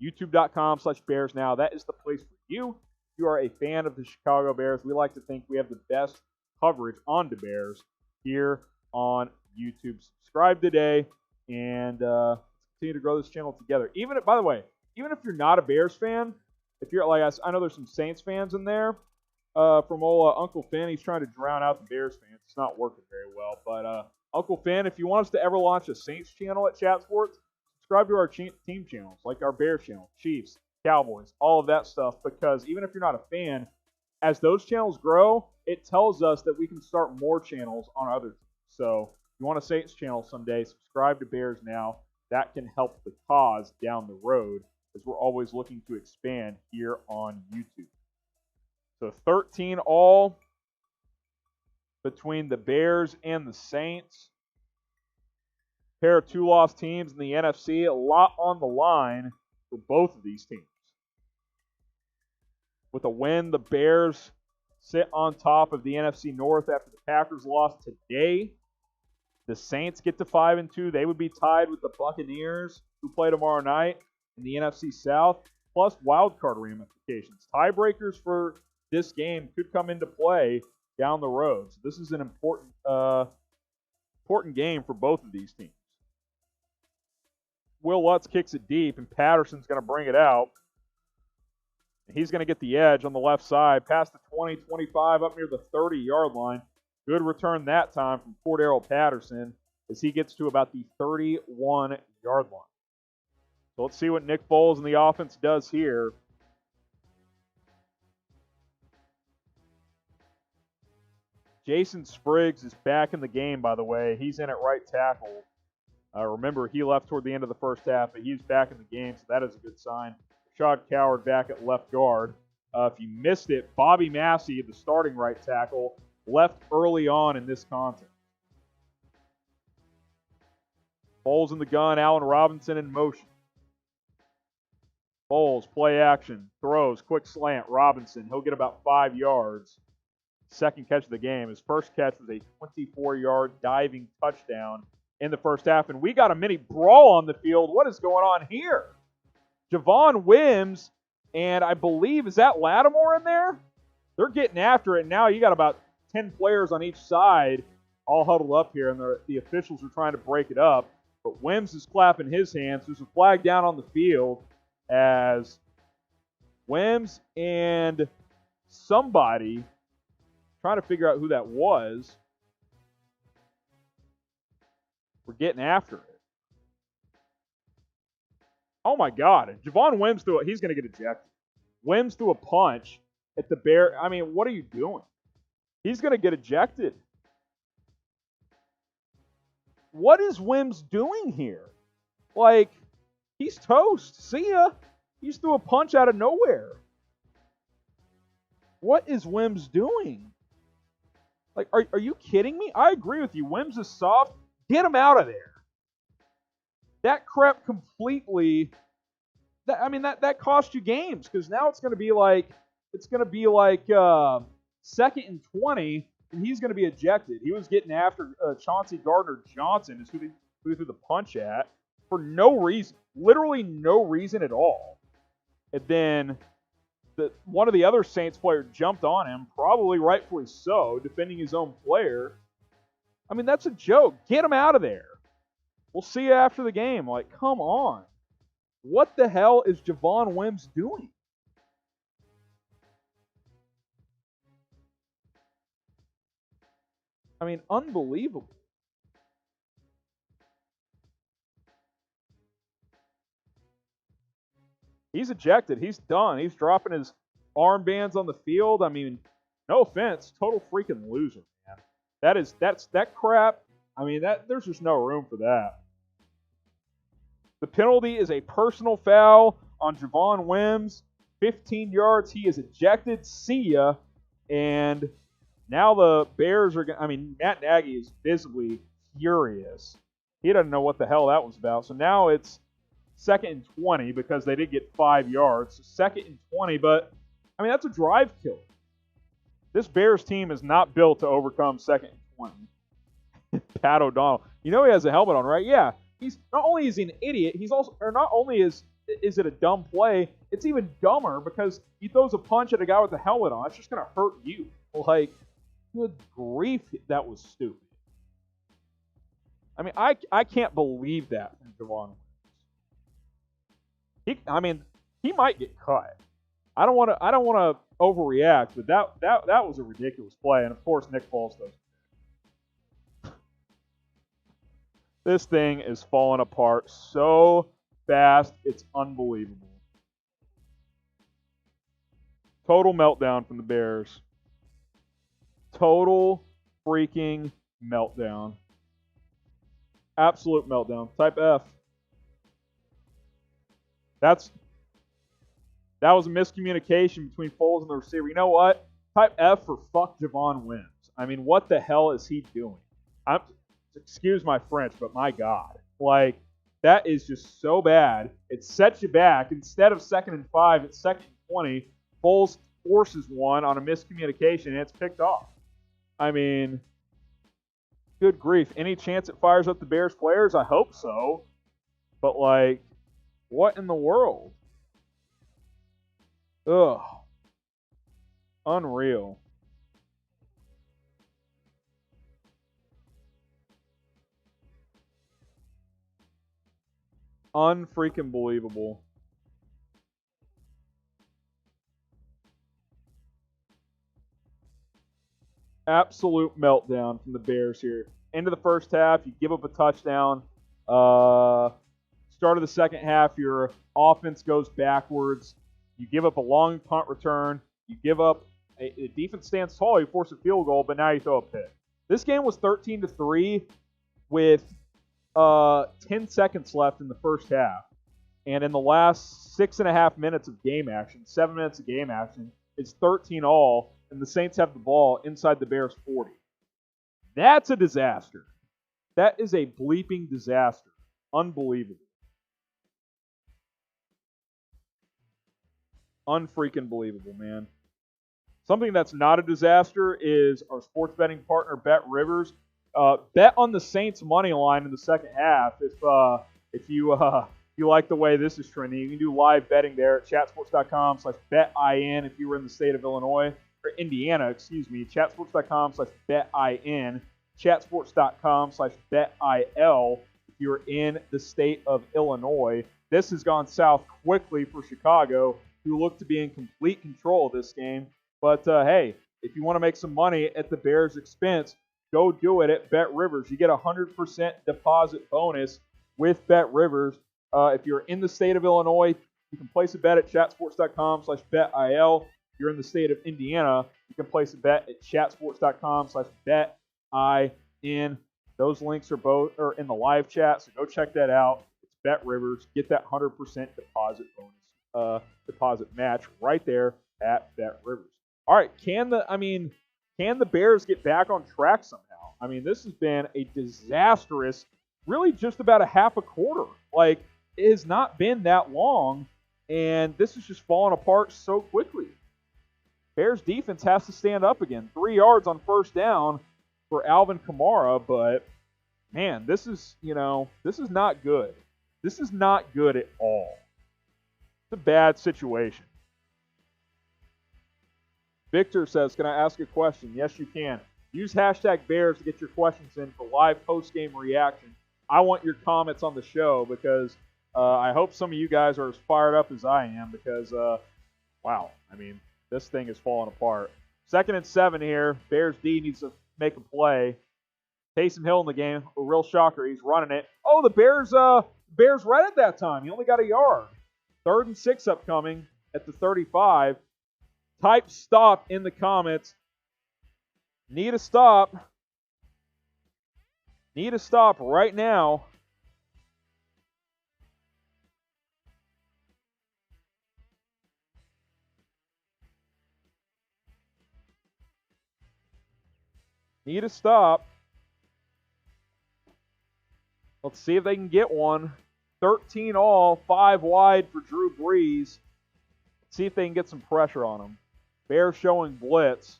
YouTube.com/Bears Now. That is the place for you. If you are a fan of the Chicago Bears, we like to think we have the best coverage on the Bears here on YouTube. Subscribe today and continue to grow this channel together. By the way, even if you're not a Bears fan, if you're like us, I know there's some Saints fans in there. From old Uncle Finn, he's trying to drown out the Bears fans. It's not working very well. But Uncle Finn, if you want us to ever launch a Saints channel at Chat Sports, subscribe to our team channels, like our Bears channel, Chiefs, Cowboys, all of that stuff, because even if you're not a fan, as those channels grow, it tells us that we can start more channels on other teams. So if you want a Saints channel someday, subscribe to Bears Now. That can help the cause down the road, as we're always looking to expand here on YouTube. So 13 all between the Bears and the Saints. Pair of two-loss teams in the NFC. A lot on the line for both of these teams. With a win, the Bears sit on top of the NFC North after the Packers lost today. The Saints get to 5-2. They would be tied with the Buccaneers, who play tomorrow night in the NFC South, plus wildcard ramifications. Tiebreakers for this game could come into play down the road. So this is an important game for both of these teams. Will Lutz kicks it deep, and Patterson's going to bring it out. He's going to get the edge on the left side, past the 20, 25, up near the 30-yard line. Good return that time from Cordero Patterson as he gets to about the 31-yard line. So let's see what Nick Foles and the offense does here. Jason Spriggs is back in the game, by the way. He's in at right tackle. Remember, he left toward the end of the first half, but he's back in the game, so that is a good sign. Rashad Coward back at left guard. If you missed it, Bobby Massey, the starting right tackle, left early on in this contest. Foles in the gun, Allen Robinson in motion. Foles, play action, throws, quick slant, Robinson. He'll get about 5 yards. Second catch of the game. His first catch was a 24-yard diving touchdown in the first half. And we got a mini brawl on the field. What is going on here? Javon Wims, and I believe, is that Lattimore in there? They're getting after it. Now you got about 10 players on each side all huddled up here, and the officials are trying to break it up. But Wims is clapping his hands. There's a flag down on the field as Wims and somebody, trying to figure out who that was, we're getting after it. Oh my God. Javon Wims threw it. He's going to get ejected. Wims threw a punch at the Bear. I mean, what are you doing? He's going to get ejected. What is Wims doing here? Like, he's toast. See ya. He just threw a punch out of nowhere. What is Wims doing? Like, are you kidding me? I agree with you. Wims is soft. Get him out of there. That crept completely. That cost you games, because now it's going to be like second and 20, and he's going to be ejected. He was getting after Chauncey Gardner-Johnson, is who he threw the punch at, for no reason, literally no reason at all. And then one of the other Saints players jumped on him, probably rightfully so, defending his own player. I mean, that's a joke. Get him out of there. We'll see you after the game. Like, come on. What the hell is Javon Wims doing? I mean, unbelievable. He's ejected. He's done. He's dropping his armbands on the field. I mean, no offense, total freaking loser, man. That crap. I mean, there's just no room for that. The penalty is a personal foul on Javon Wims. 15 yards. He is ejected. See ya. And now the Bears are going to, I mean, Matt Nagy is visibly furious. He doesn't know what the hell that was about. So now it's 2nd and 20 because they did get 5 yards. So 2nd and 20, but, I mean, that's a drive kill. This Bears team is not built to overcome 2nd and 20. Pat O'Donnell. You know he has a helmet on, right? Yeah. He's not only is he an idiot, he's also, or not only is it a dumb play, it's even dumber because he throws a punch at a guy with a helmet on. It's just going to hurt you. Like, good grief, that was stupid. I mean, I can't believe that from Javon. He might get cut. I don't want to overreact, but that was a ridiculous play, and of course Nick Foles does. This thing is falling apart so fast, it's unbelievable. Total meltdown from the Bears. Total freaking meltdown. Absolute meltdown. Type F. That was a miscommunication between Foles and the receiver. You know what? Type F for fuck Javon Wims. I mean, what the hell is he doing? Excuse my French, but my God. Like, that is just so bad. It sets you back. Instead of 2nd and 5, it's 2nd and 20. Foles forces one on a miscommunication, and it's picked off. I mean, good grief. Any chance it fires up the Bears players? I hope so. But, like, what in the world? Ugh. Unreal. Unfreaking believable. Absolute meltdown from the Bears here. End of the first half, you give up a touchdown. Start of the second half, your offense goes backwards. You give up a long punt return. You give up a defense stands tall. You force a field goal, but now you throw a pick. This game was 13-3 with 10 seconds left in the first half. And in the last 6.5 minutes of game action, 7 minutes of game action, it's 13-all, and the Saints have the ball inside the Bears' 40. That's a disaster. That is a bleeping disaster. Unbelievable. Unfreaking believable, man. Something that's not a disaster is our sports betting partner, BetRivers. Bet on the Saints money line in the second half. If you like the way this is trending, you can do live betting there at chatsports.com/betin if you were in the state of Illinois or Indiana, excuse me. Chatsports.com/betin. Chatsports.com/betil if you're in the state of Illinois. This has gone south quickly for Chicago, who look to be in complete control of this game. But hey, if you want to make some money at the Bears' expense, go do it at BetRivers. You get a 100% deposit bonus with BetRivers. If you're in the state of Illinois, you can place a bet at chatsports.com/betil. If you're in the state of Indiana, you can place a bet at chatsports.com/betin. Those links are in the live chat, so go check that out. It's BetRivers. Get that 100% deposit bonus, deposit match right there at BetRivers. All right, can the Bears get back on track somehow? I mean, this has been a disastrous, really just about a half a quarter. Like, it has not been that long, and this is just falling apart so quickly. Bears defense has to stand up again. 3 yards on first down for Alvin Kamara, but man, this is not good. This is not good at all. It's a bad situation. Victor says, can I ask a question? Yes, you can. Use hashtag Bears to get your questions in for live post-game reaction. I want your comments on the show because I hope some of you guys are as fired up as I am because, wow, I mean, this thing is falling apart. 2nd and 7 here. Bears D needs to make a play. Taysom Hill in the game. A real shocker. He's running it. Oh, the Bears ran it that time. He only got a yard. 3rd and 6 upcoming at the 35. Type stop in the comments. Need a stop. Need a stop right now. Need a stop. Let's see if they can get one. 13 all, 5 wide for Drew Brees. Let's see if they can get some pressure on him. Bears showing blitz.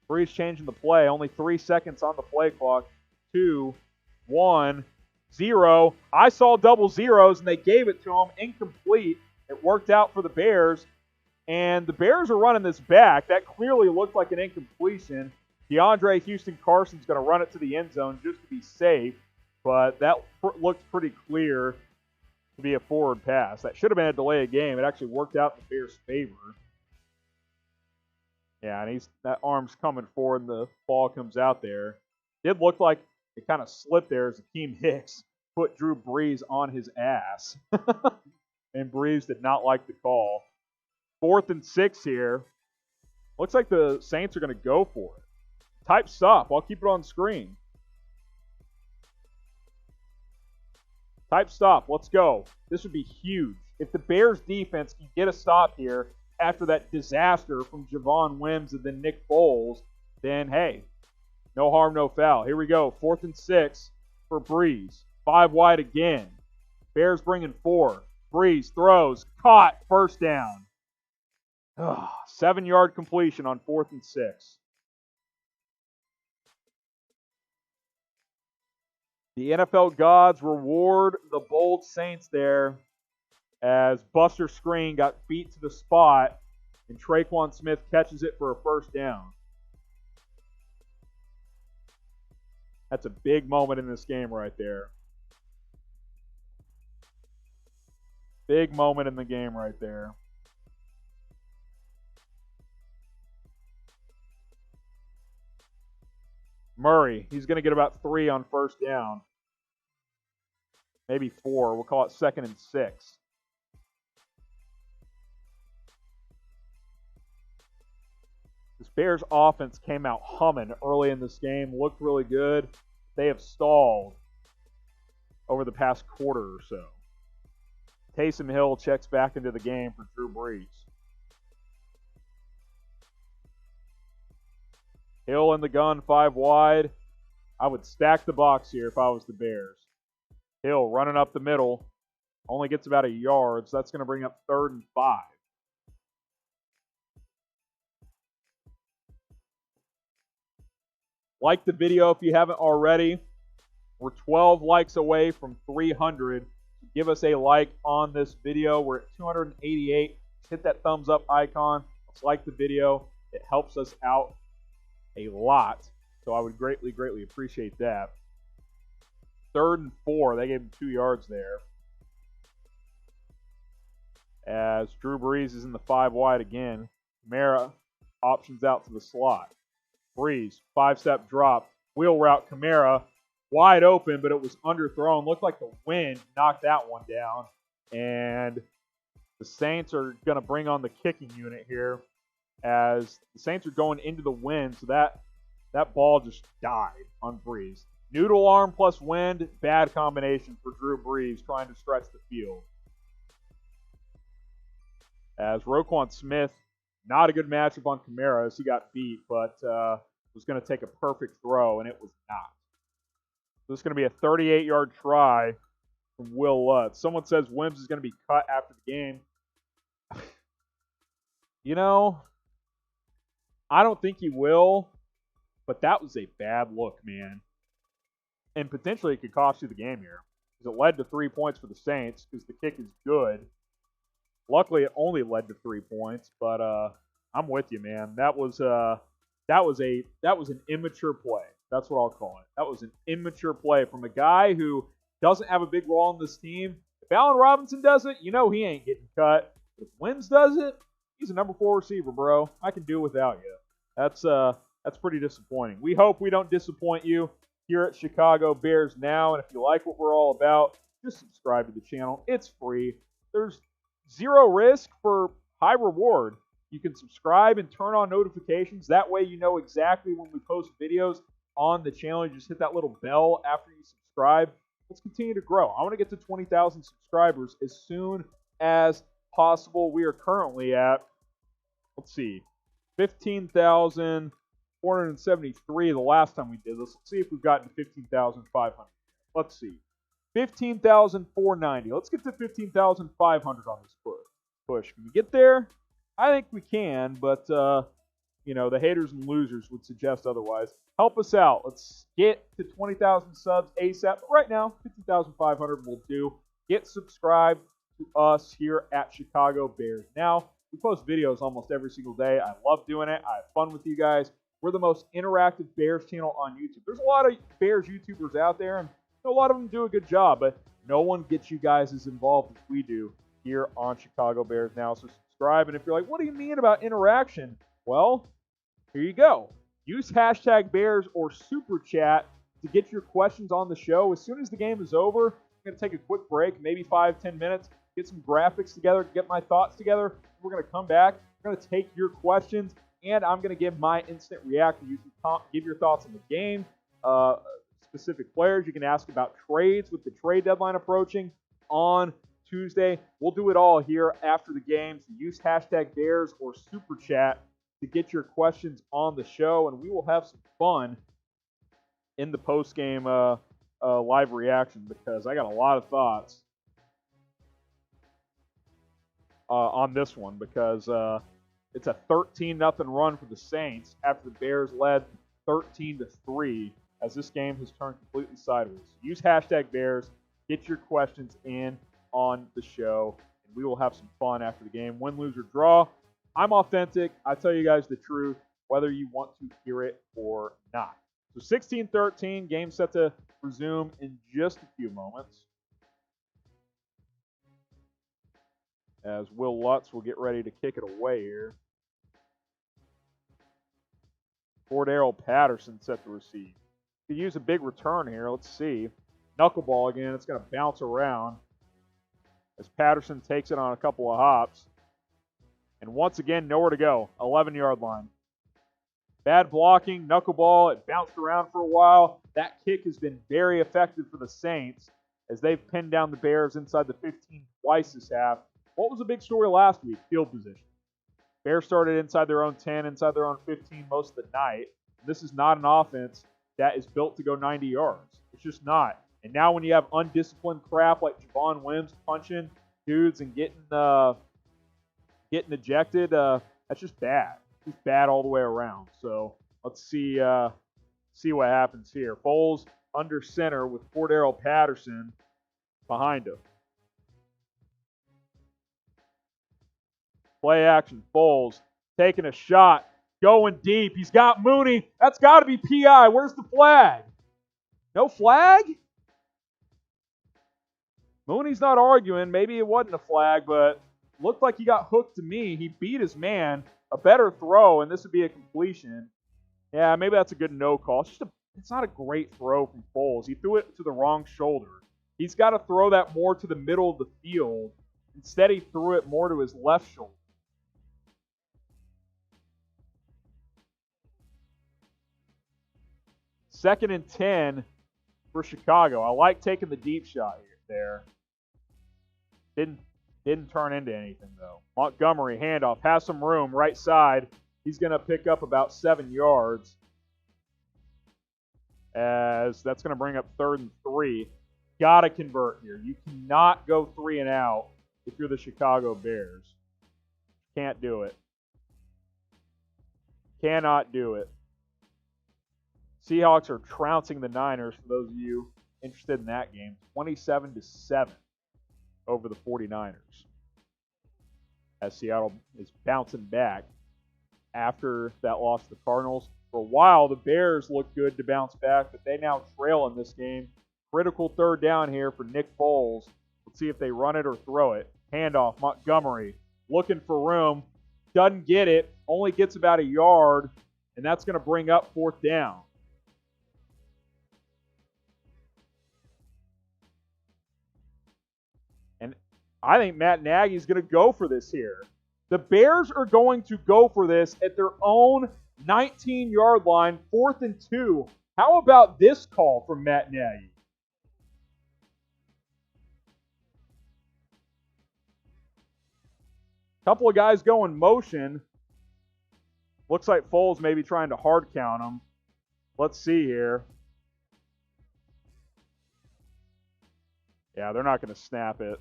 Brees changing the play. Only 3 seconds on the play clock. 2, 1, 0. I saw double zeros, and they gave it to him. Incomplete. It worked out for the Bears. And the Bears are running this back. That clearly looked like an incompletion. DeAndre Houston-Carson's going to run it to the end zone just to be safe. But that looked pretty clear to be a forward pass. That should have been a delay of game. It actually worked out in the Bears' favor. Yeah, and that arm's coming forward, and the ball comes out there. Did look like it kind of slipped there as Akeem Hicks put Drew Brees on his ass. And Brees did not like the call. 4th and 6 here. Looks like the Saints are going to go for it. Type stop. I'll keep it on screen. Type stop. Let's go. This would be huge. If the Bears defense can get a stop here after that disaster from Javon Wims and then Nick Foles, then hey, no harm, no foul. Here we go. 4th and 6 for Brees. 5 wide again. Bears bringing 4. Brees throws. Caught. First down. 7-yard completion on 4th and 6. The NFL gods reward the bold Saints there as Buster Screen got beat to the spot and Traquan Smith catches it for a first down. That's a big moment in this game right there. Big moment in the game right there. Murray, he's going to get about 3 on first down. Maybe 4. We'll call it 2nd and 6. This Bears offense came out humming early in this game. Looked really good. They have stalled over the past quarter or so. Taysom Hill checks back into the game for Drew Brees. Hill in the gun, 5 wide. I would stack the box here if I was the Bears. Hill running up the middle. Only gets about a yard, so that's going to bring up 3rd and 5. Like the video if you haven't already. We're 12 likes away from 300. Give us a like on this video. We're at 288. Hit that thumbs up icon. Let's like the video. It helps us out a lot. So I would greatly, greatly appreciate that. 3rd and 4. They gave him 2 yards there. As Drew Brees is in the 5 wide again. Kamara options out to the slot. Brees, 5-step drop. Wheel route, Kamara. Wide open, but it was underthrown. Looked like the wind knocked that one down. And the Saints are going to bring on the kicking unit here as the Saints are going into the wind. So that ball just died on Brees. Noodle arm plus wind, bad combination for Drew Brees trying to stretch the field. As Roquan Smith, not a good matchup on Kamara as he got beat, but was going to take a perfect throw, and it was not. This is going to be a 38-yard try from Will Lutz. Someone says Wims is going to be cut after the game. You know, I don't think he will, but that was a bad look, man. And potentially it could cost you the game here. Because it led to 3 points for the Saints because the kick is good. Luckily, it only led to 3 points, but I'm with you, man. That was an immature play. That's what I'll call it. That was an immature play from a guy who doesn't have a big role on this team. If Allen Robinson does it, you know he ain't getting cut. If Wentz does it, he's a number 4 receiver, bro. I can do without you. That's pretty disappointing. We hope we don't disappoint you here at Chicago Bears Now. And if you like what we're all about, just subscribe to the channel. It's free. There's zero risk for high reward. You can subscribe and turn on notifications. That way you know exactly when we post videos on the channel. You just hit that little bell after you subscribe. Let's continue to grow. I want to get to 20,000 subscribers as soon as possible. We are currently at, let's see, 15,473 the last time we did this. Let's see if we've gotten to 15,500. Let's see. 15,490. Let's get to 15,500 on this push. Can we get there? I think we can, but, you know, the haters and losers would suggest otherwise. Help us out. Let's get to 20,000 subs ASAP. But right now, 15,500 will do. Get subscribed to us here at Chicago Bears Now. We post videos almost every single day. I love doing it. I have fun with you guys. We're the most interactive Bears channel on YouTube. There's a lot of Bears YouTubers out there, and a lot of them do a good job, but no one gets you guys as involved as we do here on Chicago Bears Now. So subscribe, and if you're like, what do you mean about interaction? Well, here you go. Use hashtag Bears or Super Chat to get your questions on the show. As soon as the game is over, I'm going to take a quick break, maybe 5-10 minutes, get some graphics together, get my thoughts together. We're going to come back. We're going to take your questions, and I'm going to give my instant reaction. You can give your thoughts on the game, specific players. You can ask about trades with the trade deadline approaching on Tuesday. We'll do it all here after the game. So use hashtag Bears or Super Chat to get your questions on the show, and we will have some fun in the post-game live reaction because I got a lot of thoughts on this one because it's a 13-0 run for the Saints after the Bears led 13-3 as this game has turned completely sideways. Use hashtag Bears, get your questions in on the show, and we will have some fun after the game. Win, lose, or draw. I'm authentic. I tell you guys the truth, whether you want to hear it or not. So 16-13, game set to resume in just a few moments. As Will Lutz will get ready to kick it away here. Cordero Patterson set to receive. Could use a big return here. Let's see. Knuckleball again. It's going to bounce around as Patterson takes it on a couple of hops. And once again, nowhere to go. 11-yard line. Bad blocking, knuckleball. It bounced around for a while. That kick has been very effective for the Saints as they've pinned down the Bears inside the 15 twice this half. What was a big story last week? Field position. Bears started inside their own 10, inside their own 15 most of the night. This is not an offense that is built to go 90 yards. It's just not. And now when you have undisciplined crap like Javon Wims punching dudes and getting ejected, that's just bad. It's bad all the way around. So let's see what happens here. Foles under center with Cordero Patterson behind him. Play action. Foles taking a shot, going deep. He's got Mooney. That's got to be PI. Where's the flag? No flag? Mooney's not arguing. Maybe it wasn't a flag, but looked like he got hooked to me. He beat his man. A better throw, and this would be a completion. Yeah, maybe that's a good no call. It's not a great throw from Foles. He threw it to the wrong shoulder. He's got to throw that more to the middle of the field. Instead, he threw it more to his left shoulder. Second and 10 for Chicago. I like taking the deep shot there. Didn't turn into anything, though. Montgomery, handoff, has some room, right side. He's going to pick up about 7 yards. As that's going to bring up 3rd and 3. Got to convert here. You cannot go 3 and out if you're the Chicago Bears. Can't do it. Cannot do it. Seahawks are trouncing the Niners, for those of you interested in that game. 27-7 over the 49ers. As Seattle is bouncing back. after that loss to the Cardinals. For a while, the Bears looked good to bounce back, but they now trail in this game. Critical third down here for Nick Foles. Let's see if they run it or throw it. Handoff, Montgomery looking for room. Doesn't get it. Only gets about a yard, and that's going to bring up fourth down. And I think Matt Nagy's going to go for this here. The Bears are going to go for this at their own 19-yard line, 4th and 2. How about this call from Matt Nagy? Couple of guys go in motion. Looks like Foles may be trying to hard count him. Let's see here. Yeah, they're not going to snap it.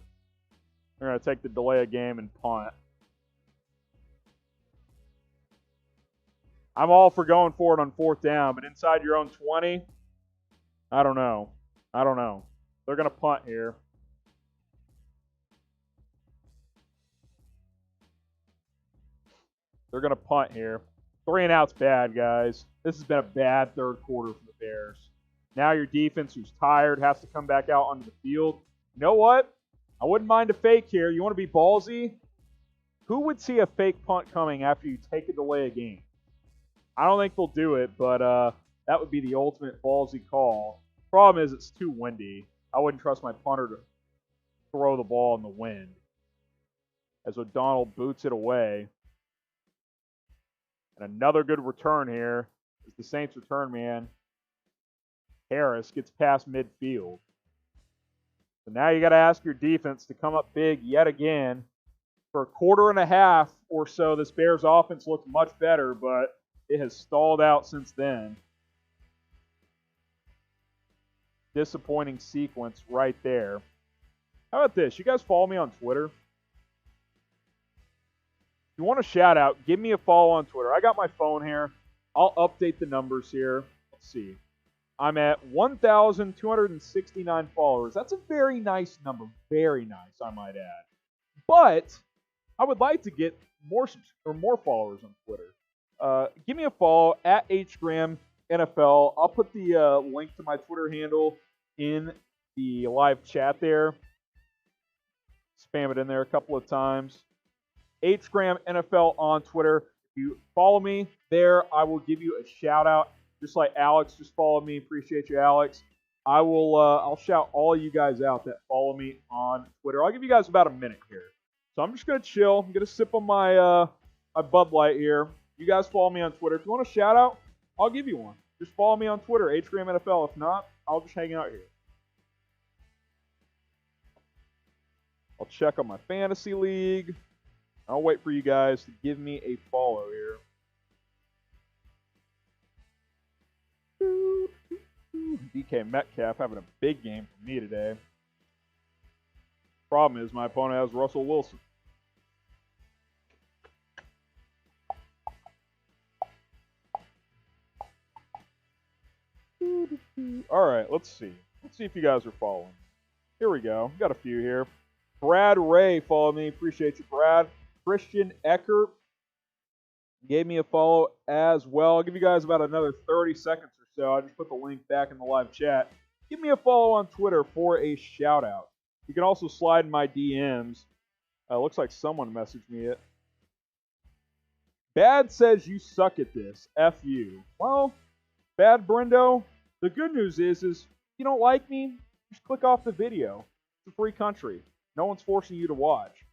They're going to take the delay of game and punt. I'm all for going for it on 4th down, but inside your own 20, I don't know. They're going to punt here. They're going to punt here. 3 and out's bad, guys. This has been a bad third quarter for the Bears. Now your defense, who's tired, has to come back out onto the field. You know what? I wouldn't mind a fake here. You want to be ballsy? Who would see a fake punt coming after you take a delay of game? I don't think they'll do it, but that would be the ultimate ballsy call. Problem is it's too windy. I wouldn't trust my punter to throw the ball in the wind. As O'Donnell boots it away. And another good return here is the Saints return man. Harris gets past midfield. So now you got to ask your defense to come up big yet again. For a quarter and a half or so, this Bears offense looked much better, but it has stalled out since then. Disappointing sequence right there. How about this? You guys follow me on Twitter? If you want a shout out, give me a follow on Twitter. I got my phone here. I'll update the numbers here. Let's see. I'm at 1,269 followers. That's a very nice number. Very nice, I might add. But I would like to get more followers on Twitter. Give me a follow at HGramNFL. I'll put the link to my Twitter handle in the live chat there. Spam it in there a couple of times. HGramNFL on Twitter. If you follow me there, I will give you a shout out. Just like Alex just followed me. Appreciate you, Alex. I'll shout all you guys out that follow me on Twitter. I'll give you guys about a minute here. So I'm just gonna chill. I'm gonna sip on my my Bud Light here. You guys follow me on Twitter. If you want a shout out, I'll give you one. Just follow me on Twitter, HGramNFL. If not, I'll just hang out here. I'll check on my fantasy league. I'll wait for you guys to give me a follow here. DK Metcalf having a big game for me today. Problem is my opponent has Russell Wilson. All right, let's see. Let's see if you guys are following. Here we go. Got a few here. Brad Ray followed me. Appreciate you, Brad. Christian Eckert gave me a follow as well. I'll give you guys about another 30 seconds or so. I just put the link back in the live chat. Give me a follow on Twitter for a shout out. You can also slide in my DMs. Looks like someone messaged me it. Bad says you suck at this. F you. Well, Bad Brendo, the good news is if you don't like me, just click off the video. It's a free country. No one's forcing you to watch.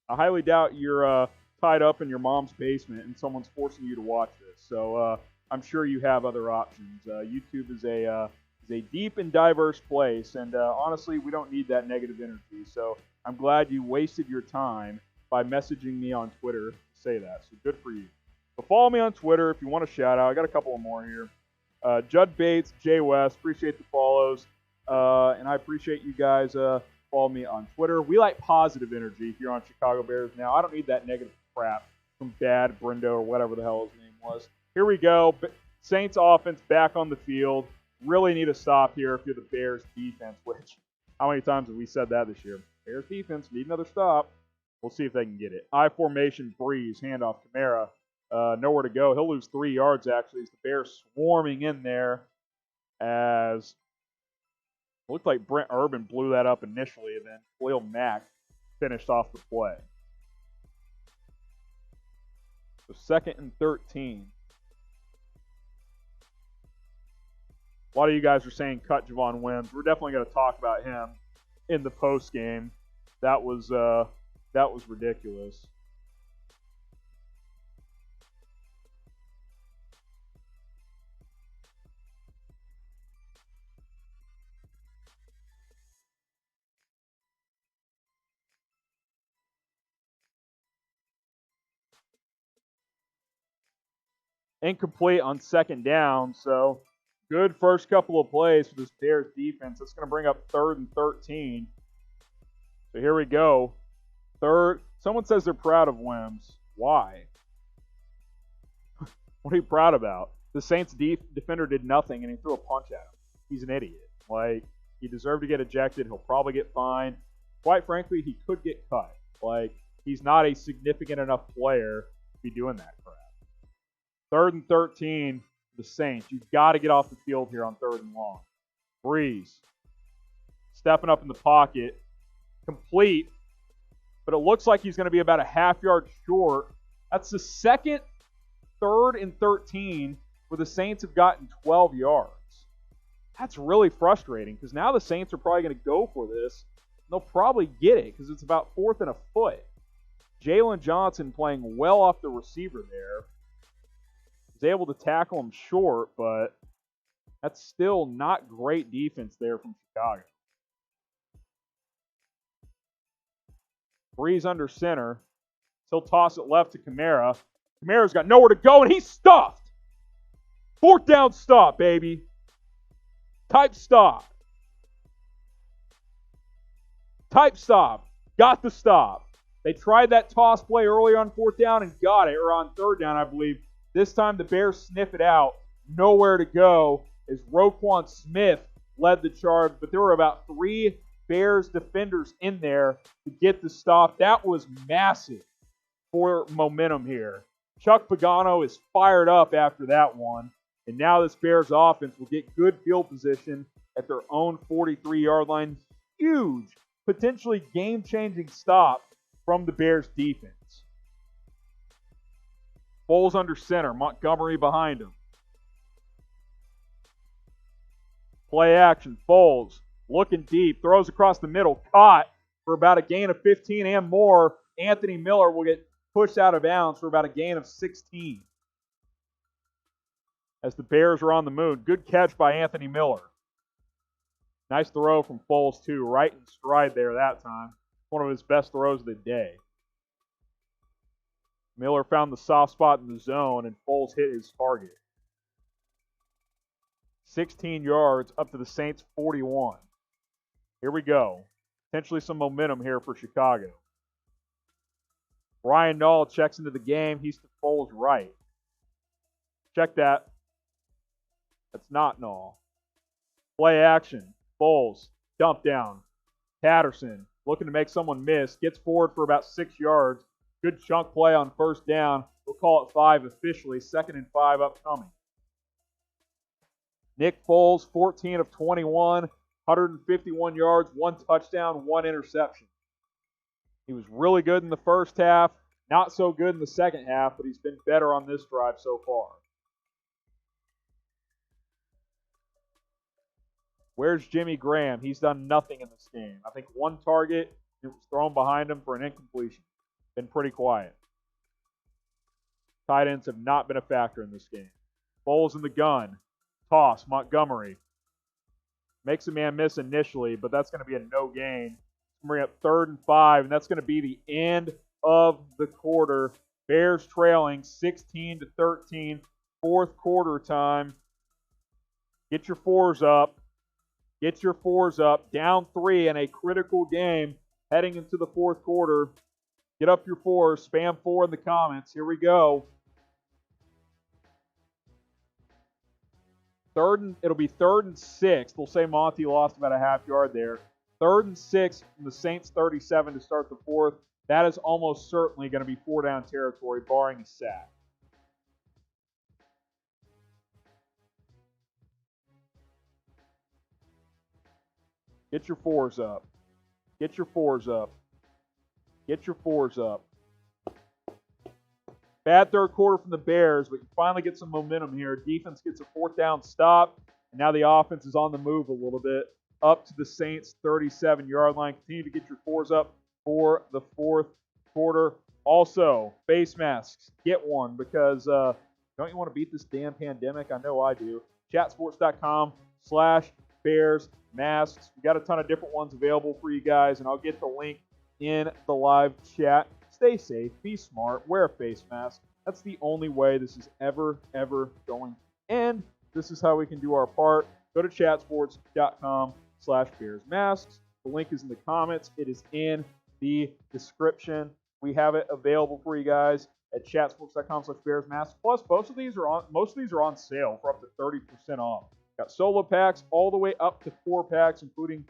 I highly doubt you're tied up in your mom's basement and someone's forcing you to watch this. So I'm sure you have other options. YouTube is a deep and diverse place, and honestly, we don't need that negative energy. So I'm glad you wasted your time by messaging me on Twitter to say that. So good for you. But follow me on Twitter if you want a shout out. I got a couple of more here. Judd Bates, Jay West, appreciate the follows, and I appreciate you guys follow me on Twitter. We like positive energy here on Chicago Bears Now. I don't need that negative crap from Bad Brendo or whatever the hell his name was. Here we go. Saints offense back on the field. Really need a stop here if you're the Bears defense, which how many times have we said that this year? Bears defense need another stop. We'll see if they can get it. I formation, Brees, handoff, Kamara. nowhere to go. He'll lose 3 yards, actually, as the Bears swarming in there, as it looked like Brent Urban blew that up initially, and then Khalil Mack finished off the play. So 2nd and 13. A lot of you guys are saying cut Javon Wims. We're definitely going to talk about him in the post game. That was ridiculous. Incomplete on 2nd down, so good first couple of plays for this Bears defense. That's going to bring up 3rd and 13. So here we go. Third. Someone says they're proud of Wims. Why? What are you proud about? The Saints defender did nothing, and he threw a punch at him. He's an idiot. Like, he deserved to get ejected. He'll probably get fined. Quite frankly, he could get cut. Like, he's not a significant enough player to be doing that crap. 3rd and 13, the Saints. You've got to get off the field here on 3rd and long. Brees stepping up in the pocket. Complete. But it looks like he's going to be about a half yard short. That's the 2nd, 3rd, and 13 where the Saints have gotten 12 yards. That's really frustrating because now the Saints are probably going to go for this. They'll probably get it because it's about 4th and a foot. Jalen Johnson playing well off the receiver there. Was able to tackle him short, but that's still not great defense there from Chicago. Brees under center. He'll toss it left to Kamara. Kamara's got nowhere to go, and he's stuffed. 4th down stop, baby. Type stop. Type stop. Got the stop. They tried that toss play earlier on 4th down and got it, or on 3rd down, I believe. This time the Bears sniff it out. Nowhere to go as Roquan Smith led the charge, but there were about 3 Bears defenders in there to get the stop. That was massive for momentum here. Chuck Pagano is fired up after that one, and now this Bears offense will get good field position at their own 43-yard line. Huge, potentially game-changing stop from the Bears defense. Foles under center. Montgomery behind him. Play action. Foles looking deep. Throws across the middle. Caught for about a gain of 15 and more. Anthony Miller will get pushed out of bounds for about a gain of 16. As the Bears are on the move. Good catch by Anthony Miller. Nice throw from Foles, too. Right in stride there that time. One of his best throws of the day. Miller found the soft spot in the zone, and Foles hit his target. 16 yards up to the Saints' 41. Here we go. Potentially some momentum here for Chicago. Ryan Nall checks into the game. He's to Foles' right. Check that. That's not Nall. Play action. Foles. Dump down. Patterson looking to make someone miss. Gets forward for about 6 yards. Good chunk play on 1st down. We'll call it 5 officially. 2nd and 5 upcoming. Nick Foles, 14 of 21, 151 yards, 1 touchdown, 1 interception. He was really good in the first half, not so good in the second half, but he's been better on this drive so far. Where's Jimmy Graham? He's done nothing in this game. I think 1 target. It was thrown behind him for an incompletion. Been pretty quiet. Tight ends have not been a factor in this game. Foles in the gun. Toss. Montgomery. Makes a man miss initially, but that's going to be a no gain. Bring up 3rd and 5, and that's going to be the end of the quarter. Bears trailing 16-13. 4th quarter time. Get your 4s up. Get your 4s up. Down 3 in a critical game heading into the 4th quarter. Get up your 4s. Spam 4 in the comments. Here we go. It'll be 3rd and 6. We'll say Monty lost about a half yard there. 3rd and 6 from the Saints 37 to start the 4th. That is almost certainly going to be 4-down territory, barring a sack. Get your 4s up. Get your 4s up. Get your 4s up. Bad third quarter from the Bears, but you finally get some momentum here. Defense gets a 4th down stop, and now the offense is on the move a little bit. Up to the Saints' 37-yard line. Continue to get your 4s up for the 4th quarter. Also, face masks. Get one because don't you want to beat this damn pandemic? I know I do. Chatsports.com/Bears masks. We got a ton of different ones available for you guys, and I'll get the link in the live chat. Stay safe, be smart, wear a face mask. That's the only way this is ever going to end. This is how we can do our part. Go to chatsports.com/Bears masks. The link is in the comments. It is in the description. We have it available for you guys at chatsports.com/Bears masks. Plus, most of these are on sale for up to 30% off. Got solo packs all the way up to 4 packs, including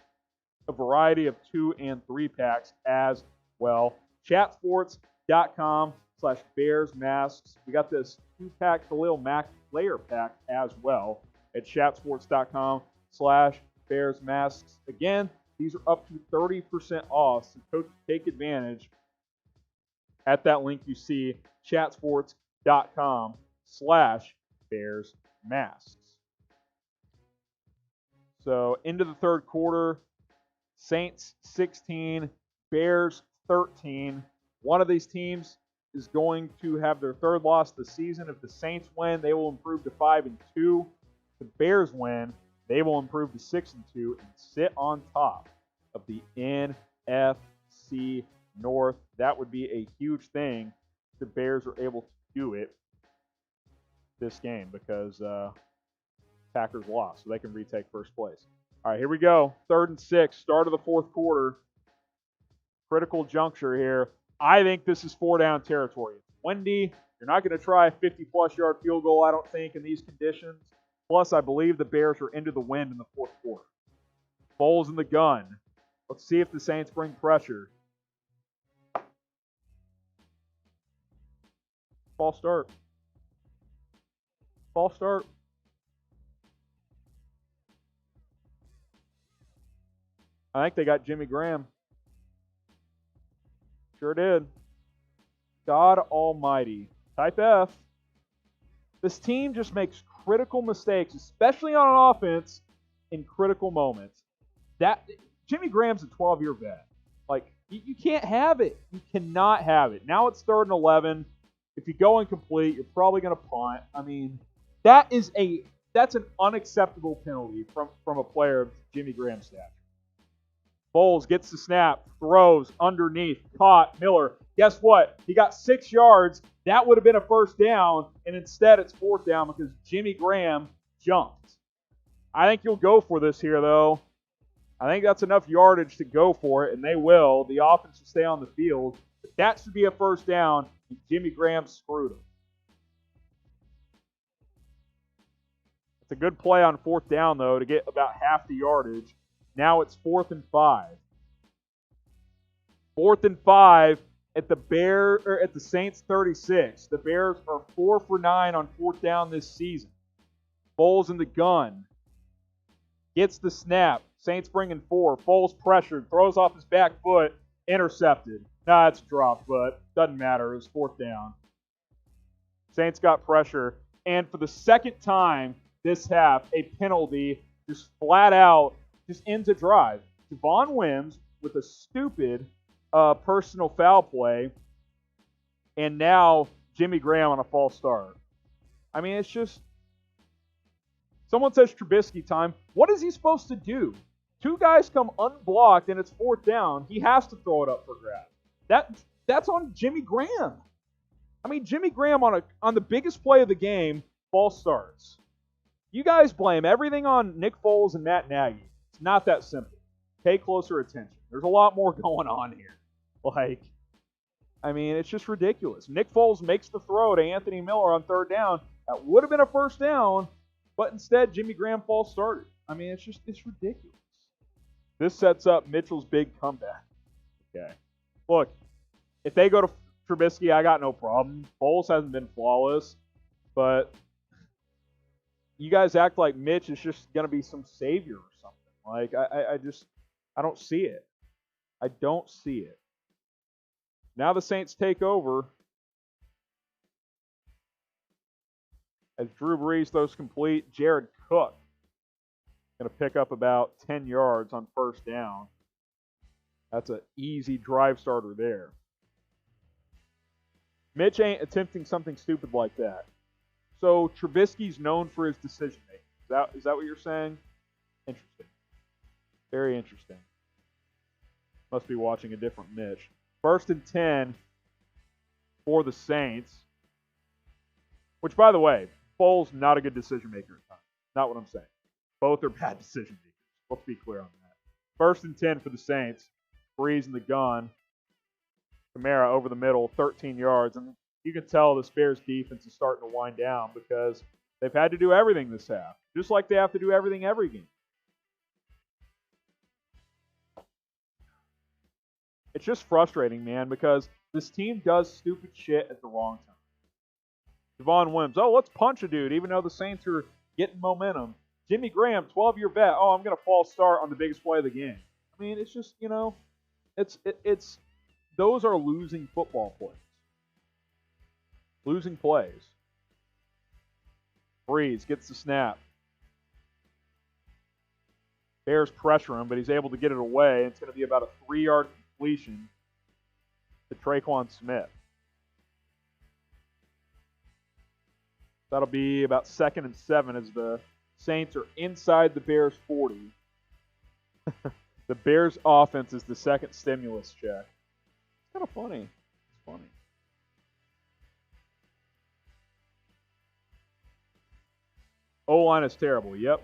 a variety of 2 and 3 packs as well. Chatsports.com/Bears masks. We got this 2-pack Khalil Mack player pack as well at chatsports.com/Bears masks. Again, these are up to 30% off, so take advantage at that link you see, chatsports.com/Bears masks. So into the third quarter, Saints 16, Bears 13. One of these teams is going to have their 3rd loss of the season. If the Saints win, they will improve to 5-2. If the Bears win, they will improve to 6-2 and sit on top of the NFC North. That would be a huge thing if the Bears are able to do it this game because Packers lost, so they can retake first place. All right, here we go. 3rd and 6, start of the 4th quarter. Critical juncture here. I think this is 4-down territory. It's windy. You're not going to try a 50-plus yard field goal, I don't think, in these conditions. Plus, I believe the Bears are into the wind in the 4th quarter. Foles in the gun. Let's see if the Saints bring pressure. False start. False start. I think they got Jimmy Graham. Sure did. God almighty. Type F. This team just makes critical mistakes, especially on offense, in critical moments. That Jimmy Graham's a 12-year vet. Like, you can't have it. You cannot have it. Now it's 3rd and 11. If you go incomplete, you're probably going to punt. I mean, that's an unacceptable penalty from a player of Jimmy Graham's stature. Foles gets the snap, throws underneath, caught Miller. Guess what? He got 6 yards. That would have been a 1st down, and instead it's 4th down because Jimmy Graham jumped. I think you'll go for this here, though. I think that's enough yardage to go for it, and they will. The offense will stay on the field. But that should be a 1st down, and Jimmy Graham screwed him. It's a good play on 4th down, though, to get about half the yardage. Now it's 4th and 5. 4th and 5 at the Saints 36. The Bears are 4 for 9 on 4th down this season. Foles in the gun. Gets the snap. Saints bringing 4. Foles pressured. Throws off his back foot. Intercepted. Nah, it's dropped, but doesn't matter. It was 4th down. Saints got pressure. And for the 2nd time this half, a penalty just flat out just ends a drive. Javon Wims with a stupid personal foul play, and now Jimmy Graham on a false start. I mean, it's just... Someone says Trubisky time. What is he supposed to do? 2 guys come unblocked, and it's 4th down. He has to throw it up for grabs. That's on Jimmy Graham. I mean, Jimmy Graham on the biggest play of the game, false starts. You guys blame everything on Nick Foles and Matt Nagy. It's not that simple. Pay closer attention. There's a lot more going on here. Like, I mean, it's just ridiculous. Nick Foles makes the throw to Anthony Miller on 3rd down. That would have been a 1st down, but instead Jimmy Graham false started. I mean, it's ridiculous. This sets up Mitchell's big comeback. Okay. Look, if they go to Trubisky, I got no problem. Foles hasn't been flawless, but you guys act like Mitch is just going to be some savior or something. Like, I just, I don't see it. I don't see it. Now the Saints take over as Drew Brees throws complete. Jared Cook going to pick up about 10 yards on first down. That's an easy drive starter there. Mitch ain't attempting something stupid like that. So Trubisky's known for his decision making. Is that what you're saying? Interesting. Very interesting. Must be watching a different Mitch. 1st and 10 for the Saints. Which, by the way, Foles not a good decision maker at times. Not what I'm saying. Both are bad decision makers. Let's be clear on that. 1st and 10 for the Saints. Brees in the gun. Kamara over the middle, 13 yards. And you can tell this Bears defense is starting to wind down because they've had to do everything this half. Just like they have to do everything every game. It's just frustrating, man, because this team does stupid shit at the wrong time. Javon Wims, let's punch a dude, even though the Saints are getting momentum. Jimmy Graham, 12-year vet, I'm going to false start on the biggest play of the game. I mean, it's just, it's those are losing football plays. Losing plays. Brees gets the snap. Bears pressure him, but he's able to get it away. It's going to be about a 3-yard completion to Traquan Smith. That'll be about 2nd and 7 as the Saints are inside the Bears' 40. The Bears' offense is the second stimulus check. It's kind of funny. It's funny. O-line is terrible. Yep.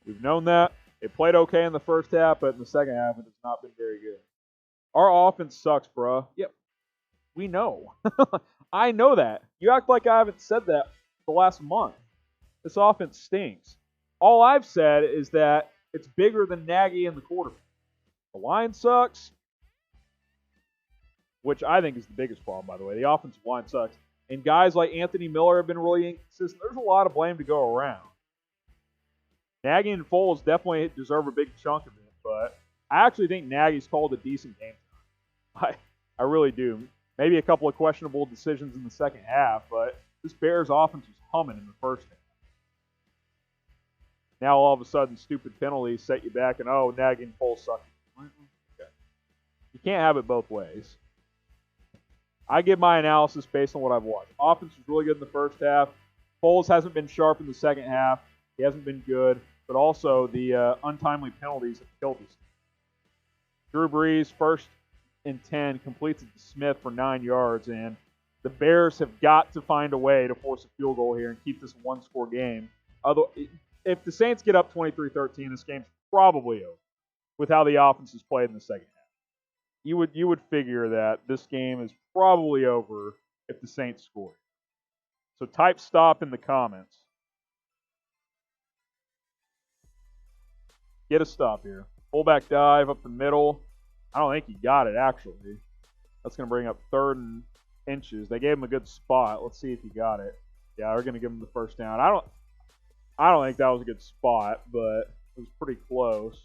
We've known that. It played okay in the first half, but in the second half, it has not been very good. Our offense sucks, bro. Yep. We know. I know that. You act like I haven't said that the last month. This offense stinks. All I've said is that it's bigger than Nagy and the quarterback. The line sucks, which I think is the biggest problem, by the way. The offensive line sucks. And guys like Anthony Miller have been really inconsistent. There's a lot of blame to go around. Nagy and Foles definitely deserve a big chunk of it, but I actually think Nagy's called a decent game time. I really do. Maybe a couple of questionable decisions in the second half, but this Bears offense was humming in the first half. Now all of a sudden, stupid penalties set you back, and Nagy and Foles suck. Okay. You can't have it both ways. I give my analysis based on what I've watched. Offense was really good in the first half. Foles hasn't been sharp in the second half. He hasn't been good, but also the untimely penalties have killed us. Drew Brees, 1st and 10, completes it to Smith for 9 yards, and the Bears have got to find a way to force a field goal here and keep this a one-score game. Although, if the Saints get up 23-13, this game's probably over with how the offense is played in the second half. You would figure that this game is probably over if the Saints score. So type stop in the comments. Get a stop here. Fullback dive up the middle. I don't think he got it, actually. That's going to bring up 3rd and inches. They gave him a good spot. Let's see if he got it. Yeah, they're going to give him the first down. I don't think that was a good spot, but it was pretty close.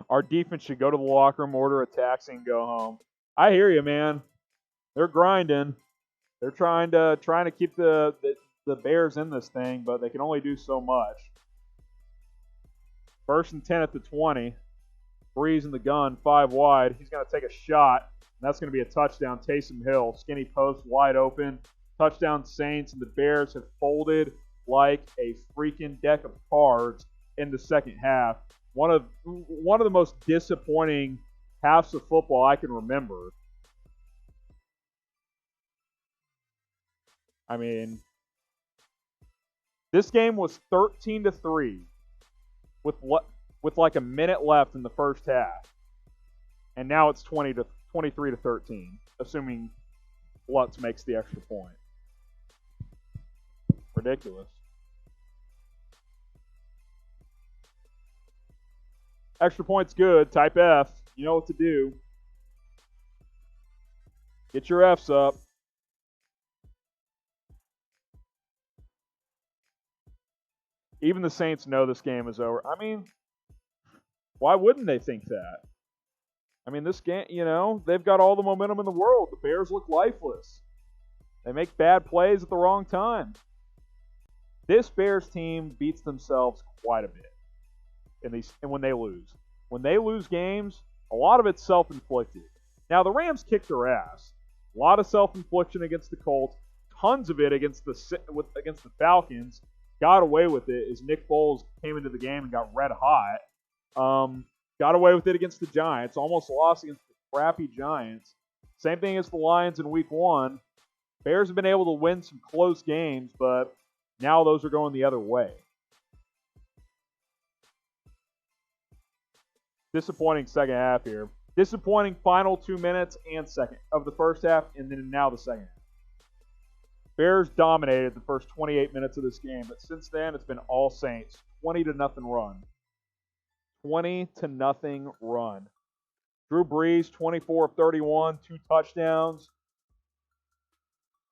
Our defense should go to the locker room, order a taxi, and go home. I hear you, man. They're grinding. They're trying to keep the Bears in this thing, but they can only do so much. 1st and 10 at the 20. Brees in the gun, 5 wide. He's going to take a shot, and that's going to be a touchdown. Taysom Hill, skinny post, wide open. Touchdown Saints, and the Bears have folded like a freaking deck of cards in the second half. One of the most disappointing halves of football I can remember. I mean, this game was 13-3 with like a minute left in the first half, and now it's 23-13, assuming Lutz makes the extra point. Ridiculous. Extra point's good. Type F. You know what to do. Get your Fs up. Even the Saints know this game is over. I mean, why wouldn't they think that? I mean, this game, they've got all the momentum in the world. The Bears look lifeless. They make bad plays at the wrong time. This Bears team beats themselves quite a bit and when they lose. When they lose games, a lot of it's self-inflicted. Now, the Rams kicked their ass. A lot of self-infliction against the Colts. Tons of it against the Falcons. Got away with it as Nick Foles came into the game and got red hot. Got away with it against the Giants. Almost lost against the crappy Giants. Same thing as the Lions in Week 1. Bears have been able to win some close games, but now those are going the other way. Disappointing second half here. Disappointing final 2 minutes and second of the first half, and then now the second half. Bears dominated the first 28 minutes of this game, but since then it's been all Saints. 20-0 run. 20-0 run. Drew Brees, 24 of 31, 2 touchdowns.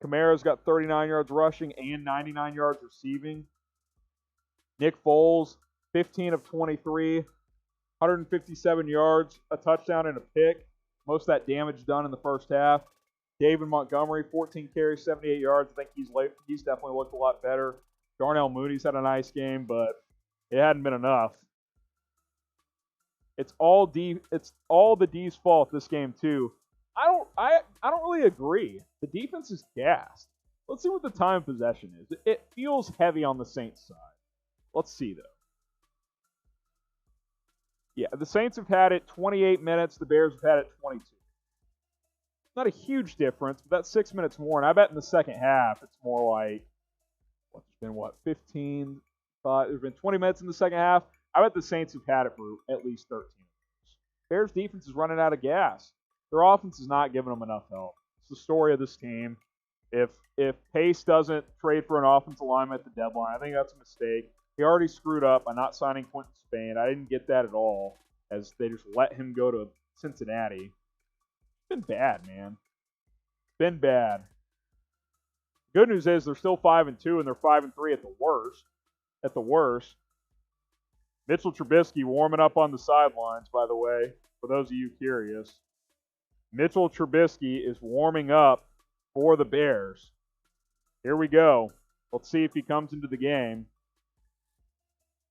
Kamara's got 39 yards rushing and 99 yards receiving. Nick Foles, 15 of 23, 157 yards, a touchdown and a pick. Most of that damage done in the first half. David Montgomery, 14 carries, 78 yards. I think he's definitely looked a lot better. Darnell Mooney's had a nice game, but it hadn't been enough. It's all the D's fault this game too. I don't really agree. The defense is gassed. Let's see what the time of possession is. It feels heavy on the Saints side. Let's see though. Yeah, the Saints have had it 28 minutes. The Bears have had it 22. Not a huge difference, but that's 6 minutes more. And I bet in the second half, it's more like, 15, 5, there's been 20 minutes in the second half. I bet the Saints have had it for at least 13 minutes. Bears defense is running out of gas. Their offense is not giving them enough help. It's the story of this team. If Pace doesn't trade for an offensive lineman at the deadline, I think that's a mistake. He already screwed up by not signing Quentin Spain. I didn't get that at all, as they just let him go to Cincinnati. It's been bad, man. Been bad. Good news is they're still 5-2 and they're 5-3 at the worst. At the worst. Mitchell Trubisky warming up on the sidelines, by the way, for those of you curious. Mitchell Trubisky is warming up for the Bears. Here we go. Let's see if he comes into the game.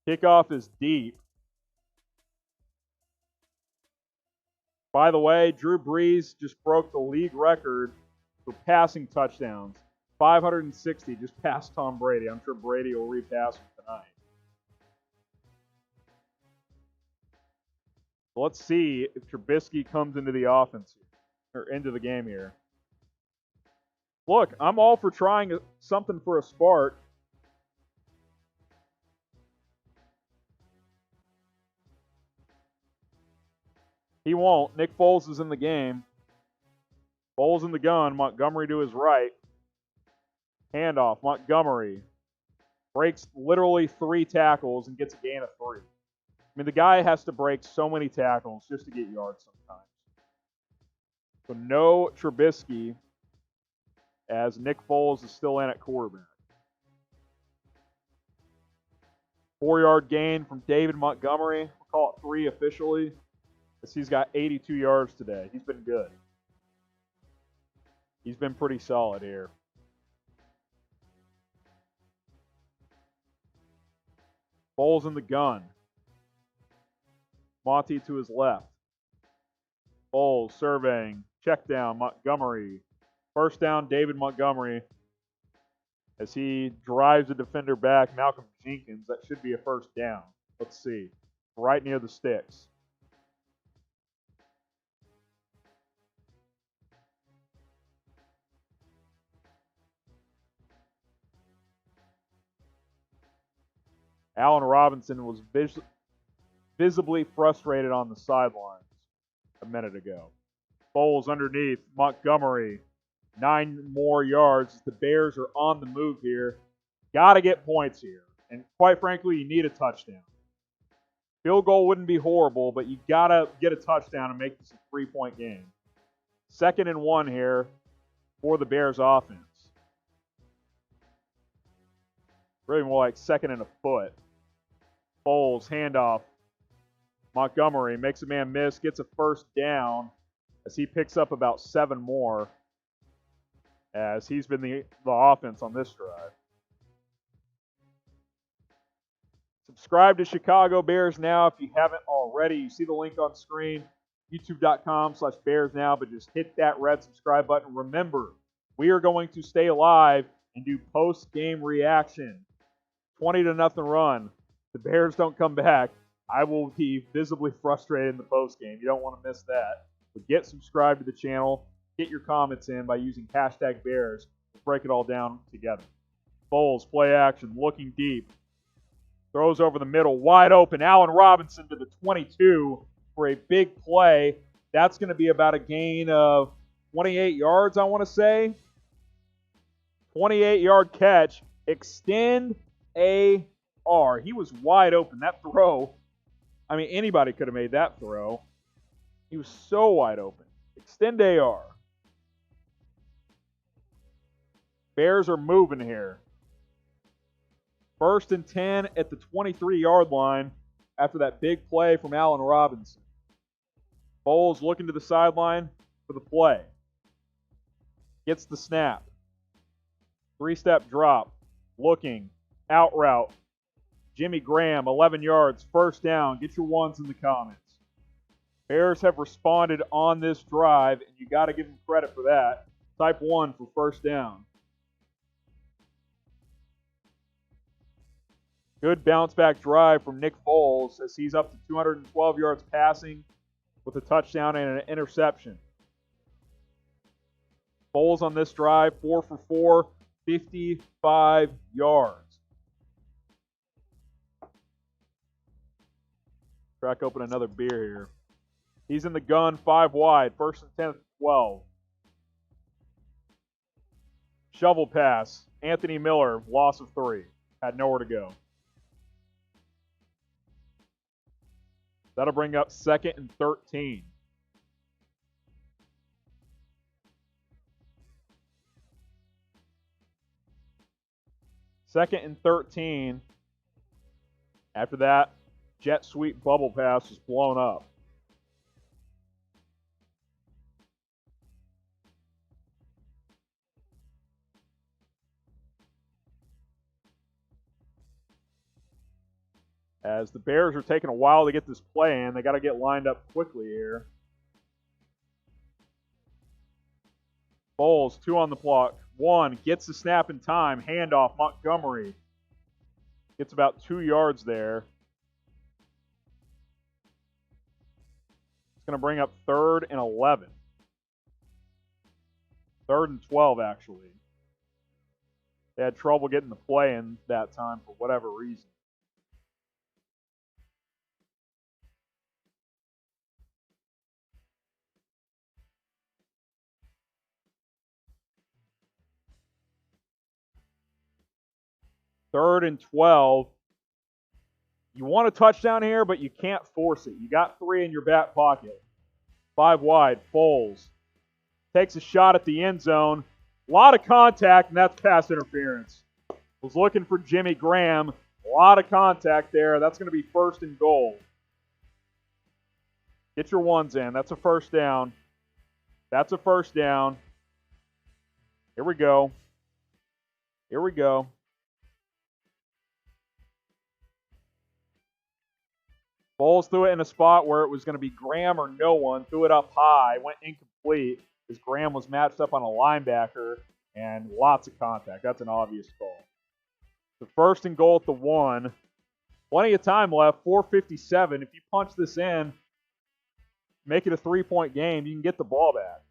Kickoff is deep. By the way, Drew Brees just broke the league record for passing touchdowns. 560, just past Tom Brady. I'm sure Brady will repass him tonight. Let's see if Trubisky comes into the offense or into the game here. Look, I'm all for trying something for a spark. He won't. Nick Foles is in the game. Foles in the gun. Montgomery to his right. Handoff. Montgomery breaks literally 3 tackles and gets a gain of 3. I mean, the guy has to break so many tackles just to get yards sometimes. So no Trubisky, as Nick Foles is still in at quarterback. 4-yard gain from David Montgomery. We'll call it 3 officially, as he's got 82 yards today. He's been good. He's been pretty solid here. Foles in the gun. Monty to his left. Foles surveying. Check down. Montgomery. First down, David Montgomery. As he drives the defender back, Malcolm Jenkins. That should be a first down. Let's see. Right near the sticks. Allen Robinson was visibly frustrated on the sidelines a minute ago. Foles underneath. Montgomery. 9 more yards. The Bears are on the move here. Got to get points here. And quite frankly, you need a touchdown. Field goal wouldn't be horrible, but you got to get a touchdown and make this a 3-point game. 2nd and 1 here. for the Bears offense. Really more like second and a foot. Foles, handoff. Montgomery makes a man miss, gets a first down as he picks up about 7 more, as he's been the offense on this drive. Subscribe to Chicago Bears Now if you haven't already. You see the link on screen, youtube.com/Bears Now, but just hit that red subscribe button. Remember, we are going to stay alive and do post-game reaction. 20-0 run. The Bears don't come back. I will be visibly frustrated in the postgame. You don't want to miss that. But get subscribed to the channel. Get your comments in by using hashtag Bears. We'll break it all down together. Foles, play action, looking deep. Throws over the middle, wide open. Allen Robinson to the 22 for a big play. That's going to be about a gain of 28 yards, I want to say. 28-yard catch. Extend AR. He was wide open. That throw, I mean, anybody could have made that throw. He was so wide open. Extend AR. Bears are moving here. 1st and 10 at the 23-yard line after that big play from Allen Robinson. Foles looking to the sideline for the play. Gets the snap. 3-step drop. Looking. Out route. Jimmy Graham, 11 yards, first down. Get your ones in the comments. Bears have responded on this drive, and you got to give them credit for that. Type 1 for first down. Good bounce-back drive from Nick Foles as he's up to 212 yards passing with a touchdown and an interception. Foles on this drive, 4 for 4, 55 yards. Crack open another beer here. He's in the gun, 5 wide. 1st and 10 at 12. Shovel pass. Anthony Miller, loss of 3. Had nowhere to go. That'll bring up 2nd and 13. Second and 13. After that, jet sweep bubble pass is blown up. As the Bears are taking a while to get this play in, they got to get lined up quickly here. Foles, 2 on the clock. 1, gets the snap in time. Handoff, Montgomery. Gets about 2 yards there. It's going to bring up 3rd and 11. 3rd and 12, actually. They had trouble getting the play in that time for whatever reason. Third and 12. You want a touchdown here, but you can't force it. You got 3 in your back pocket. 5 wide. Foles takes a shot at the end zone. A lot of contact, and that's pass interference. Was looking for Jimmy Graham. A lot of contact there. That's going to be 1st and goal. Get your ones in. That's a first down. That's a first down. Here we go. Here we go. Foles threw it in a spot where it was going to be Graham or no one. Threw it up high. Went incomplete as Graham was matched up on a linebacker. And lots of contact. That's an obvious call. The 1st and goal at the 1. Plenty of time left. 4:57. If you punch this in, make it a 3-point game, you can get the ball back.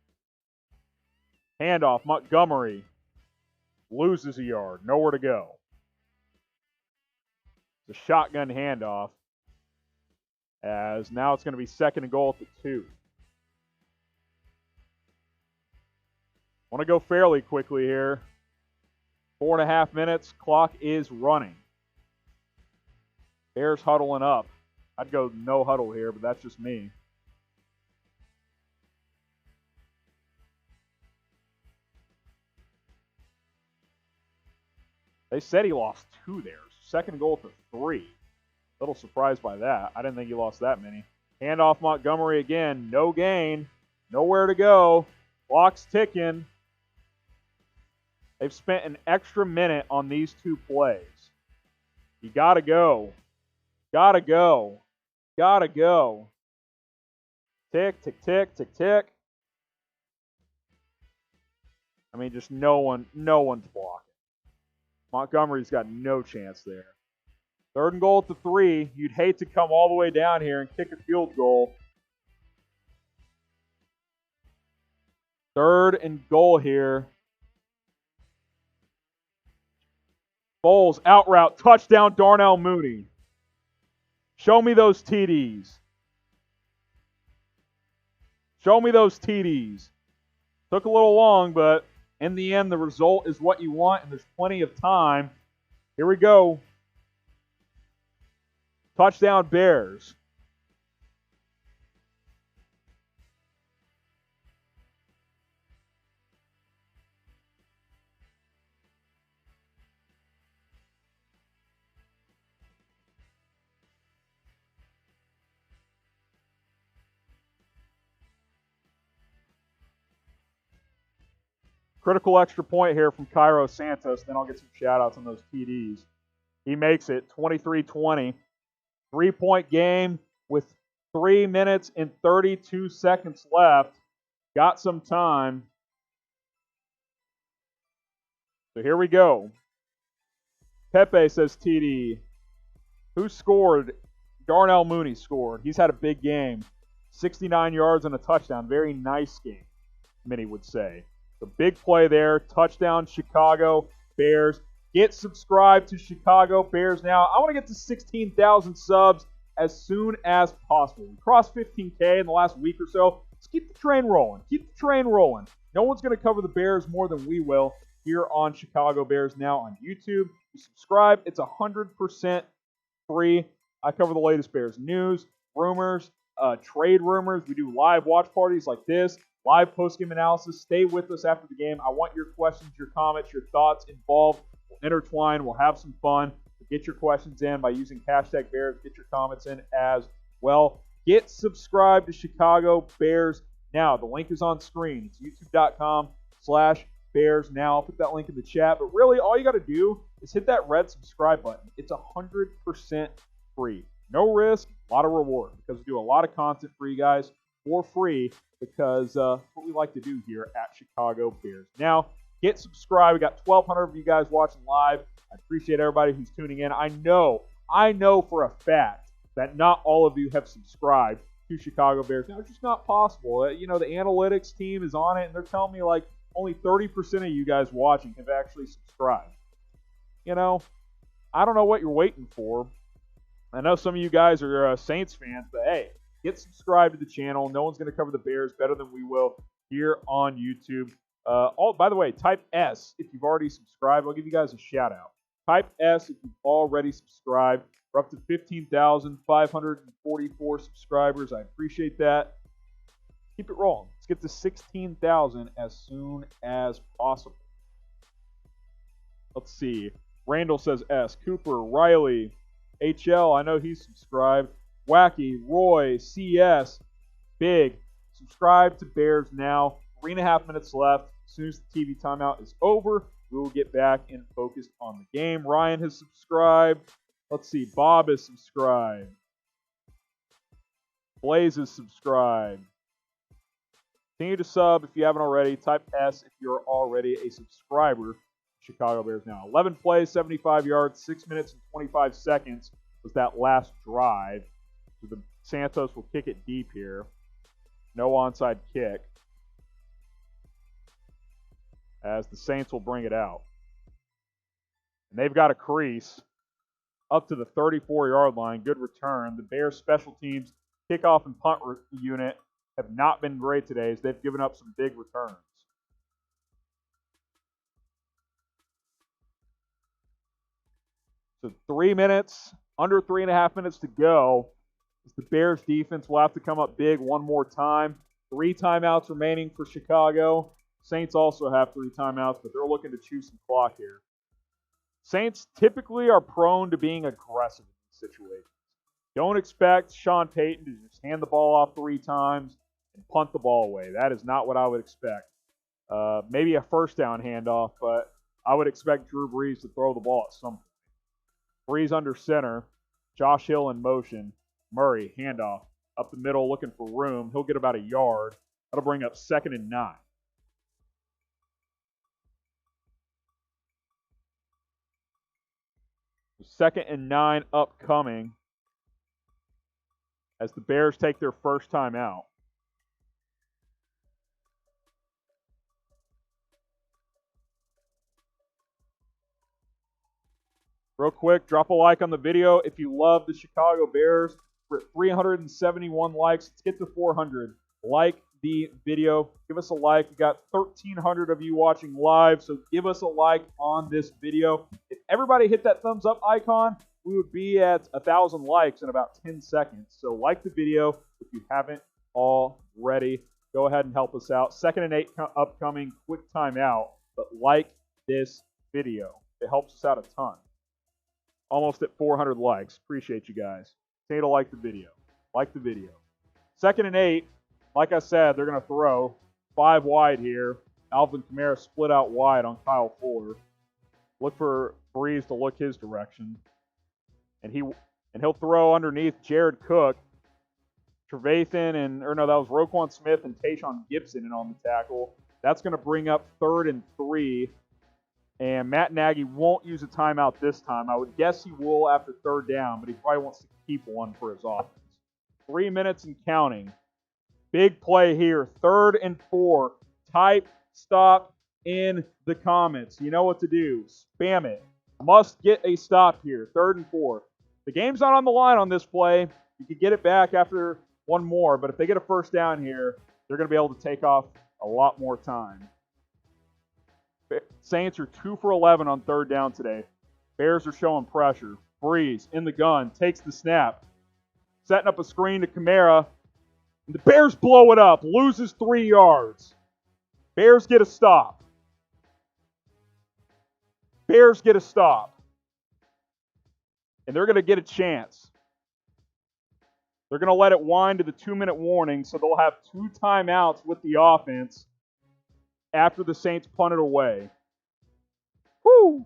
Handoff. Montgomery loses a yard. Nowhere to go. It's a shotgun handoff. As now it's going to be 2nd and goal at the 2. Want to go fairly quickly here. 4.5 minutes. Clock is running. Bears huddling up. I'd go no huddle here, but that's just me. They said he lost 2 there. Second and goal to 3. A little surprised by that. I didn't think he lost that many. Handoff Montgomery again. No gain. Nowhere to go. Clock's ticking. They've spent an extra minute on these 2 plays. You got to go. Got to go. Got to go. Tick, tick, tick, tick, tick. I mean, just no one's blocking. Montgomery's got no chance there. Third and goal at the 3. You'd hate to come all the way down here and kick a field goal. Third and goal here. Foles, out route, touchdown, Darnell Mooney. Show me those TDs. Show me those TDs. Took a little long, but in the end, the result is what you want, and there's plenty of time. Here we go. Touchdown, Bears. Critical extra point here from Cairo Santos. Then I'll get some shout-outs on those TDs. He makes it 23-20. 3-point game with 3 minutes and 32 seconds left. Got some time. So here we go. Pepe says TD. Who scored? Darnell Mooney scored. He's had a big game. 69 yards and a touchdown. Very nice game, many would say. The big play there. Touchdown, Chicago Bears. Get subscribed to Chicago Bears now. I want to get to 16,000 subs as soon as possible. We crossed 15K in the last week or so. Let's keep the train rolling. Keep the train rolling. No one's going to cover the Bears more than we will here on Chicago Bears Now on YouTube. You subscribe. It's 100% free. I cover the latest Bears news, rumors, trade rumors. We do live watch parties like this. Live post-game analysis. Stay with us after the game. I want your questions, your comments, your thoughts involved. We'll intertwine. We'll have some fun. Get your questions in by using hashtag Bears. Get your comments in as well. Get subscribed to Chicago Bears Now. The link is on screen. It's youtube.com/Bears Now. I'll put that link in the chat. But really, all you got to do is hit that red subscribe button. It's 100% free. No risk, a lot of reward because we do a lot of content for you guys for free because what we like to do here at Chicago Bears Now. Get subscribed. We got 1,200 of you guys watching live. I appreciate everybody who's tuning in. I know for a fact that not all of you have subscribed to Chicago Bears Now. It's just not possible. You know, the analytics team is on it, and they're telling me like only 30% of you guys watching have actually subscribed. You know, I don't know what you're waiting for. I know some of you guys are Saints fans, but hey, get subscribed to the channel. No one's going to cover the Bears better than we will here on YouTube. By the way, type S if you've already subscribed. I'll give you guys a shout out. Type S if you've already subscribed. We're up to 15,544 subscribers. I appreciate that. Keep it rolling. Let's get to 16,000 as soon as possible. Let's see. Randall says S. Cooper, Riley, HL, I know he's subscribed. Wacky, Roy, CS, Big. Subscribe to Bears Now. 3.5 minutes left. As soon as the TV timeout is over, we will get back and focus on the game. Ryan has subscribed. Let's see. Bob is subscribed. Blaze is subscribed. Continue to sub if you haven't already. Type S if you're already a subscriber. Chicago Bears Now. 11 plays, 75 yards, 6 minutes and 25 seconds was that last drive. So the Santos will kick it deep here. No onside kick. As the Saints will bring it out. And they've got a crease up to the 34-yard line. Good return. The Bears special teams kickoff and punt unit have not been great today as they've given up some big returns. So 3 minutes, under 3.5 minutes to go. The Bears defense will have to come up big one more time. 3 timeouts remaining for Chicago. Saints also have 3 timeouts, but they're looking to chew some clock here. Saints typically are prone to being aggressive in these situations. Don't expect Sean Payton to just hand the ball off 3 times and punt the ball away. That is not what I would expect. Maybe a first down handoff, but I would expect Drew Brees to throw the ball at some point. Brees under center. Josh Hill in motion. Murray, handoff. Up the middle, looking for room. He'll get about a yard. That'll bring up 2nd and 9. So 2nd and 9 upcoming as the Bears take their first time out. Real quick, drop a like on the video if you love the Chicago Bears. We're at 371 likes. Let's get to 400. Like the video. Give us a like. We got 1,300 of you watching live, so give us a like on this video. If everybody hit that thumbs up icon, we would be at 1,000 likes in about 10 seconds. So like the video if you haven't already. Go ahead and help us out. 2nd and 8 upcoming. Quick timeout. But like this video. It helps us out a ton. Almost at 400 likes. Appreciate you guys. Continue to like the video. Like the video. 2nd and 8. Like I said, they're going to throw 5 wide here. Alvin Kamara split out wide on Kyle Fuller. Look for Brees to look his direction. And he'll throw underneath Jared Cook. That was Roquan Smith and Tayshaun Gibson in on the tackle. That's going to bring up 3rd and 3. And Matt Nagy won't use a timeout this time. I would guess he will after 3rd down, but he probably wants to keep one for his offense. 3 minutes and counting. Big play here. 3rd and 4. Type stop in the comments. You know what to do. Spam it. Must get a stop here. 3rd and 4. The game's not on the line on this play. You could get it back after one more, but if they get a first down here, they're going to be able to take off a lot more time. Saints are 2 for 11 on 3rd down today. Bears are showing pressure. Brees in the gun, takes the snap. Setting up a screen to Kamara. And the Bears blow it up, loses 3 yards. Bears get a stop. Bears get a stop. And they're going to get a chance. They're going to let it wind to the 2-minute warning, so they'll have 2 timeouts with the offense after the Saints punt it away. Woo!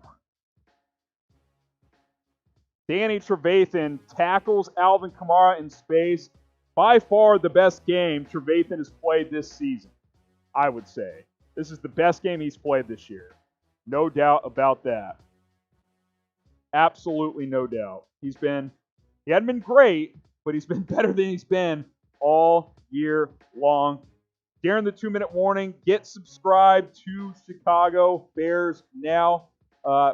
Danny Trevathan tackles Alvin Kamara in space. By far the best game Trevathan has played this season, I would say. This is the best game he's played this year. No doubt about that. Absolutely no doubt. He hadn't been great, but he's been better than he's been all year long. During the 2-minute warning, get subscribed to Chicago Bears now.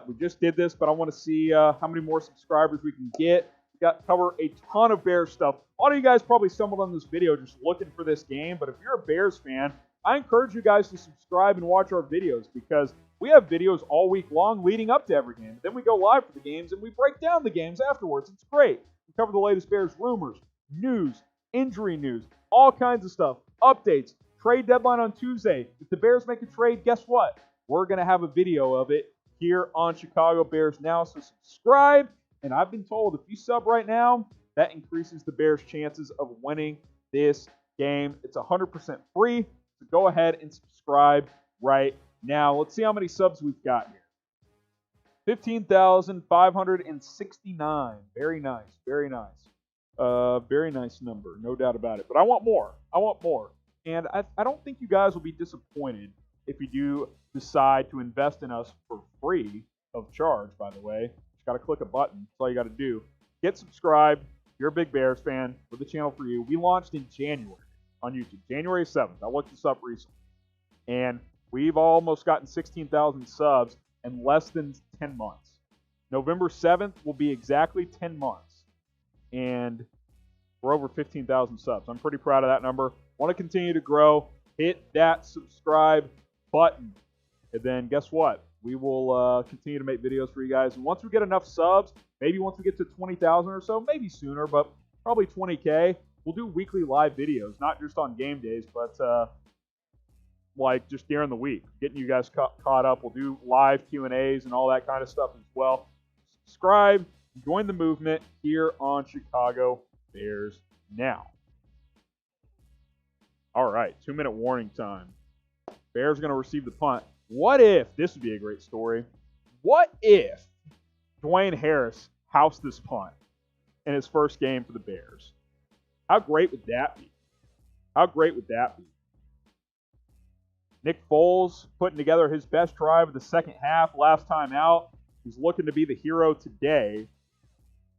We just did this, but I want to see how many more subscribers we can get. We got to cover a ton of Bears stuff. A lot of you guys probably stumbled on this video just looking for this game, but if you're a Bears fan, I encourage you guys to subscribe and watch our videos because we have videos all week long leading up to every game. Then we go live for the games and we break down the games afterwards. It's great. We cover the latest Bears rumors, news, injury news, all kinds of stuff, updates, trade deadline on Tuesday. If the Bears make a trade, guess what? We're going to have a video of it here on Chicago Bears Now. So subscribe. And I've been told if you sub right now, that increases the Bears' chances of winning this game. It's 100% free. So go ahead and subscribe right now. Let's see how many subs we've got here. 15,569. Very nice. Very nice. Very nice number. No doubt about it. But I want more. I want more. And I don't think you guys will be disappointed if you do decide to invest in us for free of charge, by the way. Just got to click a button. That's all you got to do. Get subscribed. You're a big Bears fan. We're the channel for you. We launched in January on YouTube. January 7th. I looked this up recently. And we've almost gotten 16,000 subs in less than 10 months. November 7th will be exactly 10 months. And we're over 15,000 subs. I'm pretty proud of that number. Want to continue to grow. Hit that subscribe button. And then guess what? We will continue to make videos for you guys. And once we get enough subs, maybe once we get to 20,000 or so, maybe sooner, but probably 20K, we'll do weekly live videos, not just on game days, but like just during the week, getting you guys caught up. We'll do live Q&As and all that kind of stuff as well. Subscribe, join the movement here on Chicago Bears Now. All right, 2-minute warning time. Bears are going to receive the punt. What if, this would be a great story, what if Dwayne Harris housed this punt in his first game for the Bears? How great would that be? How great would that be? Nick Foles putting together his best drive of the second half last time out. He's looking to be the hero today.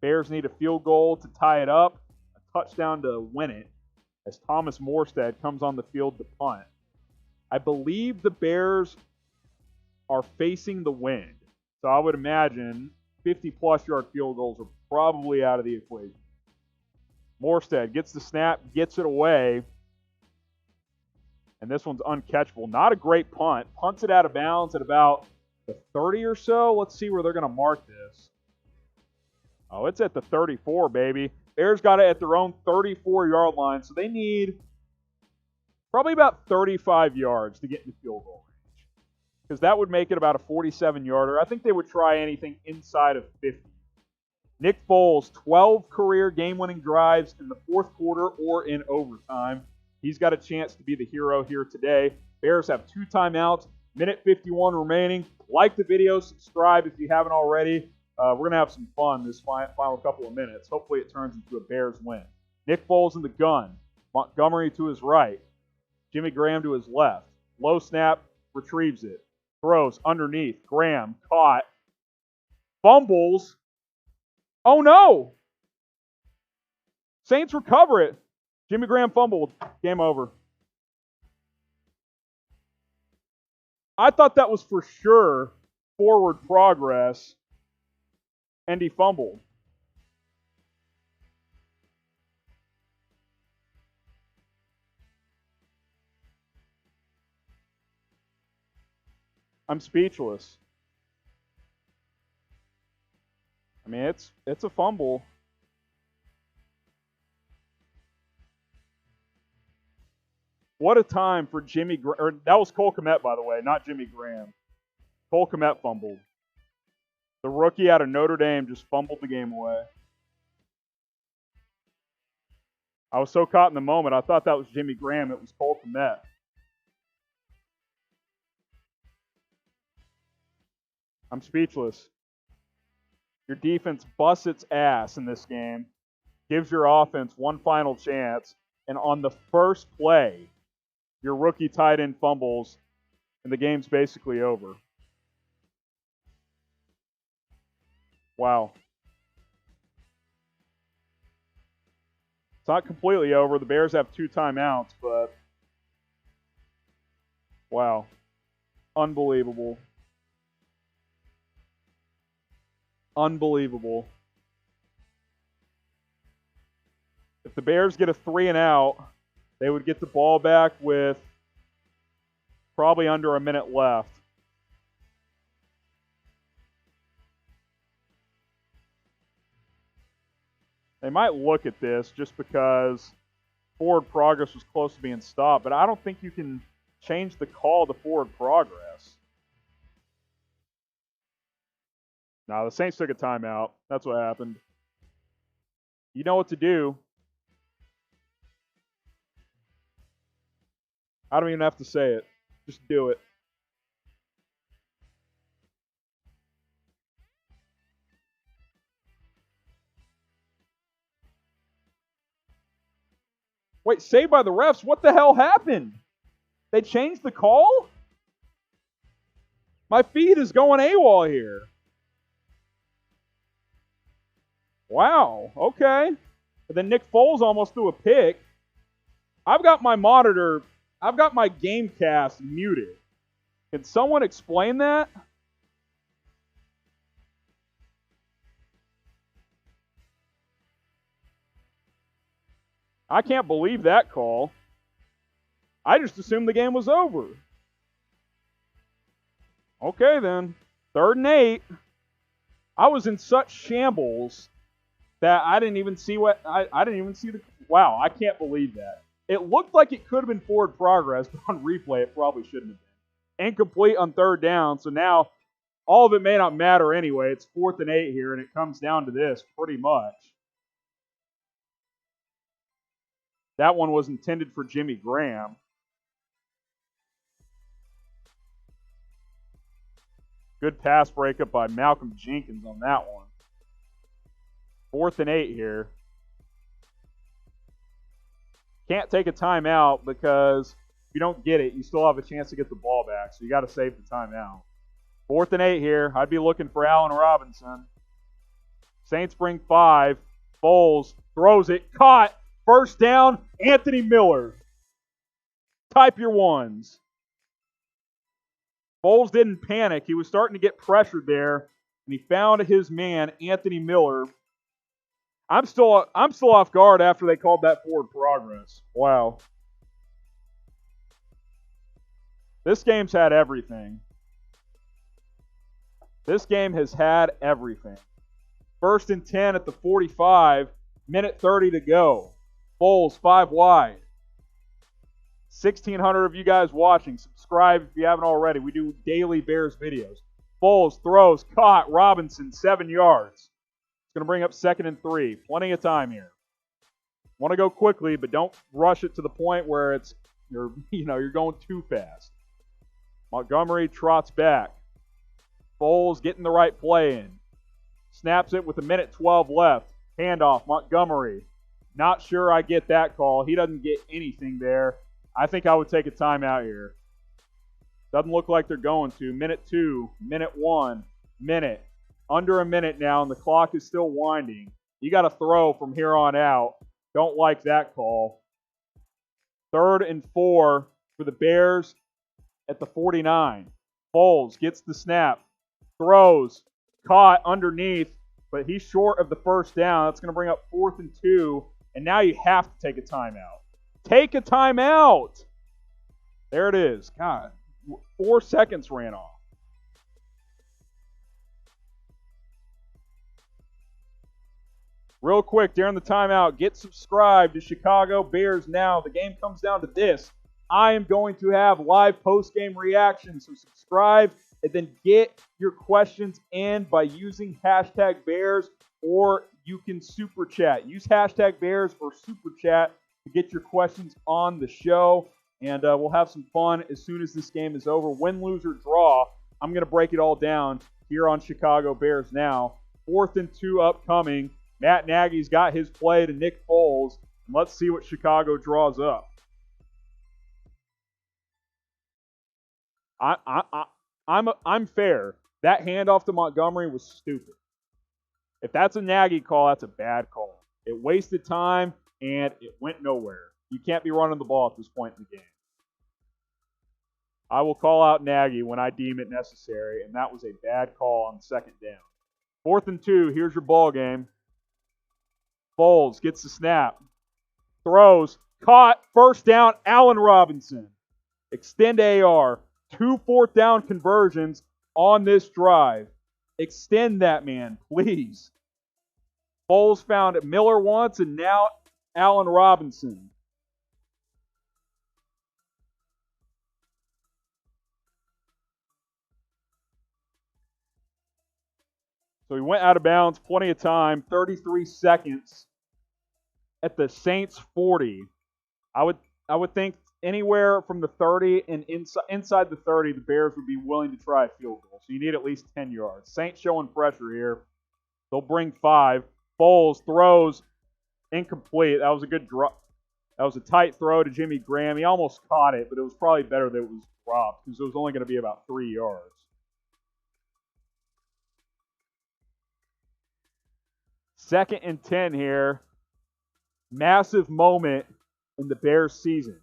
Bears need a field goal to tie it up, a touchdown to win it, as Thomas Morstead comes on the field to punt. I believe the Bears are facing the wind, so I would imagine 50-plus yard field goals are probably out of the equation. Morstead gets the snap, gets it away, and this one's uncatchable. Not a great punt. Punts it out of bounds at about the 30 or so. Let's see where they're going to mark this. Oh, it's at the 34, baby. Bears got it at their own 34-yard line, so they need probably about 35 yards to get into field goal range, because that would make it about a 47-yarder. I think they would try anything inside of 50. Nick Foles, 12 career game-winning drives in the fourth quarter or in overtime. He's got a chance to be the hero here today. Bears have 2 timeouts, minute 51 remaining. Like the video, subscribe if you haven't already. We're going to have some fun this final couple of minutes. Hopefully it turns into a Bears win. Nick Foles in the gun. Montgomery to his right. Jimmy Graham to his left. Low snap, retrieves it. Throws underneath. Graham caught. Fumbles. Oh no! Saints recover it. Jimmy Graham fumbled. Game over. I thought that was for sure forward progress, and he fumbled. I'm speechless. I mean, it's a fumble. What a time for Jimmy Graham. That was Cole Kmet, by the way, not Jimmy Graham. Cole Kmet fumbled. The rookie out of Notre Dame just fumbled the game away. I was so caught in the moment, I thought that was Jimmy Graham. It was Cole Kmet. I'm speechless. Your defense busts its ass in this game, gives your offense one final chance, and on the first play, your rookie tight end fumbles, and the game's basically over. Wow. It's not completely over. The Bears have 2 timeouts, but wow. Unbelievable. Unbelievable. If the Bears get a 3 and out, they would get the ball back with probably under a minute left. They might look at this just because forward progress was close to being stopped, but I don't think you can change the call to forward progress. No, the Saints took a timeout. That's what happened. You know what to do. I don't even have to say it. Just do it. Wait, saved by the refs? What the hell happened? They changed the call? My feed is going AWOL here. Wow, okay. And then Nick Foles almost threw a pick. I've got my monitor, I've got my Gamecast muted. Can someone explain that? I can't believe that call. I just assumed the game was over. Okay then, 3rd and 8. I was in such shambles that I didn't even see what I didn't even see the. Wow, I can't believe that. It looked like it could have been forward progress, but on replay, it probably shouldn't have been. Incomplete on third down, so now all of it may not matter anyway. It's 4th and 8 here, and it comes down to this pretty much. That one was intended for Jimmy Graham. Good pass breakup by Malcolm Jenkins on that one. 4th and 8 here. Can't take a timeout because if you don't get it, you still have a chance to get the ball back. So you got to save the timeout. 4th and 8 here. I'd be looking for Allen Robinson. Saints bring 5. Foles throws it. Caught. First down, Anthony Miller. Type your ones. Foles didn't panic. He was starting to get pressured there, and he found his man, Anthony Miller. I'm still off guard after they called that forward progress. Wow. This game's had everything. This game has had everything. 1st and 10 at the 45, minute 30 to go. Foles 5 wide. 1,600 of you guys watching. Subscribe if you haven't already. We do daily Bears videos. Foles throws, caught. Robinson 7 yards. It's going to bring up 2nd and 3. Plenty of time here. Want to go quickly, but don't rush it to the point where you're going too fast. Montgomery trots back. Foles getting the right play in. Snaps it with a minute 12 left. Handoff, Montgomery. Not sure I get that call. He doesn't get anything there. I think I would take a timeout here. Doesn't look like they're going to. Minute 2, minute 1, minute. Under a minute now, and the clock is still winding. You got to throw from here on out. Don't like that call. 3rd and 4 for the Bears at the 49. Foles gets the snap. Throws. Caught underneath, but he's short of the first down. That's going to bring up 4th and 2, and now you have to take a timeout. Take a timeout! There it is. God, 4 seconds ran off. Real quick, during the timeout, get subscribed to Chicago Bears Now. The game comes down to this. I am going to have live post-game reactions, so subscribe and then get your questions in by using hashtag Bears, or you can super chat. Use hashtag Bears or super chat to get your questions on the show, and we'll have some fun as soon as this game is over. Win, lose, or draw, I'm going to break it all down here on Chicago Bears Now. 4th and 2 upcoming. Matt Nagy's got his play to Nick Foles. Let's see what Chicago draws up. I'm fair. That handoff to Montgomery was stupid. If that's a Nagy call, that's a bad call. It wasted time, and it went nowhere. You can't be running the ball at this point in the game. I will call out Nagy when I deem it necessary, and that was a bad call on 2nd down. 4th and 2, here's your ball game. Foles gets the snap. Throws. Caught. First down, Allen Robinson. Extend AR. 2 4th down conversions on this drive. Extend that man, please. Foles found Miller once, and now Allen Robinson. So he went out of bounds, plenty of time, 33 seconds at the Saints 40. I would think anywhere from the 30 and inside the 30, the Bears would be willing to try a field goal. So you need at least 10 yards. Saints showing pressure here. They'll bring 5. Foles throws incomplete. That was a good drop. That was a tight throw to Jimmy Graham. He almost caught it, but it was probably better that it was dropped because it was only going to be about 3 yards. Second and 10 here. Massive moment in the Bears season.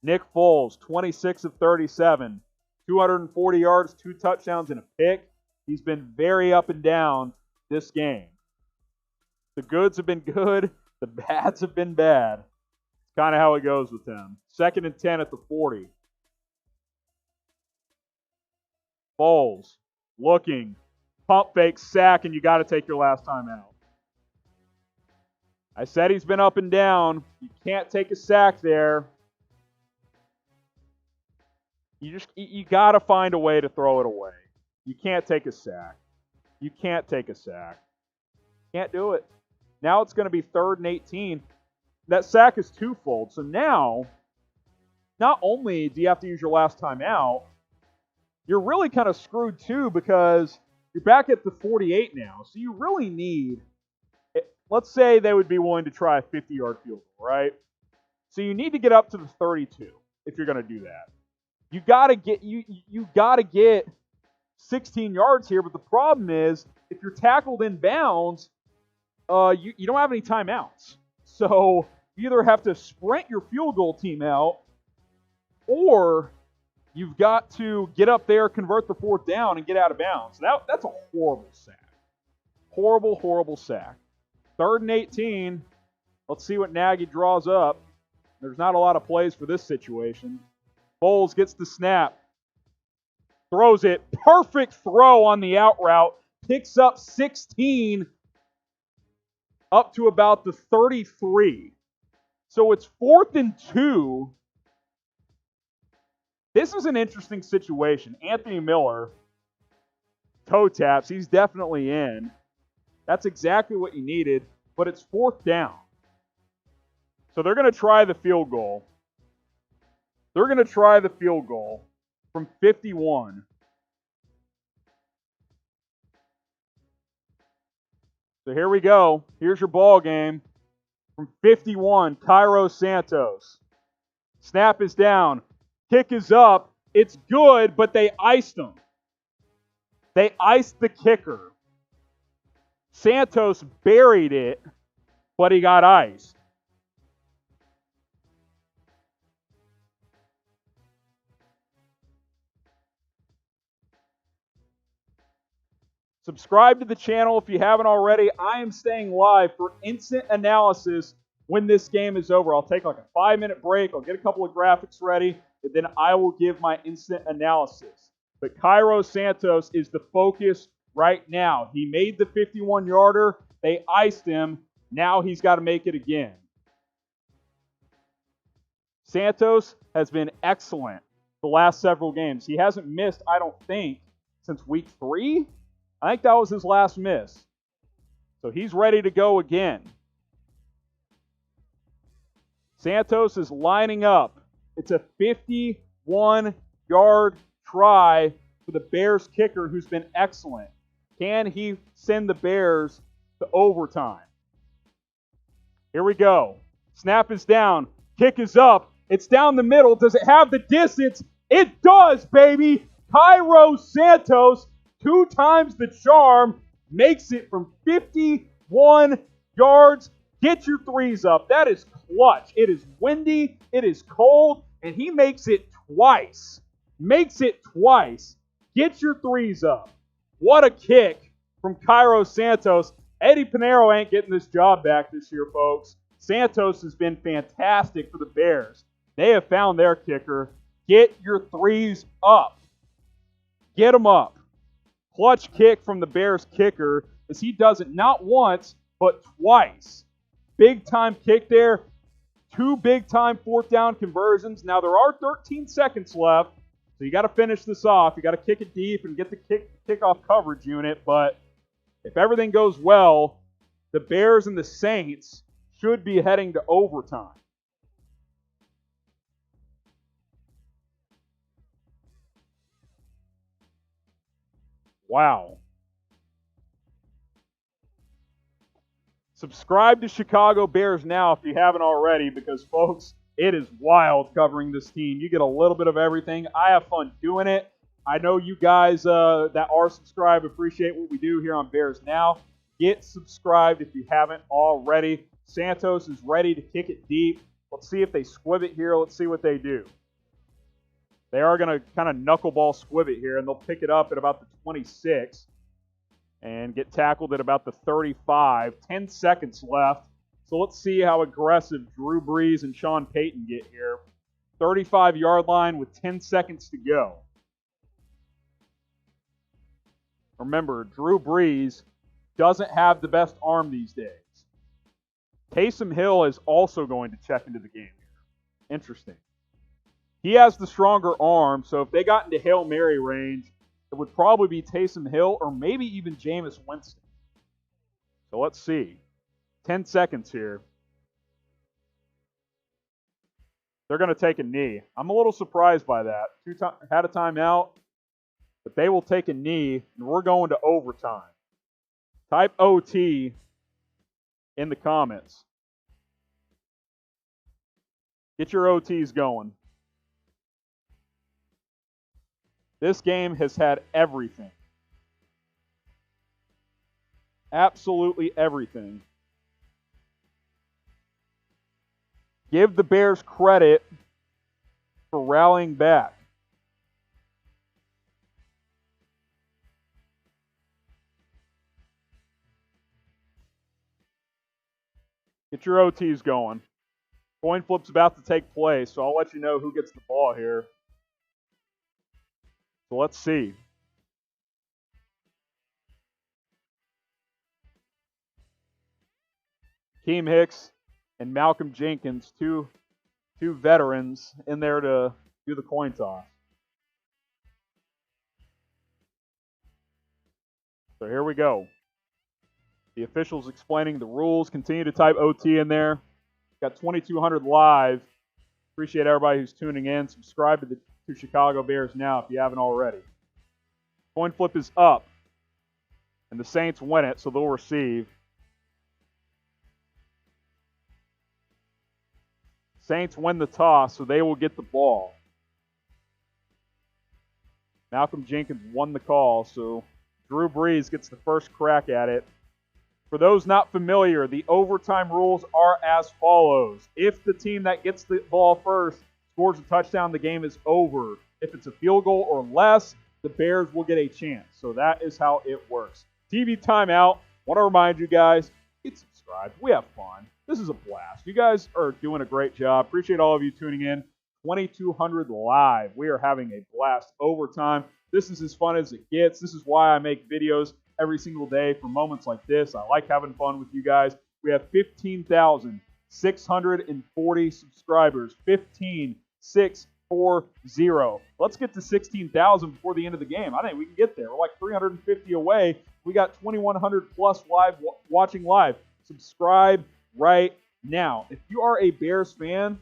Nick Foles, 26 of 37, 240 yards, 2 touchdowns, and a pick. He's been very up and down this game. The goods have been good. The bads have been bad. It's kind of how it goes with him. 2nd and 10 at the 40. Foles looking. Pump fake, sack, and you got to take your last time out. I said he's been up and down. You can't take a sack there. You got to find a way to throw it away. You can't take a sack. You can't take a sack. Can't do it. Now it's going to be 3rd and 18. That sack is twofold. So now, not only do you have to use your last time out, you're really kind of screwed too because you're back at the 48 now. So you really need, let's say they would be willing to try a 50-yard field goal, right? So you need to get up to the 32 if you're going to do that. You got to get 16 yards here, but the problem is if you're tackled in bounds, you don't have any timeouts. So you either have to sprint your field goal team out, or you've got to get up there, convert the 4th down, and get out of bounds. That's a horrible sack. Horrible, horrible sack. 3rd and 18. Let's see what Nagy draws up. There's not a lot of plays for this situation. Foles gets the snap. Throws it. Perfect throw on the out route. Picks up 16 up to about the 33. So it's 4th and 2. This is an interesting situation. Anthony Miller, toe taps. He's definitely in. That's exactly what you needed, but it's 4th down. So they're going to try the field goal. They're going to try the field goal from 51. So here we go. Here's your ball game. From 51, Cairo Santos. Snap is down. Kick is up. It's good, but they iced him. They iced the kicker. Santos buried it, but he got iced. Subscribe to the channel if you haven't already. I am staying live for instant analysis when this game is over. I'll take like a 5-minute break. I'll get a couple of graphics ready, and then I will give my instant analysis. But Cairo Santos is the focus right now. He made the 51-yarder. They iced him. Now he's got to make it again. Santos has been excellent the last several games. He hasn't missed, I don't think, since week 3. I think that was his last miss. So he's ready to go again. Santos is lining up. It's a 51-yard try for the Bears kicker who's been excellent. Can he send the Bears to overtime? Here we go. Snap is down. Kick is up. It's down the middle. Does it have the distance? It does, baby. Cairo Santos, 2 times the charm, makes it from 51 yards. Get your threes up. That is clutch. It is windy. It is cold. And he makes it twice. Makes it twice. Get your threes up. What a kick from Cairo Santos. Eddie Pinheiro ain't getting this job back this year, folks. Santos has been fantastic for the Bears. They have found their kicker. Get your threes up. Get them up. Clutch kick from the Bears kicker as he does it not once, but twice. Big time kick there. 2 big time 4th down conversions. Now there are 13 seconds left, so you got to finish this off. You got to kick it deep and get the kickoff coverage unit, but if everything goes well, the Bears and the Saints should be heading to overtime. Wow. Subscribe to Chicago Bears now if you haven't already, because, folks, it is wild covering this team. You get a little bit of everything. I have fun doing it. I know you guys that are subscribed appreciate what we do here on Bears Now. Get subscribed if you haven't already. Santos is ready to kick it deep. Let's see if they squib it here. Let's see what they do. They are going to kind of knuckleball squib it here, and they'll pick it up at about the 26 and get tackled at about the 35. 10 seconds left. So let's see how aggressive Drew Brees and Sean Payton get here. 35-yard line with 10 seconds to go. Remember, Drew Brees doesn't have the best arm these days. Taysom Hill is also going to check into the game here. Interesting. He has the stronger arm, so if they got into Hail Mary range, it would probably be Taysom Hill or maybe even Jameis Winston. So let's see. 10 seconds here. They're going to take a knee. I'm a little surprised by that. Had a timeout, but they will take a knee, and we're going to overtime. Type OT in the comments. Get your OTs going. This game has had everything. Absolutely everything. Give the Bears credit for rallying back. Get your OTs going. Coin flip's about to take place, so I'll let you know who gets the ball here. So let's see. Keem Hicks and Malcolm Jenkins, two veterans in there to do the coin toss. So here we go. The officials explaining the rules. Continue to type OT in there. Got 2,200 live. Appreciate everybody who's tuning in. Subscribe to Chicago Bears now if you haven't already. Coin flip is up. And the Saints win it, so they'll receive. Saints win the toss, so they will get the ball. Malcolm Jenkins won the call, so Drew Brees gets the first crack at it. For those not familiar, the overtime rules are as follows. If the team that gets the ball first scores a touchdown, the game is over. If it's a field goal or less, the Bears will get a chance. So that is how it works. TV timeout. Want to remind you guys, get subscribed. We have fun. This is a blast. You guys are doing a great job. Appreciate all of you tuning in. 2,200 live. We are having a blast. Overtime. This is as fun as it gets. This is why I make videos every single day for moments like this. I like having fun with you guys. We have 15,640 subscribers. 15,640. Let's get to 16,000 before the end of the game. I think we can get there. We're like 350 away. We got 2,100 plus live watching live. Subscribe right now. If you are a Bears fan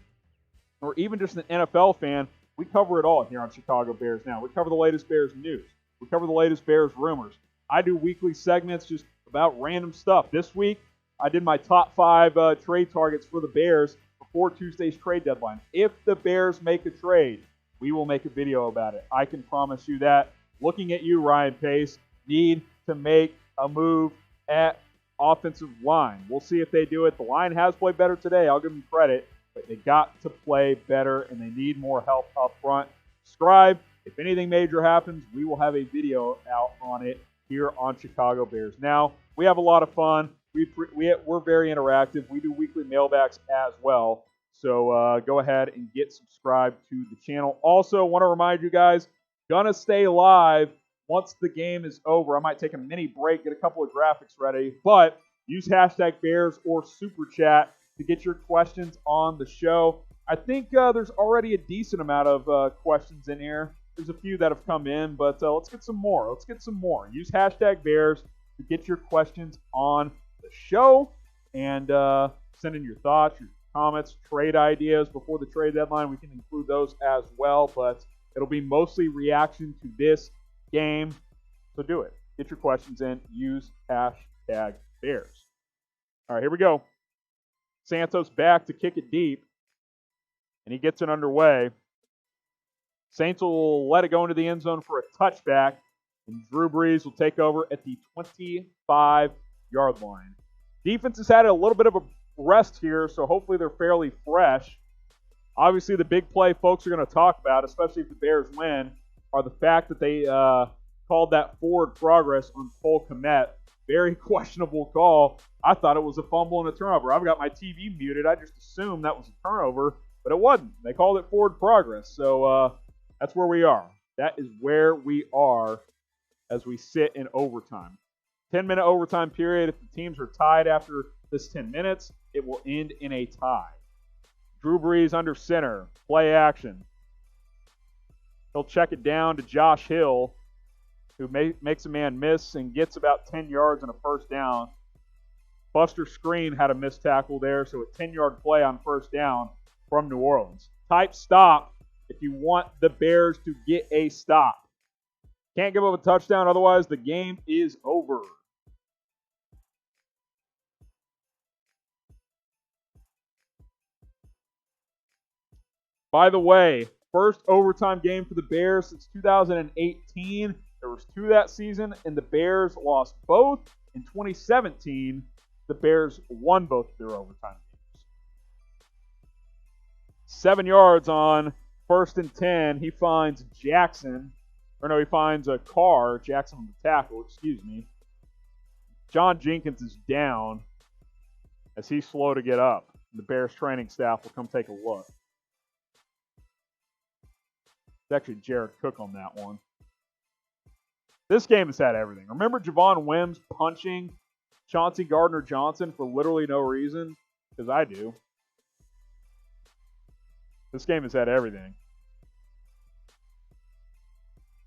or even just an NFL fan, we cover it all here on Chicago Bears Now. We cover the latest Bears news. We cover the latest Bears rumors. I do weekly segments just about random stuff. This week, I did my top 5 trade targets for the Bears before Tuesday's trade deadline. If the Bears make a trade, we will make a video about it. I can promise you that. Looking at you, Ryan Pace, need to make a move at offensive line. We'll see if they do it. The line has played better today. I'll give them credit. But they got to play better, and they need more help up front. Subscribe. If anything major happens, we will have a video out on it here on Chicago Bears Now. We have a lot of fun. We're very interactive. We do weekly mailbacks as well. So go ahead and get subscribed to the channel. Also, want to remind you guys, gonna stay live once the game is over. I might take a mini break, get a couple of graphics ready, but use hashtag Bears or Super Chat to get your questions on the show. I think there's already a decent amount of questions in here. There's a few that have come in, but let's get some more. Use hashtag Bears to get your questions on the show and send in your thoughts, your comments, trade ideas before the trade deadline. We can include those as well, but it'll be mostly reaction to this game. So do it. Get your questions in. Use hashtag Bears. All right, here we go. Santos back to kick it deep, and he gets it underway. Saints will let it go into the end zone for a touchback, and Drew Brees will take over at the 25-yard line. Defense has had a little bit of a rest here, so hopefully they're fairly fresh. Obviously, the big play folks are going to talk about, especially if the Bears win, are the fact that they called that forward progress on Cole Kmet. Very questionable call. I thought it was a fumble and a turnover. I've got my TV muted. I just assumed that was a turnover, but it wasn't. They called it forward progress. So that's where we are. That is where we are as we sit in overtime. 10-minute overtime period. If the teams are tied after this 10 minutes, it will end in a tie. Drew Brees under center. Play action. He'll check it down to Josh Hill, who makes a man miss and gets about 10 yards and a first down. Buster Screen had a missed tackle there, so a 10-yard play on first down from New Orleans. Type stop if you want the Bears to get a stop. Can't give up a touchdown, otherwise the game is over. By the way, first overtime game for the Bears since 2018. There was 2 that season, and the Bears lost both. In 2017, the Bears won both their overtime games. 7 yards on 1st and 10. He finds Jackson. He finds a Carr. Jackson on the tackle, excuse me. John Jenkins is down as he's slow to get up. The Bears training staff will come take a look. It's actually Jared Cook on that one. This game has had everything. Remember Javon Wims punching Chauncey Gardner-Johnson for literally no reason? Because I do. This game has had everything.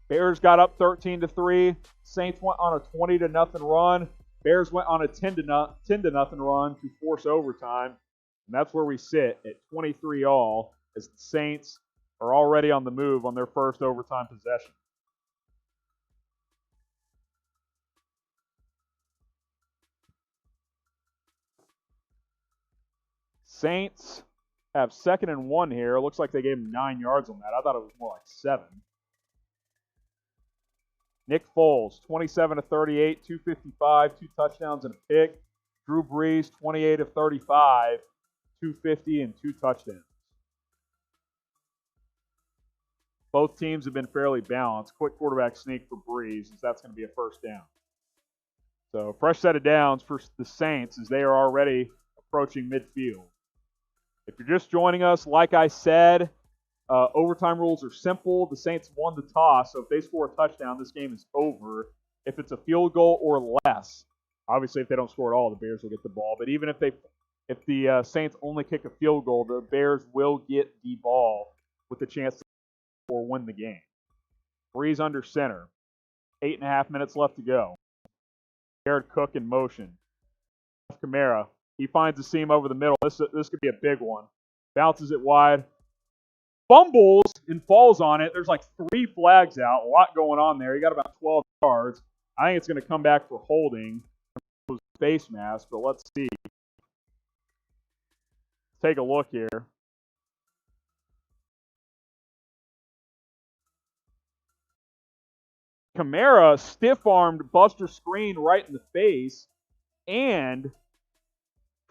Bears got up 13-3. Saints went on a 20-0 run. Bears went on a 10-0 run to force overtime. And that's where we sit at 23-all as the Saints are already on the move on their first overtime possession. Saints have 2nd and 1 here. Looks like they gave him 9 yards on that. I thought it was more like 7. Nick Foles, 27 of 38, 255, 2 touchdowns and a pick. Drew Brees, 28 of 35, 250 and 2 touchdowns. Both teams have been fairly balanced. Quick quarterback sneak for Brees, as that's going to be a first down. So, fresh set of downs for the Saints as they are already approaching midfield. If you're just joining us, like I said, overtime rules are simple. The Saints won the toss, so if they score a touchdown, this game is over. If it's a field goal or less, obviously if they don't score at all, the Bears will get the ball. But even if the Saints only kick a field goal, the Bears will get the ball with the chance to or win the game. Brees under center. 8.5 minutes left to go. Jared Cook in motion. Kamara. He finds a seam over the middle. This could be a big one. Bounces it wide. Fumbles and falls on it. There's like 3 flags out. A lot going on there. He got about 12 yards. I think it's going to come back for holding. Face mask, but let's see. Take a look here. Kamara stiff-armed Buster Screen right in the face, and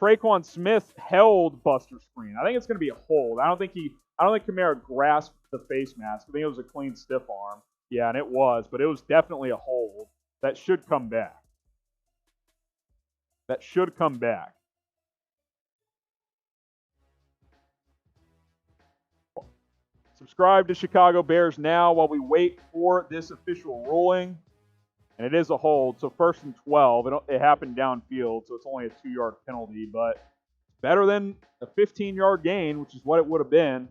Traquan Smith held Buster Screen. I think it's going to be a hold. I don't think Kamara grasped the face mask. I think it was a clean stiff arm. Yeah, and it was, but it was definitely a hold. That should come back. That should come back. Subscribe to Chicago Bears now while we wait for this official ruling. And it is a hold, so 1st and 12. It happened downfield, so it's only a 2-yard penalty, but better than a 15-yard gain, which is what it would have been.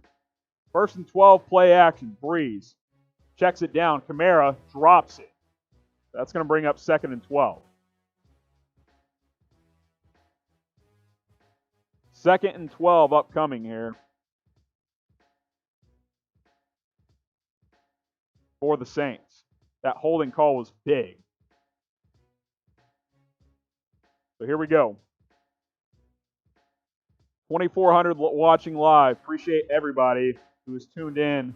1st and 12, play action. Brees checks it down. Kamara drops it. That's going to bring up 2nd and 12. 2nd and 12 upcoming here for the Saints. That holding call was big. So here we go. 2,400 watching live. Appreciate everybody who is tuned in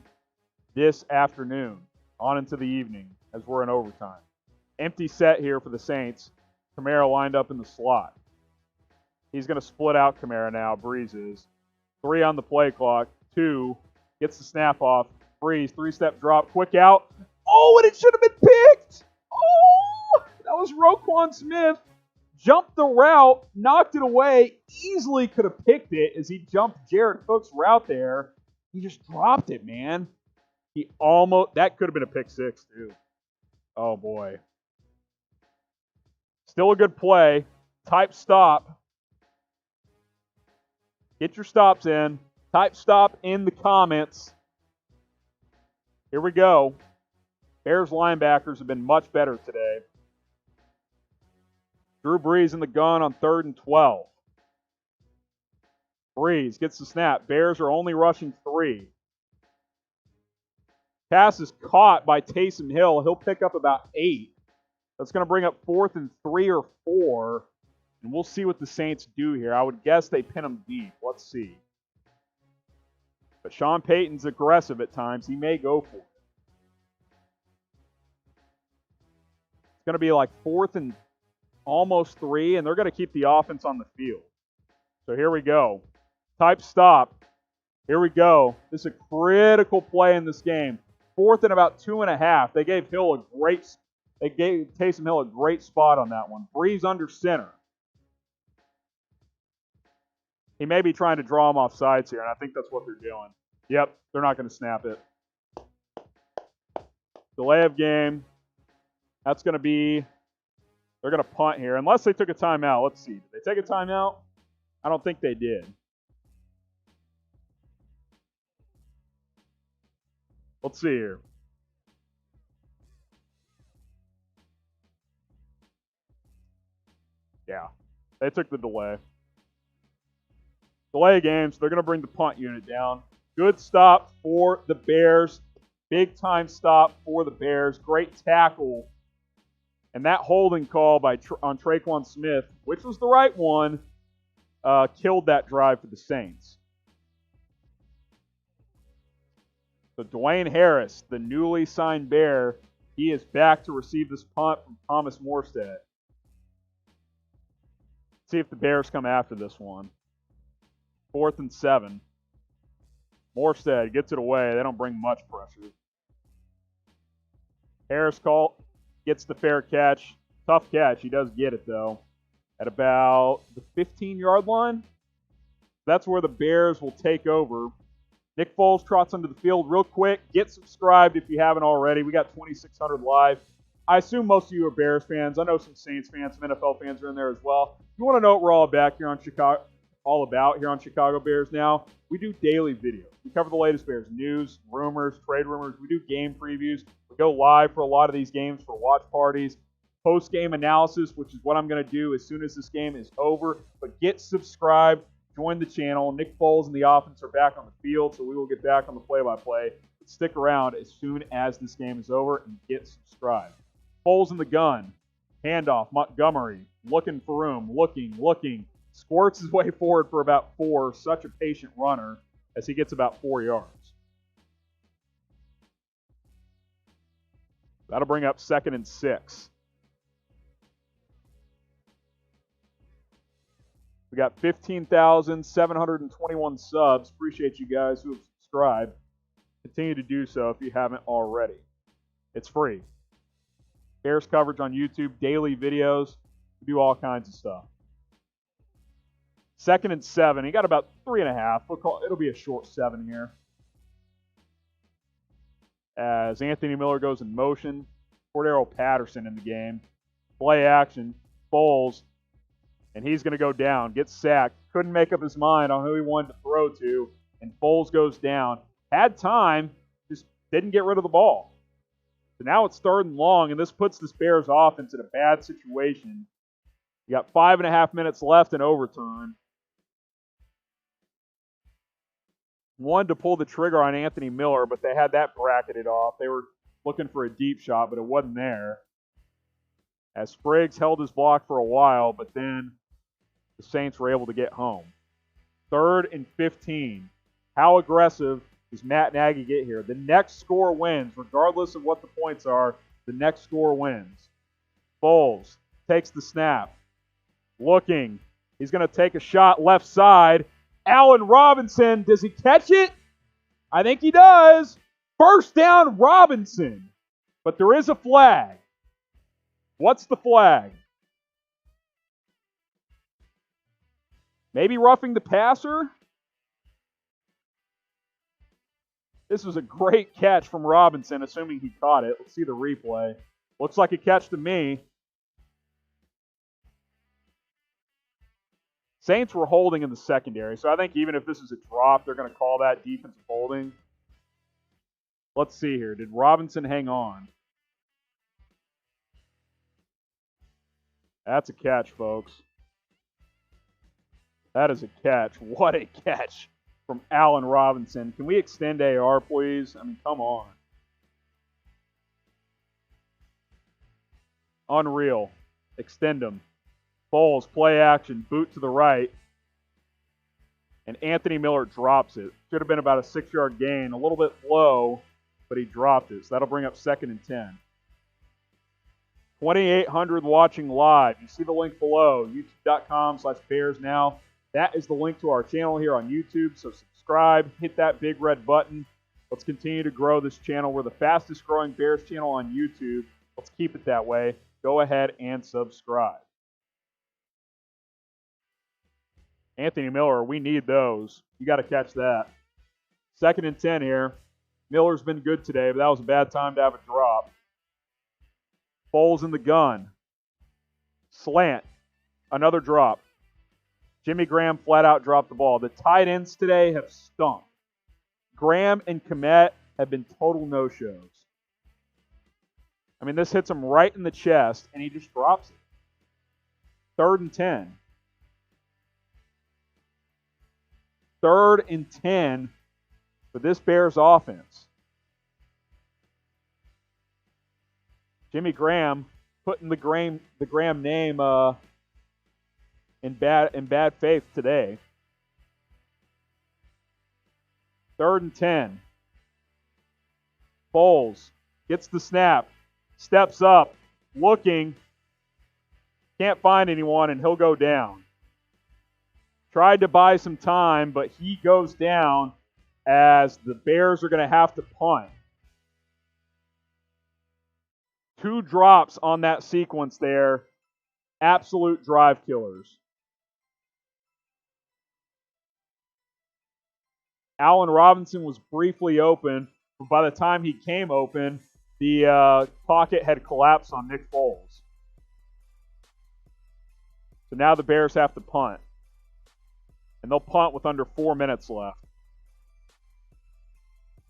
this afternoon on into the evening as we're in overtime. Empty set here for the Saints. Kamara lined up in the slot. He's going to split out Kamara now. Brees is. 3 on the play clock. 2. Gets the snap off. Brees, 3-step drop. Quick out. Oh, and it should have been picked. Oh, that was Roquan Smith. Jumped the route, knocked it away. Easily could have picked it as he jumped Jared Cook's route there. He just dropped it, man. That could have been a pick 6, too. Oh, boy. Still a good play. Type stop. Get your stops in. Type stop in the comments. Here we go. Bears linebackers have been much better today. Drew Brees in the gun on 3rd and 12. Brees gets the snap. Bears are only rushing 3. Pass is caught by Taysom Hill. He'll pick up about 8. That's going to bring up 4th and 3 or 4. And we'll see what the Saints do here. I would guess they pin them deep. Let's see. But Sean Payton's aggressive at times. He may go for it. It's going to be like 4th and almost 3, and they're going to keep the offense on the field. So here we go. Type stop. Here we go. This is a critical play in this game. 4th and about 2.5. They gave Taysom Hill a great spot on that one. Brees under center. He may be trying to draw him off sides here, and I think that's what they're doing. Yep, they're not going to snap it. Delay of game. That's going to be, they're going to punt here, unless they took a timeout. Let's see. Did they take a timeout? I don't think they did. Let's see here. Yeah, they took the delay. Delay games, they're going to bring the punt unit down. Good stop for the Bears. Big time stop for the Bears. Great tackle. And that holding call on Traquan Smith, which was the right one, killed that drive for the Saints. So Dwayne Harris, the newly signed Bear, he is back to receive this punt from Thomas Morstead. See if the Bears come after this one. 4th and 7. Morstead gets it away. They don't bring much pressure. Harris gets the fair catch. Tough catch. He does get it, though, at about the 15-yard line. That's where the Bears will take over. Nick Foles trots onto the field real quick. Get subscribed if you haven't already. We got 2,600 live. I assume most of you are Bears fans. I know some Saints fans, some NFL fans are in there as well. If you want to know what we're all about here on Chicago Bears Now, we do daily videos. We cover the latest Bears news, rumors, trade rumors. We do game previews. We go live for a lot of these games for watch parties. Post-game analysis, which is what I'm going to do as soon as this game is over. But get subscribed. Join the channel. Nick Foles and the offense are back on the field, so we will get back on the play-by-play. But stick around as soon as this game is over and get subscribed. Foles in the gun. Handoff. Montgomery. Looking for room. Looking. Squirts his way forward for about 4. Such a patient runner as he gets about 4 yards. That'll bring up 2nd and 6. We got 15,721 subs. Appreciate you guys who have subscribed. Continue to do so if you haven't already. It's free. Bears coverage on YouTube, daily videos. We do all kinds of stuff. 2nd and 7. He got about 3.5. It'll be a short 7 here. As Anthony Miller goes in motion. Cordero Patterson in the game. Play action. Foles. And he's going to go down. Gets sacked. Couldn't make up his mind on who he wanted to throw to. And Foles goes down. Had time. Just didn't get rid of the ball. So now it's 3rd and long. And this puts this Bears offense in a bad situation. You got 5.5 minutes left in overtime. Wanted to pull the trigger on Anthony Miller, but they had that bracketed off. They were looking for a deep shot, but it wasn't there. As Spriggs held his block for a while, but then the Saints were able to get home. 3rd and 15. How aggressive does Matt Nagy get here? The next score wins. Regardless of what the points are, the next score wins. Foles takes the snap. Looking. He's going to take a shot left side. Allen Robinson, does he catch it? I think he does. First down, Robinson. But there is a flag. What's the flag? Maybe roughing the passer? This was a great catch from Robinson, assuming he caught it. Let's see the replay. Looks like a catch to me. Saints were holding in the secondary, so I think even if this is a drop, they're going to call that defensive holding. Let's see here. Did Robinson hang on? That's a catch, folks. That is a catch. What a catch from Allen Robinson. Can we extend AR, please? I mean, come on. Unreal. Extend them. Foles, play action, boot to the right. And Anthony Miller drops it. Should have been about a 6-yard gain. A little bit low, but he dropped it. So that'll bring up 2nd and 10. 2,800 watching live. You see the link below, youtube.com/BearsNow. That is the link to our channel here on YouTube. So subscribe, hit that big red button. Let's continue to grow this channel. We're the fastest growing Bears channel on YouTube. Let's keep it that way. Go ahead and subscribe. Anthony Miller, we need those. You got to catch that. 2nd and 10 here. Miller's been good today, but that was a bad time to have a drop. Foles in the gun. Slant. Another drop. Jimmy Graham flat out dropped the ball. The tight ends today have stunk. Graham and Kmet have been total no-shows. I mean, this hits him right in the chest, and he just drops it. 3rd and 10. 3rd and 10 for this Bears offense. Jimmy Graham putting the Graham name in bad faith today. 3rd and 10. Foles gets the snap, steps up, looking, can't find anyone, and he'll go down. Tried to buy some time, but he goes down as the Bears are going to have to punt. 2 drops on that sequence there. Absolute drive killers. Allen Robinson was briefly open, but by the time he came open, the pocket had collapsed on Nick Foles. So now the Bears have to punt. And they'll punt with under 4 minutes left.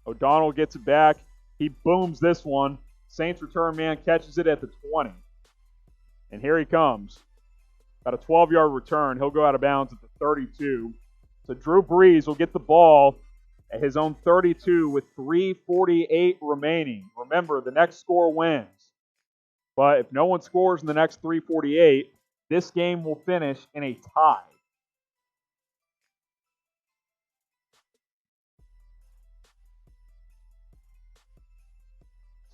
O'Donnell gets it back. He booms this one. Saints return man catches it at the 20. And here he comes. Got a 12-yard return. He'll go out of bounds at the 32. So Drew Brees will get the ball at his own 32 with 3:48 remaining. Remember, the next score wins. But if no one scores in the next 3:48, this game will finish in a tie.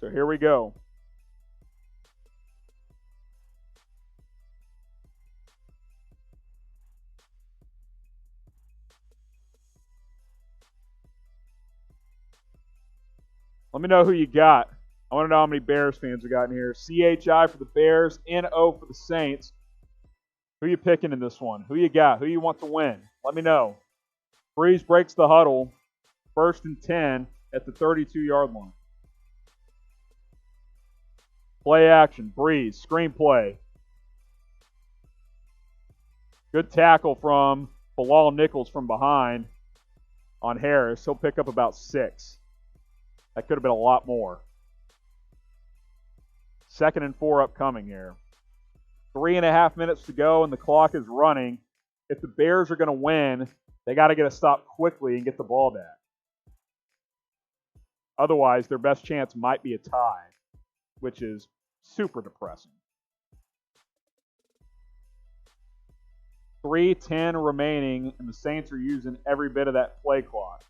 So here we go. Let me know who you got. I want to know how many Bears fans we got in here. CHI for the Bears, NO for the Saints. Who you picking in this one? Who you got? Who you want to win? Let me know. Brees breaks the huddle. 1st and 10 at the 32-yard line. Play action. Brees. Screenplay. Good tackle from Bilal Nichols from behind on Harris. He'll pick up about 6. That could have been a lot more. 2nd and 4 upcoming here. 3.5 minutes to go, and the clock is running. If the Bears are going to win, they got to get a stop quickly and get the ball back. Otherwise, their best chance might be a tie, which is super depressing. 3:10 remaining, and the Saints are using every bit of that play clock.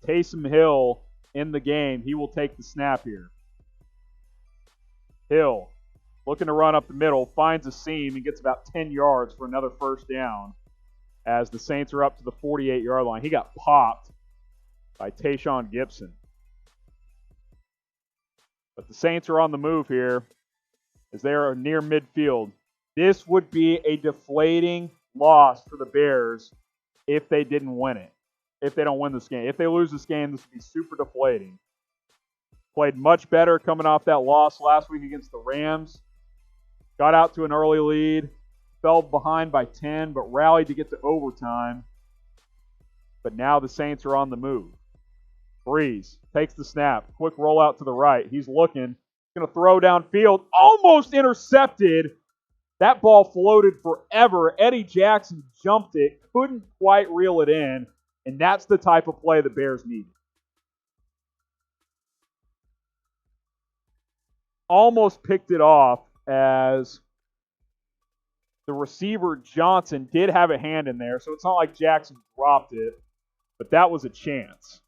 Taysom Hill in the game. He will take the snap here. Hill looking to run up the middle, finds a seam and gets about 10 yards for another 1st down as the Saints are up to the 48-yard line. He got popped by Tayshaun Gibson. But the Saints are on the move here as they are near midfield. This would be a deflating loss for the Bears if they didn't win it. If they don't win this game. If they lose this game, this would be super deflating. Played much better coming off that loss last week against the Rams. Got out to an early lead. fell behind by 10, but rallied to get to overtime. But now the Saints are on the move. Brees takes the snap. Quick rollout to the right. He's looking. Going to throw downfield. Almost intercepted. That ball floated forever. Eddie Jackson jumped it. Couldn't quite reel it in. And that's the type of play the Bears need. Almost picked it off as the receiver Johnson did have a hand in there. So it's not like Jackson dropped it. But that was a chance.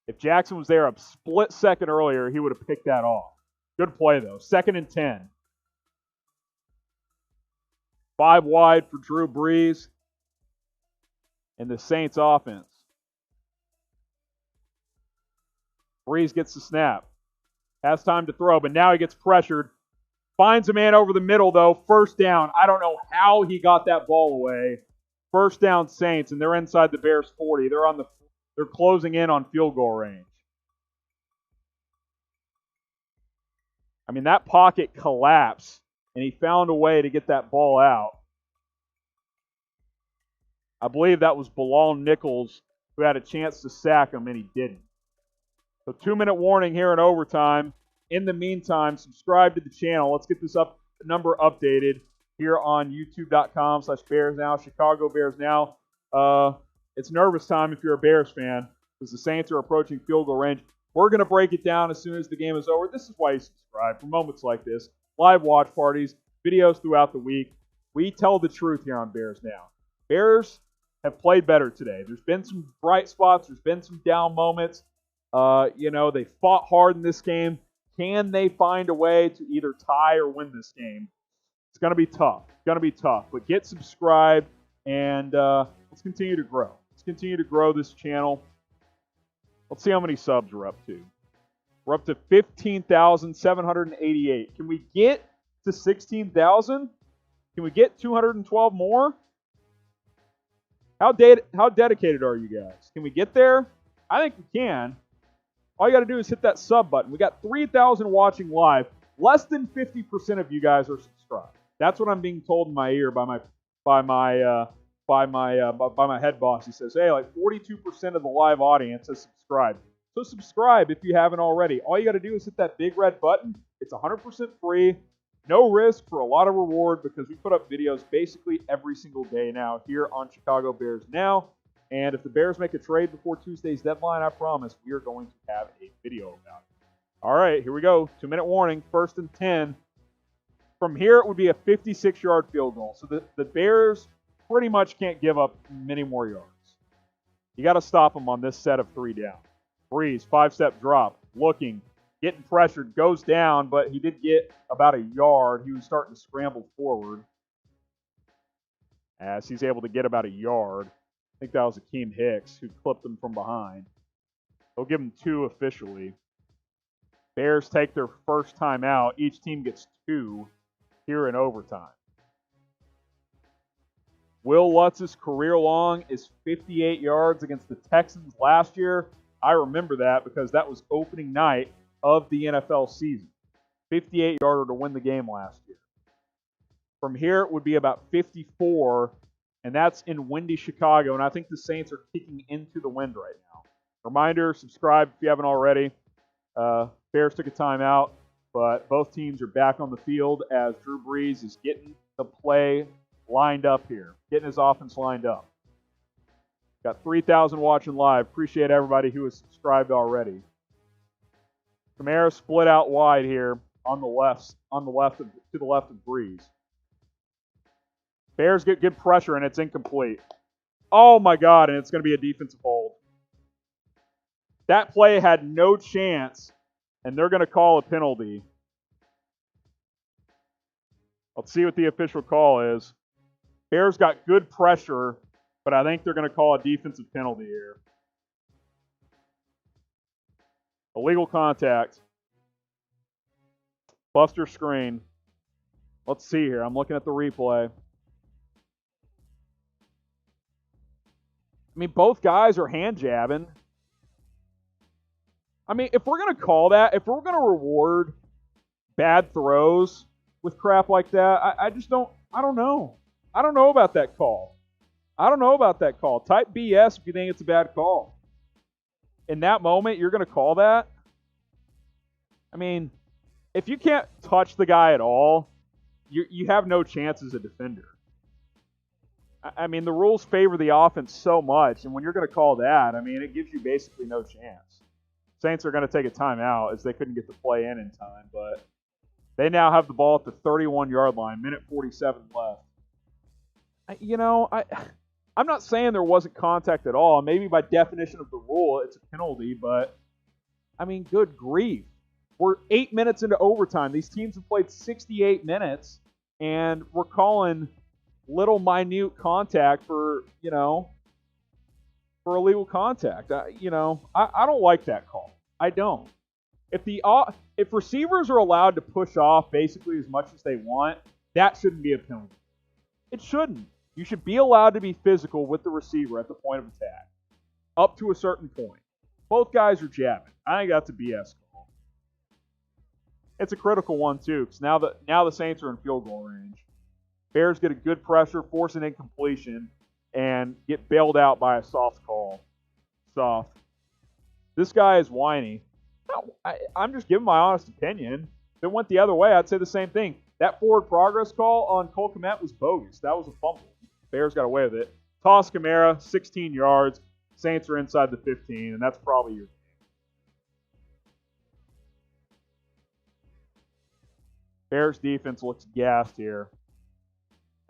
If Jackson was there a split second earlier, he would have picked that off. Good play, though. 2nd and 10. 5 wide for Drew Brees and the Saints offense. Brees gets the snap. Has time to throw, but now he gets pressured. Finds a man over the middle, though. 1st down. I don't know how he got that ball away. 1st down Saints, and they're inside the Bears 40. They're closing in on field goal range. I mean, that pocket collapsed, and he found a way to get that ball out. I believe that was Bilal Nichols who had a chance to sack him, and he didn't. So 2-minute warning here in overtime. In the meantime, subscribe to the channel. Let's get this number updated here on youtube.com/BearsNow, Chicago Bears Now. It's nervous time if you're a Bears fan because the Saints are approaching field goal range. We're going to break it down as soon as the game is over. This is why you subscribe for moments like this. Live watch parties, videos throughout the week. We tell the truth here on Bears Now. Bears have played better today. There's been some bright spots. There's been some down moments. They fought hard in this game. Can they find a way to either tie or win this game? It's going to be tough. It's going to be tough. But get subscribed and let's continue to grow. Let's continue to grow this channel. Let's see how many subs we're up to. We're up to 15,788. Can we get to 16,000? Can we get 212 more? How dedicated are you guys? Can we get there? I think we can. All you got to do is hit that sub button. We got 3,000 watching live. Less than 50% of you guys are subscribed. That's what I'm being told in my ear by my head boss. He says, hey, like 42% of the live audience has subscribed. So subscribe if you haven't already. All you got to do is hit that big red button. It's 100% free. No risk for a lot of reward because we put up videos basically every single day now here on Chicago Bears Now. And if the Bears make a trade before Tuesday's deadline, I promise we are going to have a video about it. All right, here we go. 2-minute warning, 1st and 10. From here, it would be a 56-yard field goal. So the Bears pretty much can't give up many more yards. You got to stop them on this set of 3 down. Brees, 5-step drop, looking, getting pressured, goes down, but he did get about a yard. He was starting to scramble forward as he's able to get about a yard. I think that was Akeem Hicks who clipped him from behind. They'll give him 2 officially. Bears take their first time out. Each team gets 2 here in overtime. Will Lutz's career long is 58 yards against the Texans last year. I remember that because that was opening night of the NFL season. 58-yarder to win the game last year. From here, it would be about 54, and that's in windy Chicago, and I think the Saints are kicking into the wind right now. Reminder, subscribe if you haven't already. Bears took a timeout, but both teams are back on the field as Drew Brees is getting the play lined up here, getting his offense lined up. Got 3,000 watching live. Appreciate everybody who has subscribed already. Kamara split out wide here on the left to the left of Brees. Bears get good pressure and it's incomplete. Oh my God, and it's going to be a defensive hold. That play had no chance, and they're going to call a penalty. Let's see what the official call is. Bears got good pressure, but I think they're going to call a defensive penalty here. Illegal contact. Buster screen. Let's see here. I'm looking at the replay. I mean, both guys are hand jabbing. I mean, if we're going to call that, if we're going to reward bad throws with crap like that. I just don't. I don't know. I don't know about that call. I don't know about that call. Type BS if you think it's a bad call. In that moment, you're going to call that? I mean, if you can't touch the guy at all, you have no chance as a defender. I mean, the rules favor the offense so much, and when you're going to call that, I mean, it gives you basically no chance. Saints are going to take a timeout as they couldn't get the play in time, but they now have the ball at the 31-yard line, minute 47 left. I'm not saying there wasn't contact at all. Maybe by definition of the rule, it's a penalty, but, I mean, good grief. We're 8 minutes into overtime. These teams have played 68 minutes, and we're calling little minute contact for illegal contact. I don't like that call. I don't. If receivers are allowed to push off basically as much as they want, that shouldn't be a penalty. It shouldn't. You should be allowed to be physical with the receiver at the point of attack, up to a certain point. Both guys are jabbing. I think that's a BS call. It's a critical one too, because now the Saints are in field goal range. Bears get a good pressure, force an incompletion, and get bailed out by a soft call. Soft. This guy is whiny. No, I'm just giving my honest opinion. If it went the other way, I'd say the same thing. That forward progress call on Cole Kmet was bogus. That was a fumble. Bears got away with it. Toss Kamara, 16 yards. Saints are inside the 15, and that's probably your game. Bears defense looks gassed here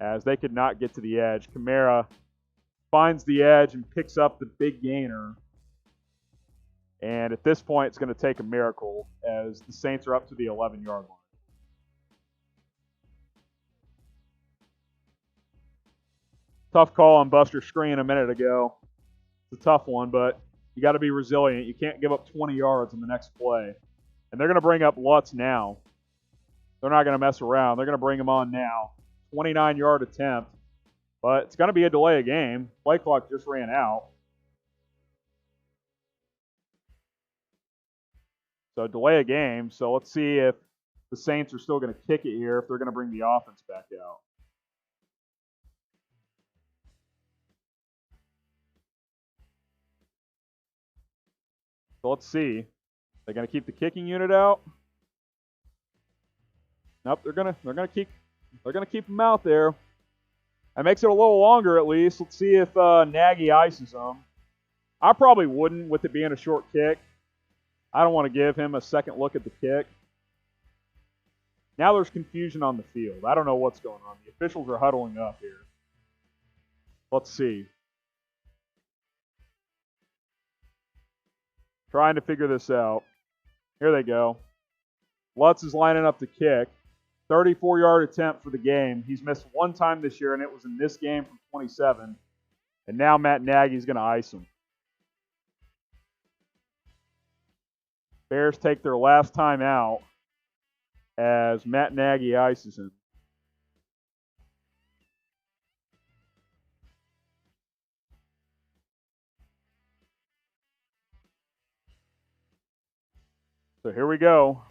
as they could not get to the edge. Kamara finds the edge and picks up the big gainer. And at this point, it's going to take a miracle as the Saints are up to the 11-yard line. Tough call on Buster Screen a minute ago. It's a tough one, but you got to be resilient. You can't give up 20 yards in the next play. And they're going to bring up Lutz now. They're not going to mess around. They're going to bring him on now. 29-yard attempt. But it's going to be a delay of game. Play clock just ran out. So delay a game. So let's see if the Saints are still going to kick it here, if they're going to bring the offense back out. So let's see. They're going to keep the kicking unit out. Nope, they're going to keep them out there. That makes it a little longer at least. Let's see if Nagy ices them. I probably wouldn't with it being a short kick. I don't want to give him a second look at the kick. Now there's confusion on the field. I don't know what's going on. The officials are huddling up here. Let's see. Trying to figure this out. Here they go. Lutz is lining up the kick. 34-yard attempt for the game. He's missed one time this year, and it was in this game from 27. And now Matt Nagy's going to ice him. Bears take their last time out as Matt Nagy ices him. So here we go.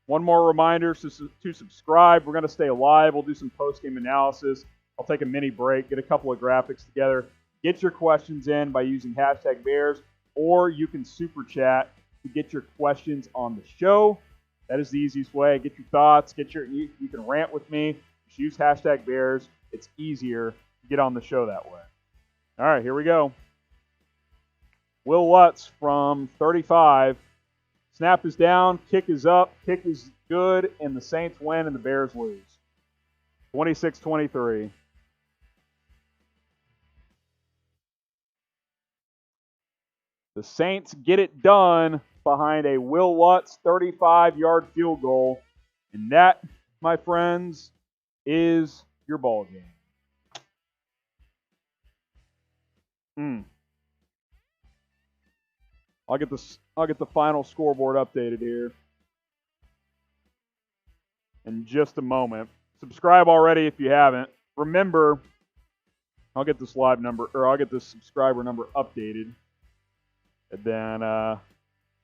One more reminder to subscribe. We're going to stay live. We'll do some post-game analysis. I'll take a mini break, get a couple of graphics together. Get your questions in by using hashtag Bears, or you can super chat to get your questions on the show. That is the easiest way. Get your thoughts. You can rant with me. Just use hashtag Bears. It's easier to get on the show that way. All right, here we go. Will Lutz from 35. Snap is down, kick is up, kick is good, and the Saints win and the Bears lose. 26-23. The Saints get it done behind a Will Lutz 35-yard field goal. And that, my friends, is your ball game. I'll get the final scoreboard updated here in just a moment. Subscribe already if you haven't. Remember, I'll get this subscriber number updated. And then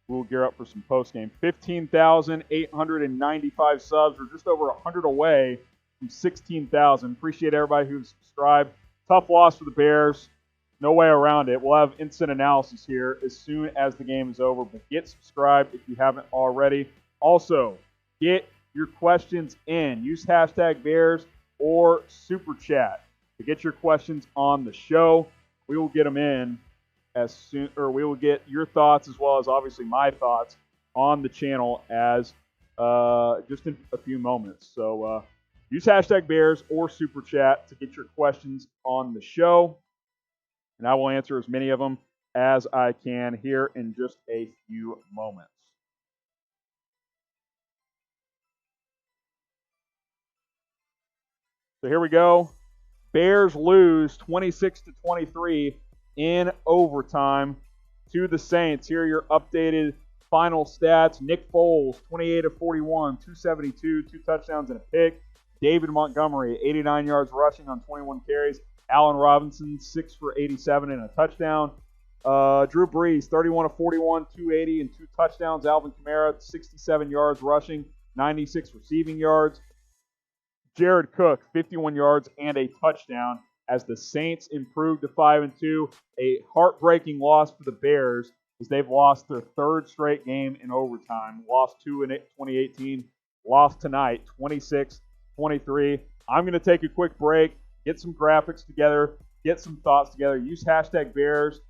we'll gear up for some postgame. 15,895 subs. We're just over 100 away from 16,000. Appreciate everybody who's subscribed. Tough loss for the Bears. No way around it. We'll have instant analysis here as soon as the game is over. But get subscribed if you haven't already. Also, get your questions in. Use hashtag Bears or Super Chat to get your questions on the show. We will get them in as soon, or we will get your thoughts as well as obviously my thoughts on the channel as just in a few moments. So use hashtag Bears or Super Chat to get your questions on the show, and I will answer as many of them as I can here in just a few moments. So here we go. Bears lose 26-23 in overtime to the Saints. Here are your updated final stats. Nick Foles, 28 of 41, 272, 2 touchdowns and a pick. David Montgomery, 89 yards rushing on 21 carries. Allen Robinson, 6 for 87 and a touchdown. Drew Brees, 31 of 41, 280 and 2 touchdowns. Alvin Kamara, 67 yards rushing, 96 receiving yards. Jared Cook, 51 yards and a touchdown as the Saints improved to 5-2. A heartbreaking loss for the Bears as they've lost their third straight game in overtime. Lost 2 in 2018, lost tonight 26-23. I'm going to take a quick break, get some graphics together, get some thoughts together. Use hashtag Bears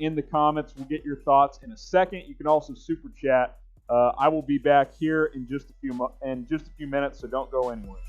in the comments. We'll get your thoughts in a second. You can also super chat. I will be back here in just a few minutes, so don't go anywhere.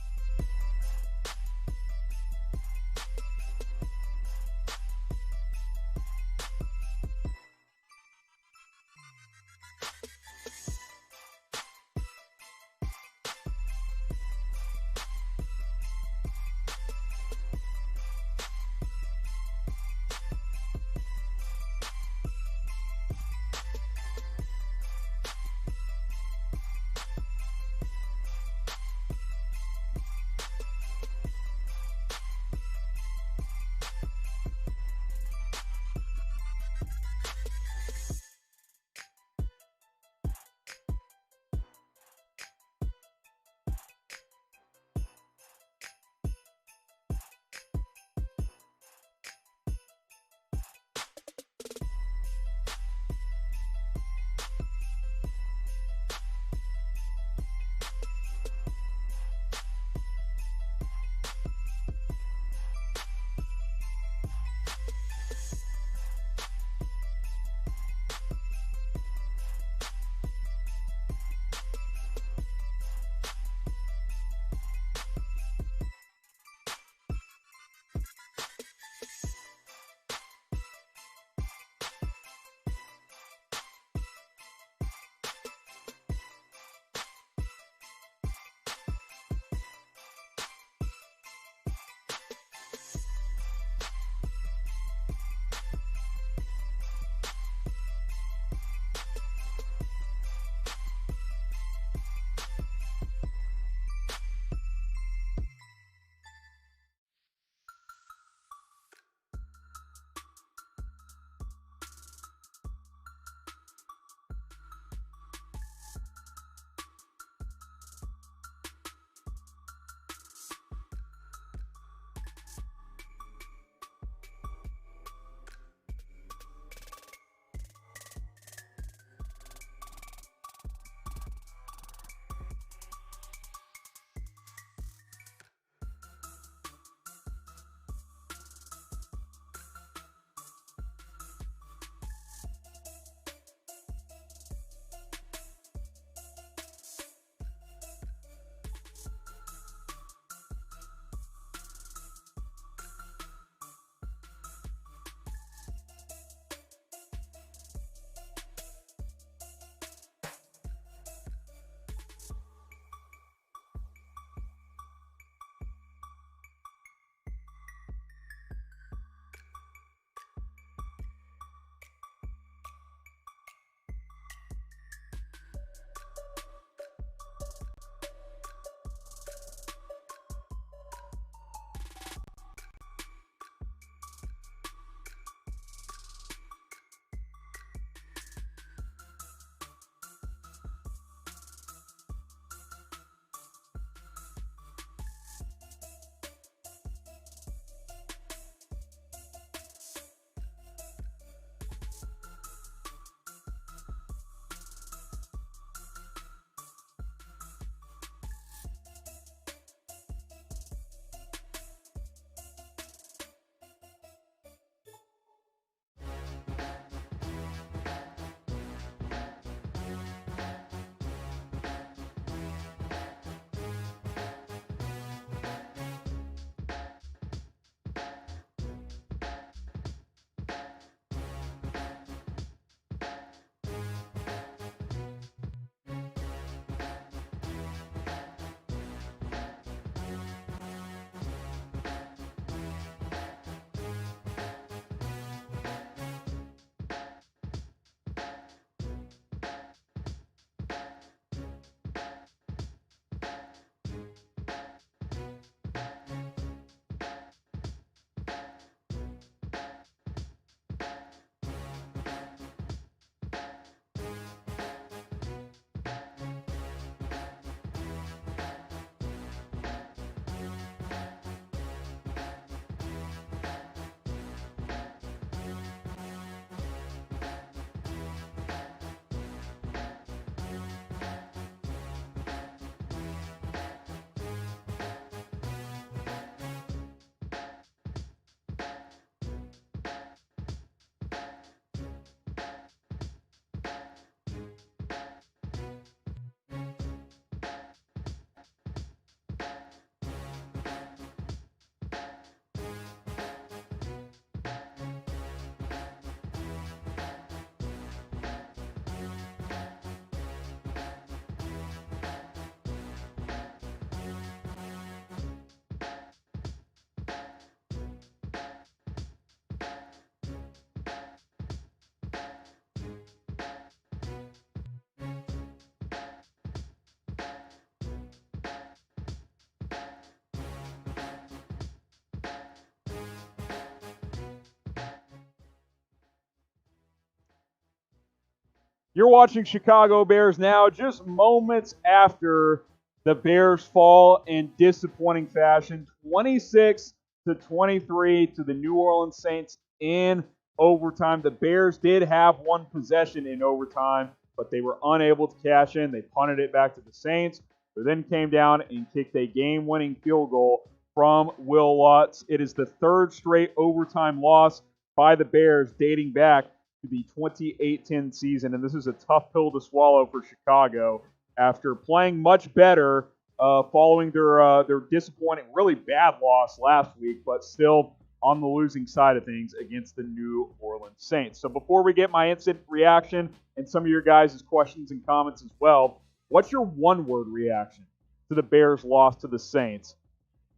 You're watching Chicago Bears now, just moments after the Bears fall in disappointing fashion, 26-23 to the New Orleans Saints in overtime. The Bears did have one possession in overtime, but they were unable to cash in. They punted it back to the Saints, who then came down and kicked a game-winning field goal from Will Lutz. It is the third straight overtime loss by the Bears dating back to the 28-10 season, and this is a tough pill to swallow for Chicago after playing much better following their disappointing, really bad loss last week, but still on the losing side of things against the New Orleans Saints. So before we get my instant reaction and some of your guys' questions and comments as well, what's your one-word reaction to the Bears' loss to the Saints?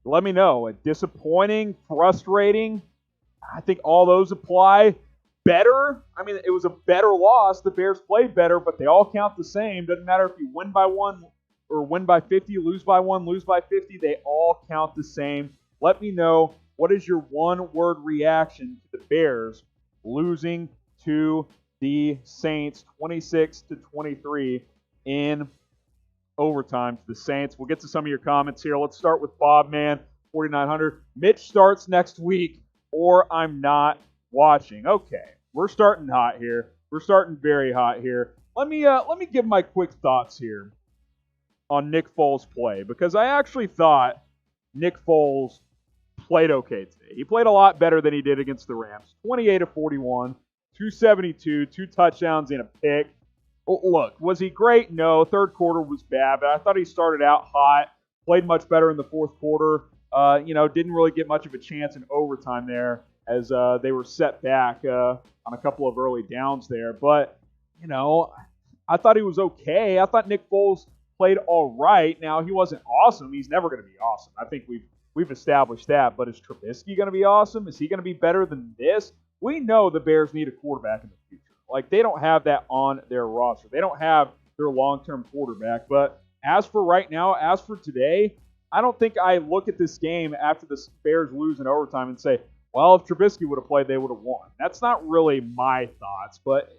Let me know. Disappointing, frustrating, I think all those apply. Better, I mean, it was a better loss. The Bears played better, but they all count the same. Doesn't matter if you win by 1 or win by 50, lose by 1, lose by 50. They all count the same. Let me know, what is your one-word reaction to the Bears losing to the Saints 26-23 in overtime to the Saints? We'll get to some of your comments here. Let's start with Bobman, 4900. Mitch starts next week, or I'm not watching. Okay, we're starting hot here. We're starting very hot here. Let me give my quick thoughts here on Nick Foles' play, because I actually thought Nick Foles played okay today. He played a lot better than he did against the Rams. 28 of 41, 272, 2 touchdowns and a pick. Look, was he great? No. Third quarter was bad, but I thought he started out hot, played much better in the fourth quarter. Didn't really get much of a chance in overtime there, as they were set back on a couple of early downs there. But, I thought he was okay. I thought Nick Foles played all right. Now, he wasn't awesome. He's never going to be awesome. I think we've established that. But is Trubisky going to be awesome? Is he going to be better than this? We know the Bears need a quarterback in the future. Like, they don't have that on their roster. They don't have their long-term quarterback. But as for right now, as for today, I don't think I look at this game after the Bears lose in overtime and say, well, if Trubisky would have played, they would have won. That's not really my thoughts, but,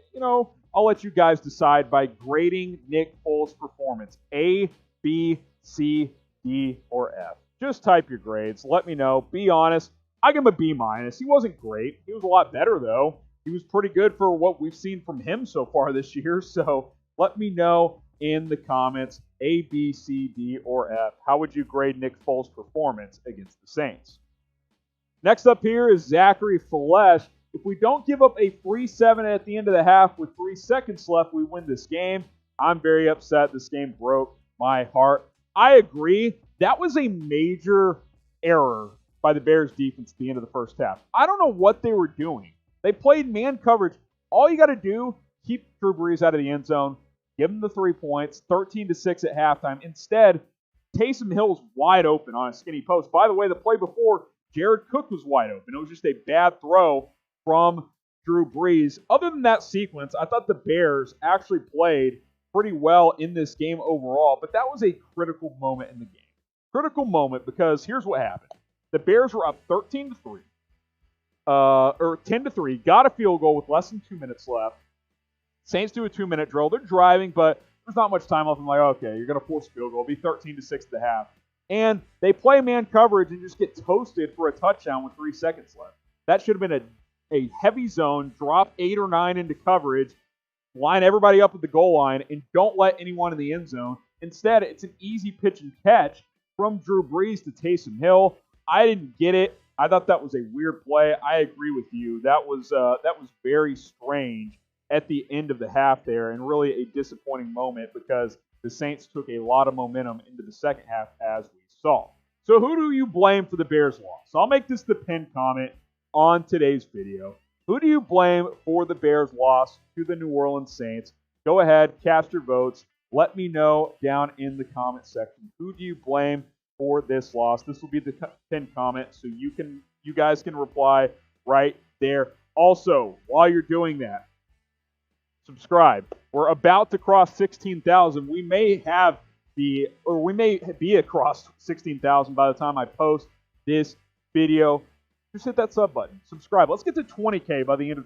I'll let you guys decide by grading Nick Foles' performance. A, B, C, D, or F. Just type your grades. Let me know. Be honest. I give him a B-. He wasn't great. He was a lot better, though. He was pretty good for what we've seen from him so far this year, so let me know in the comments, A, B, C, D, or F. How would you grade Nick Foles' performance against the Saints? Next up here is Zachary Falesh. If we don't give up a free 7 at the end of the half with 3 seconds left, we win this game. I'm very upset. This game broke my heart. I agree. That was a major error by the Bears defense at the end of the first half. I don't know what they were doing. They played man coverage. All you got to do, keep Drew Brees out of the end zone, give him the 3 points, 13-6 at halftime. Instead, Taysom Hill's wide open on a skinny post. By the way, the play before, Jared Cook was wide open. It was just a bad throw from Drew Brees. Other than that sequence, I thought the Bears actually played pretty well in this game overall, but that was a critical moment in the game. Critical moment because here's what happened. The Bears were up 13-3, or 10-3, got a field goal with less than 2 minutes left. Saints do a 2-minute drill. They're driving, but there's not much time left. I'm like, okay, you're going to force a field goal. It'll be 13-6 at the half. And they play man coverage and just get toasted for a touchdown with 3 seconds left. That should have been a heavy zone, drop 8 or 9 into coverage, line everybody up at the goal line, and don't let anyone in the end zone. Instead, it's an easy pitch and catch from Drew Brees to Taysom Hill. I didn't get it. I thought that was a weird play. I agree with you. That was very strange at the end of the half there, and really a disappointing moment because the Saints took a lot of momentum into the second half, as we saw. So who do you blame for the Bears' loss? So I'll make this the pinned comment on today's video. Who do you blame for the Bears' loss to the New Orleans Saints? Go ahead, cast your votes. Let me know down in the comment section. Who do you blame for this loss? This will be the pinned comment, so you guys can reply right there. Also, while you're doing that, subscribe. We're about to cross 16,000. We may be across 16,000 by the time I post this video. Just hit that sub button. Subscribe. Let's get to 20K by the end of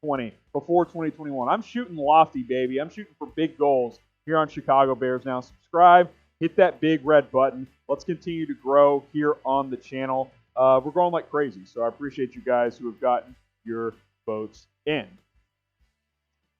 2020, before 2021. I'm shooting lofty, baby. I'm shooting for big goals here on Chicago Bears Now. Subscribe, hit that big red button. Let's continue to grow here on the channel. We're growing like crazy, so I appreciate you guys who have gotten your votes in.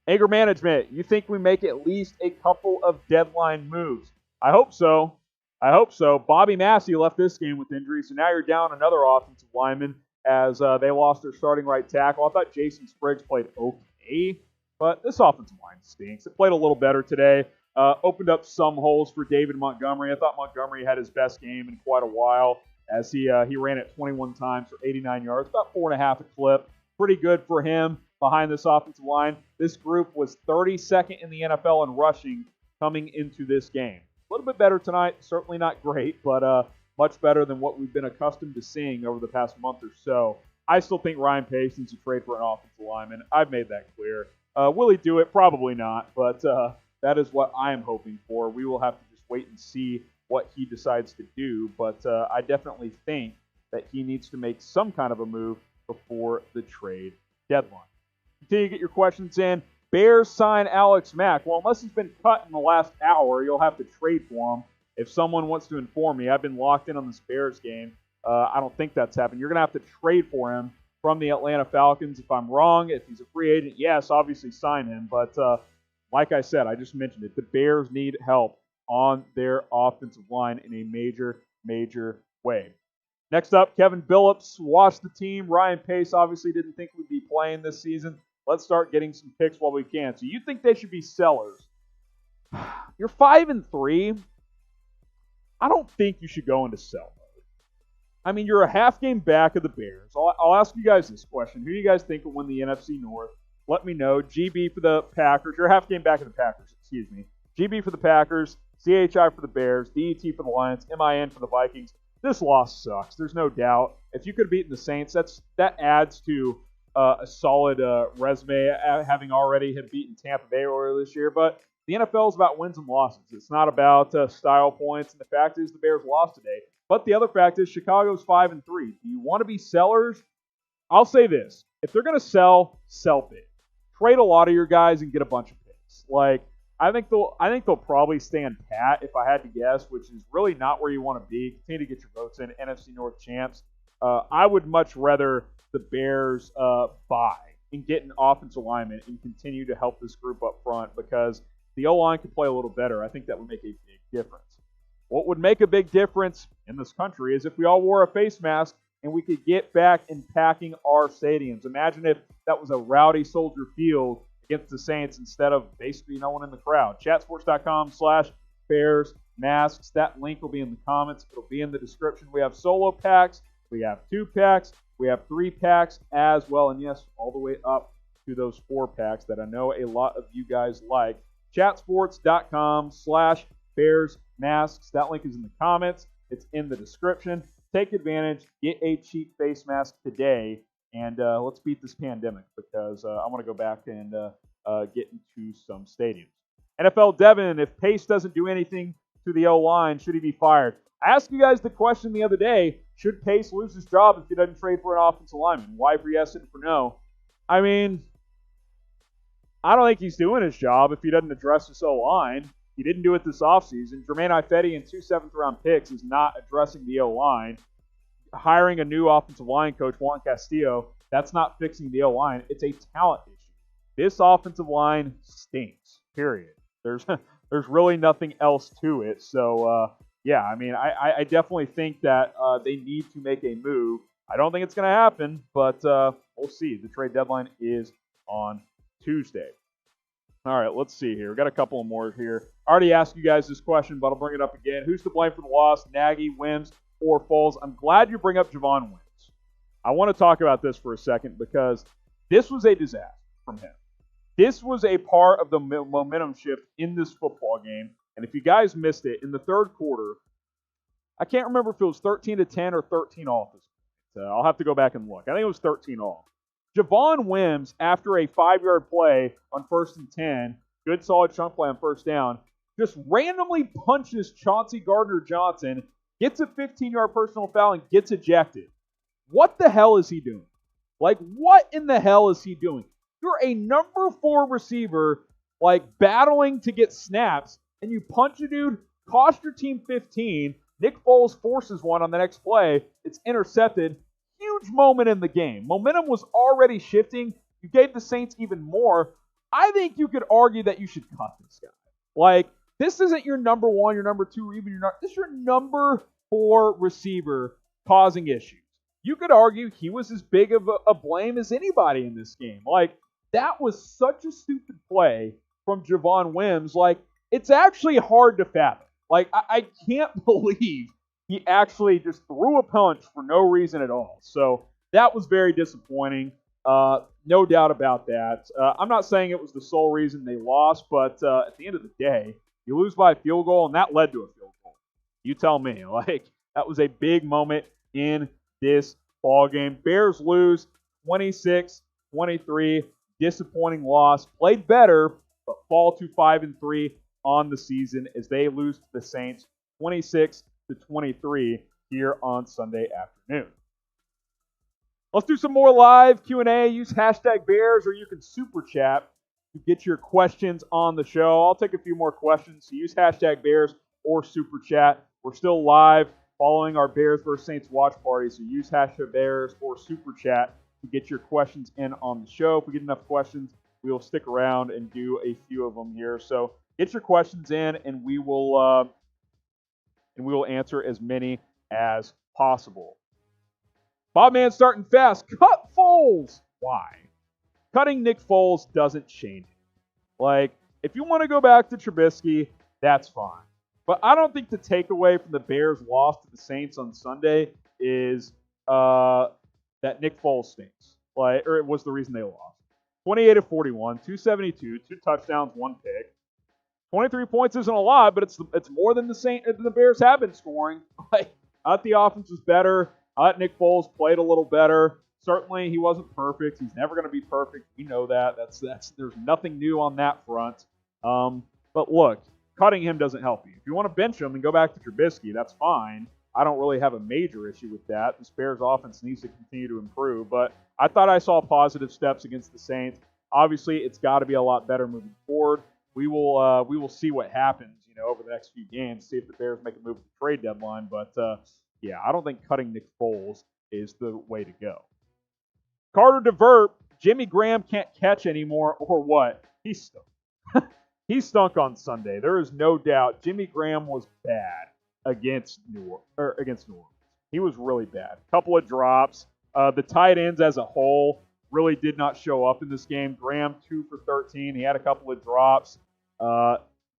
Anger management, you think we make at least a couple of deadline moves? I hope so. I hope so. Bobby Massey left this game with injury, so now you're down another offensive lineman as they lost their starting right tackle. I thought Jason Spriggs played okay, but this offensive line stinks. It played a little better today. Opened up some holes for David Montgomery. I thought Montgomery had his best game in quite a while as he ran it 21 times for 89 yards, about 4.5 a clip. Pretty good for him behind this offensive line. This group was 32nd in the NFL in rushing coming into this game. A little bit better tonight. Certainly not great, but much better than what we've been accustomed to seeing over the past month or so. I still think Ryan Pace needs to trade for an offensive lineman. I've made that clear. Will he do it? Probably not, but that is what I am hoping for. We will have to just wait and see what he decides to do, but I definitely think that he needs to make some kind of a move before the trade deadline. Continue to get your questions in. Bears sign Alex Mack. Well, unless he's been cut in the last hour, you'll have to trade for him. If someone wants to inform me, I've been locked in on this Bears game. I don't think that's happened. You're going to have to trade for him from the Atlanta Falcons. If I'm wrong, if he's a free agent, yes, obviously sign him. But like I said, I just mentioned it, the Bears need help on their offensive line in a major, major way. Next up, Kevin Billups washed the team. Ryan Pace obviously didn't think we'd be playing this season. Let's start getting some picks while we can. So you think they should be sellers. You're 5-3. I don't think you should go into sell mode. I mean, you're a half game back of the Bears. I'll ask you guys this question. Who do you guys think will win the NFC North? Let me know. GB for the Packers. You're a half game back of the Packers. Excuse me. GB for the Packers. CHI for the Bears. DET for the Lions. MIN for the Vikings. This loss sucks. There's no doubt. If you could have beaten the Saints, that adds to a solid resume, having already have beaten Tampa Bay earlier this year. But the NFL is about wins and losses. It's not about style points. And the fact is the Bears lost today. But the other fact is Chicago's 5-3. Do you want to be sellers? I'll say this. If they're going to sell big. Trade a lot of your guys and get a bunch of picks. I think they'll probably stand pat if I had to guess, which is really not where you want to be. Continue to get your votes in. NFC North champs. I would much rather the Bears buy and get an offensive lineman and continue to help this group up front because the O-line could play a little better. I think that would make a big difference. What would make a big difference in this country is if we all wore a face mask and we could get back and packing our stadiums. Imagine if that was a rowdy Soldier Field against the Saints instead of basically no one in the crowd. Chatsports.com/Bears masks. That link will be in the comments. It'll be in the description. We have solo packs. We have 2 packs. We have 3 packs as well. And yes, all the way up to those 4 packs that I know a lot of you guys like. Chatsports.com/Bears masks. That link is in the comments. It's in the description. Take advantage. Get a cheap face mask today. And let's beat this pandemic because I want to go back and get into some stadiums. NFL Devin, if Pace doesn't do anything to the O-line, should he be fired? I asked you guys the question the other day, should Pace lose his job if he doesn't trade for an offensive lineman? Why for yes and for no? I mean, I don't think he's doing his job if he doesn't address his O-line. He didn't do it this offseason. Jermaine Ifedi and 2 7th-round picks is not addressing the O-line. Hiring a new offensive line coach, Juan Castillo, that's not fixing the O-line. It's a talent issue. This offensive line stinks, period. There's really nothing else to it. So, yeah, I mean, I definitely think that they need to make a move. I don't think it's going to happen, but we'll see. The trade deadline is on Tuesday. All right, let's see here. We've got a couple more here. I already asked you guys this question, but I'll bring it up again. Who's to blame for the loss? Nagy, Wims, or Foles? I'm glad you bring up Javon Wims. I want to talk about this for a second because this was a disaster from him. This was a part of the momentum shift in this football game. And if you guys missed it, in the third quarter, I can't remember if it was 13-10 or 13-all. I'll have to go back and look. I think it was 13-all. Javon Wims, after a 5-yard play on 1st and 10, good solid chunk play on first down, just randomly punches Chauncey Gardner-Johnson, gets a 15-yard personal foul, and gets ejected. What the hell is he doing? Like, what in the hell is he doing? You're a number 4 receiver, like, battling to get snaps, and you punch a dude, cost your team 15. Nick Foles forces one on the next play. It's intercepted. Huge moment in the game. Momentum was already shifting. You gave the Saints even more. I think you could argue that you should cut this guy. Like, this isn't your number 1, your number 2, or even this is your number 4 receiver causing issues. You could argue he was as big of a blame as anybody in this game. Like, that was such a stupid play from Javon Wims. Like, it's actually hard to fathom. Like, I can't believe he actually just threw a punch for no reason at all. So that was very disappointing. No doubt about that. I'm not saying it was the sole reason they lost, but at the end of the day, you lose by a field goal, and that led to a field goal. You tell me. Like, that was a big moment in this ball game. Bears lose 26-23. Disappointing loss. Played better, but fall to 5-3 on the season as they lose to the Saints 26-23 here on Sunday afternoon. Let's do some more live Q&A. Use hashtag Bears, or you can super chat to get your questions on the show. I'll take a few more questions. So use hashtag Bears or super chat. We're still live following our Bears vs. Saints watch party. So use hashtag Bears or super chat to get your questions in on the show. If we get enough questions, we will stick around and do a few of them here. So get your questions in, and we will answer as many as possible. Bob Man starting fast. Cut Foles. Why? Cutting Nick Foles doesn't change it. Like, if you want to go back to Trubisky, that's fine. But I don't think the takeaway from the Bears' loss to the Saints on Sunday is that Nick Foles stinks. Like, or it was the reason they lost. 28-41, 272, 2 touchdowns, 1 pick. 23 points isn't a lot, but it's more than the Bears have been scoring. Like, I thought the offense was better. I thought Nick Foles played a little better. Certainly, he wasn't perfect. He's never going to be perfect. We know that. There's nothing new on that front. But look, cutting him doesn't help you. If you want to bench him and go back to Trubisky, that's fine. I don't really have a major issue with that. This Bears offense needs to continue to improve. But I thought I saw positive steps against the Saints. Obviously, it's got to be a lot better moving forward. We will see what happens, over the next few games. See if the Bears make a move at the trade deadline. But yeah, I don't think cutting Nick Foles is the way to go. Carter DeVert, Jimmy Graham can't catch anymore, or what? He stunk. He stunk on Sunday. There is no doubt. Jimmy Graham was bad against New Orleans. He was really bad. Couple of drops. The tight ends as a whole really did not show up in this game. Graham 2 for 13. He had a couple of drops.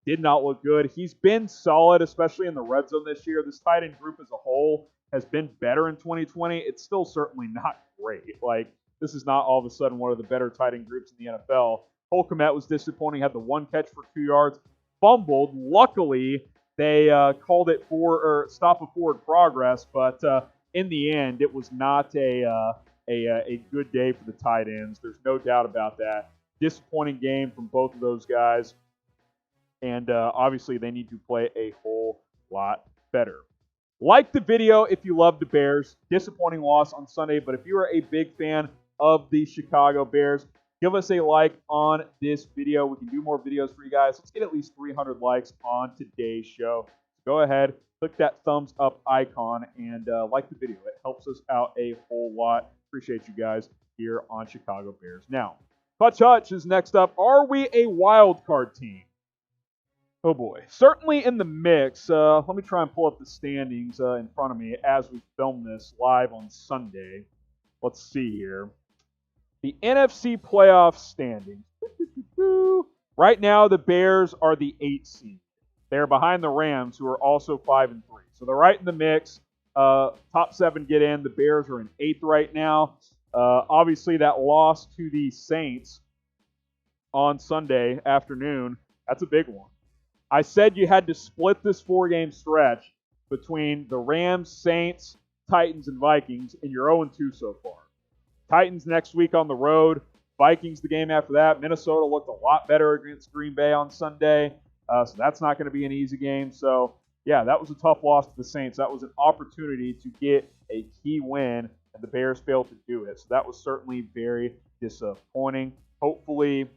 Did not look good. He's been solid, especially in the red zone this year. This tight end group as a whole has been better in 2020. It's still certainly not great. Like, this is not all of a sudden one of the better tight end groups in the NFL. Cole Kmet was disappointing. Had the 1 catch for 2 yards. Fumbled. Luckily, they called it for stop of forward progress. But in the end, it was not a good day for the tight ends. There's no doubt about that. Disappointing game from both of those guys. And obviously, they need to play a whole lot better. Like the video if you love the Bears. Disappointing loss on Sunday. But if you are a big fan of the Chicago Bears, give us a like on this video. We can do more videos for you guys. Let's get at least 300 likes on today's show. Go ahead, click that thumbs up icon, and like the video. It helps us out a whole lot. Appreciate you guys here on Chicago Bears. Now, Clutch Hutch is next up. Are we a wild card team? Oh boy, certainly in the mix. Let me try and pull up the standings in front of me as we film this live on Sunday. Let's see here. The NFC playoff standings. Right now, the Bears are the 8th seed. They're behind the Rams, who are also 5-3. So they're right in the mix. Top 7 get in. The Bears are in 8th right now. Obviously, that loss to the Saints on Sunday afternoon, that's a big one. I said you had to split this 4-game stretch between the Rams, Saints, Titans, and Vikings, and you're 0-2 so far. Titans next week on the road. Vikings the game after that. Minnesota looked a lot better against Green Bay on Sunday, so that's not going to be an easy game. So, yeah, that was a tough loss to the Saints. That was an opportunity to get a key win, and the Bears failed to do it. So that was certainly very disappointing. hopefully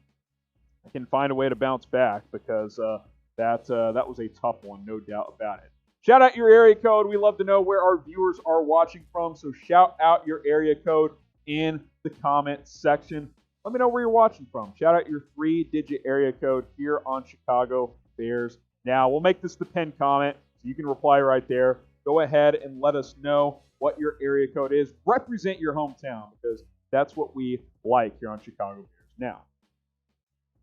I can find a way to bounce back because that was a tough one, no doubt about it. Shout out your area code. We love to know where our viewers are watching from, so shout out your area code in the comment section. Let me know where you're watching from. Shout out your 3-digit area code here on Chicago Bears Now. We'll make this the pinned comment, so you can reply right there. Go ahead and let us know what your area code is. Represent your hometown, because that's what we like here on Chicago Bears Now.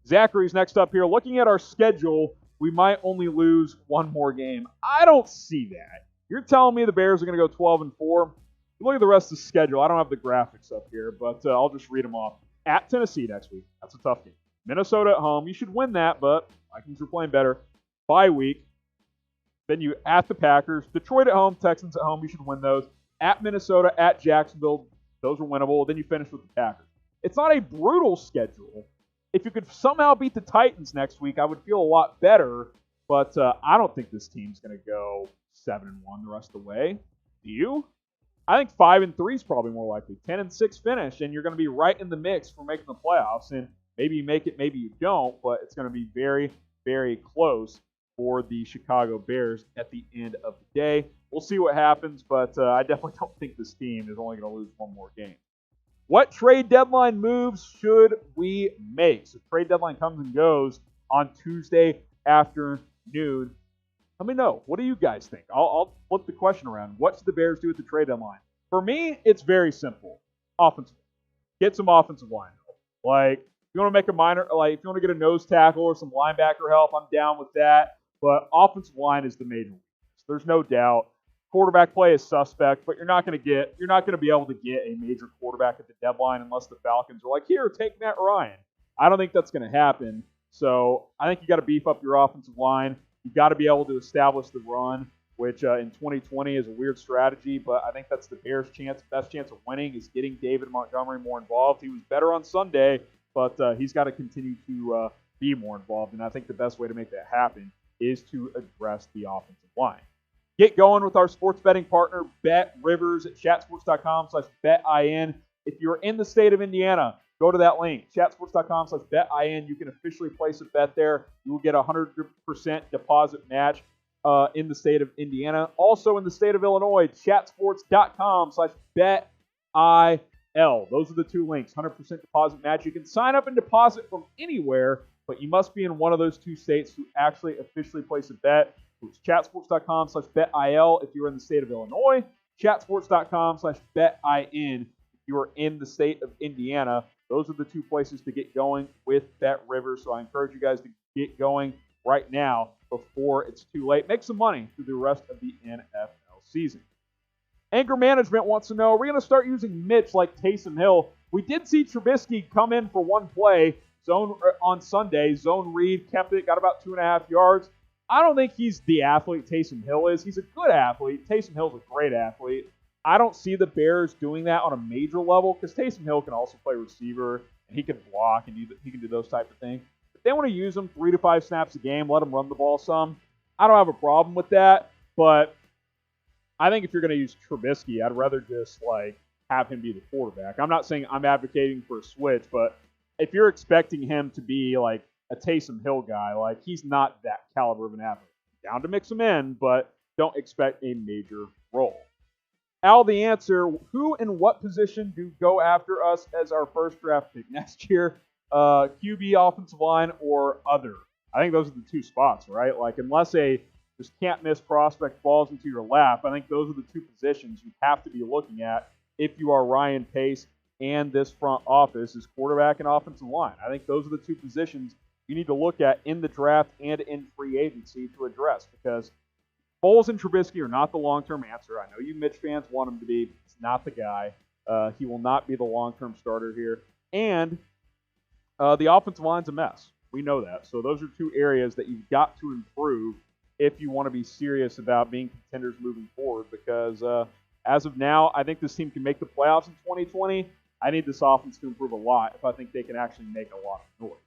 Zachary's next up here. Looking at our schedule, we might only lose one more game. I don't see that. You're telling me the Bears are going to go 12-4? Look at the rest of the schedule. I don't have the graphics up here, but I'll just read them off. At Tennessee next week. That's a tough game. Minnesota at home. You should win that, but Vikings are playing better. Bye week. Then you at the Packers. Detroit at home. Texans at home. You should win those. At Minnesota. At Jacksonville. Those are winnable. Then you finish with the Packers. It's not a brutal schedule. If you could somehow beat the Titans next week, I would feel a lot better. But I don't think this team's going to go 7-1 the rest of the way. Do you? I think 5-3 is probably more likely. 10-6 finish, and you're going to be right in the mix for making the playoffs. And maybe you make it, maybe you don't, but it's going to be very, very close for the Chicago Bears at the end of the day. We'll see what happens, but I definitely don't think this team is only going to lose one more game. What trade deadline moves should we make? So trade deadline comes and goes on Tuesday afternoon. Let me know. What do you guys think? I'll flip the question around. What should the Bears do at the trade deadline? For me, it's very simple. Offensive. Get some offensive line help. Like, if you want to make a minor, like, if you want to get a nose tackle or some linebacker help, I'm down with that. But offensive line is the major weakness. There's no doubt. Quarterback play is suspect, but you're not going to be able to get a major quarterback at the deadline unless the Falcons are like, here, take Matt Ryan. I don't think that's going to happen. So I think you got to beef up your offensive line. You've got to be able to establish the run, which in 2020 is a weird strategy, but I think that's the Bears' best chance of winning is getting David Montgomery more involved. He was better on Sunday, but he's got to continue to be more involved, and I think the best way to make that happen is to address the offensive line. Get going with our sports betting partner, BetRivers at chatsports.com/betin. If you're in the state of Indiana, go to that link, chatsports.com/betin. You can officially place a bet there. You will get a 100% deposit match in the state of Indiana. Also in the state of Illinois, chatsports.com/betil. Those are the two links, 100% deposit match. You can sign up and deposit from anywhere, but you must be in one of those two states to actually officially place a bet. It's chatsports.com/betil if you're in the state of Illinois, chatsports.com/betin if you're in the state of Indiana. Those are the two places to get going with BetRivers. So I encourage you guys to get going right now before it's too late. Make some money through the rest of the NFL season. Anger Management wants to know, are we going to start using Mitch like Taysom Hill? We did see Trubisky come in for one play zone on Sunday. Zone read, kept it, got about 2.5 yards. I don't think he's the athlete Taysom Hill is. He's a good athlete. Taysom Hill's a great athlete. I don't see the Bears doing that on a major level because Taysom Hill can also play receiver, and he can block, and he can do those type of things. If they want to use him 3 to 5 snaps a game, let him run the ball some, I don't have a problem with that. But I think if you're going to use Trubisky, I'd rather just have him be the quarterback. I'm not saying I'm advocating for a switch, but if you're expecting him to be like a Taysom Hill guy, he's not that caliber of an athlete. Down to mix him in, but don't expect a major role. Al, the answer, who and what position do go after us as our first draft pick next year? QB, offensive line, or other? I think those are the two spots, right? Unless a just can't-miss prospect falls into your lap, I think those are the two positions you have to be looking at if you are Ryan Pace and this front office is quarterback and offensive line. I think those are the two positions you need to look at in the draft and in free agency to address because Foles and Trubisky are not the long-term answer. I know you Mitch fans want him to be. It's not the guy. He will not be the long-term starter here. And the offensive line's a mess. We know that. So those are two areas that you've got to improve if you want to be serious about being contenders moving forward because as of now, I think this team can make the playoffs in 2020. I need this offense to improve a lot if I think they can actually make a lot of noise.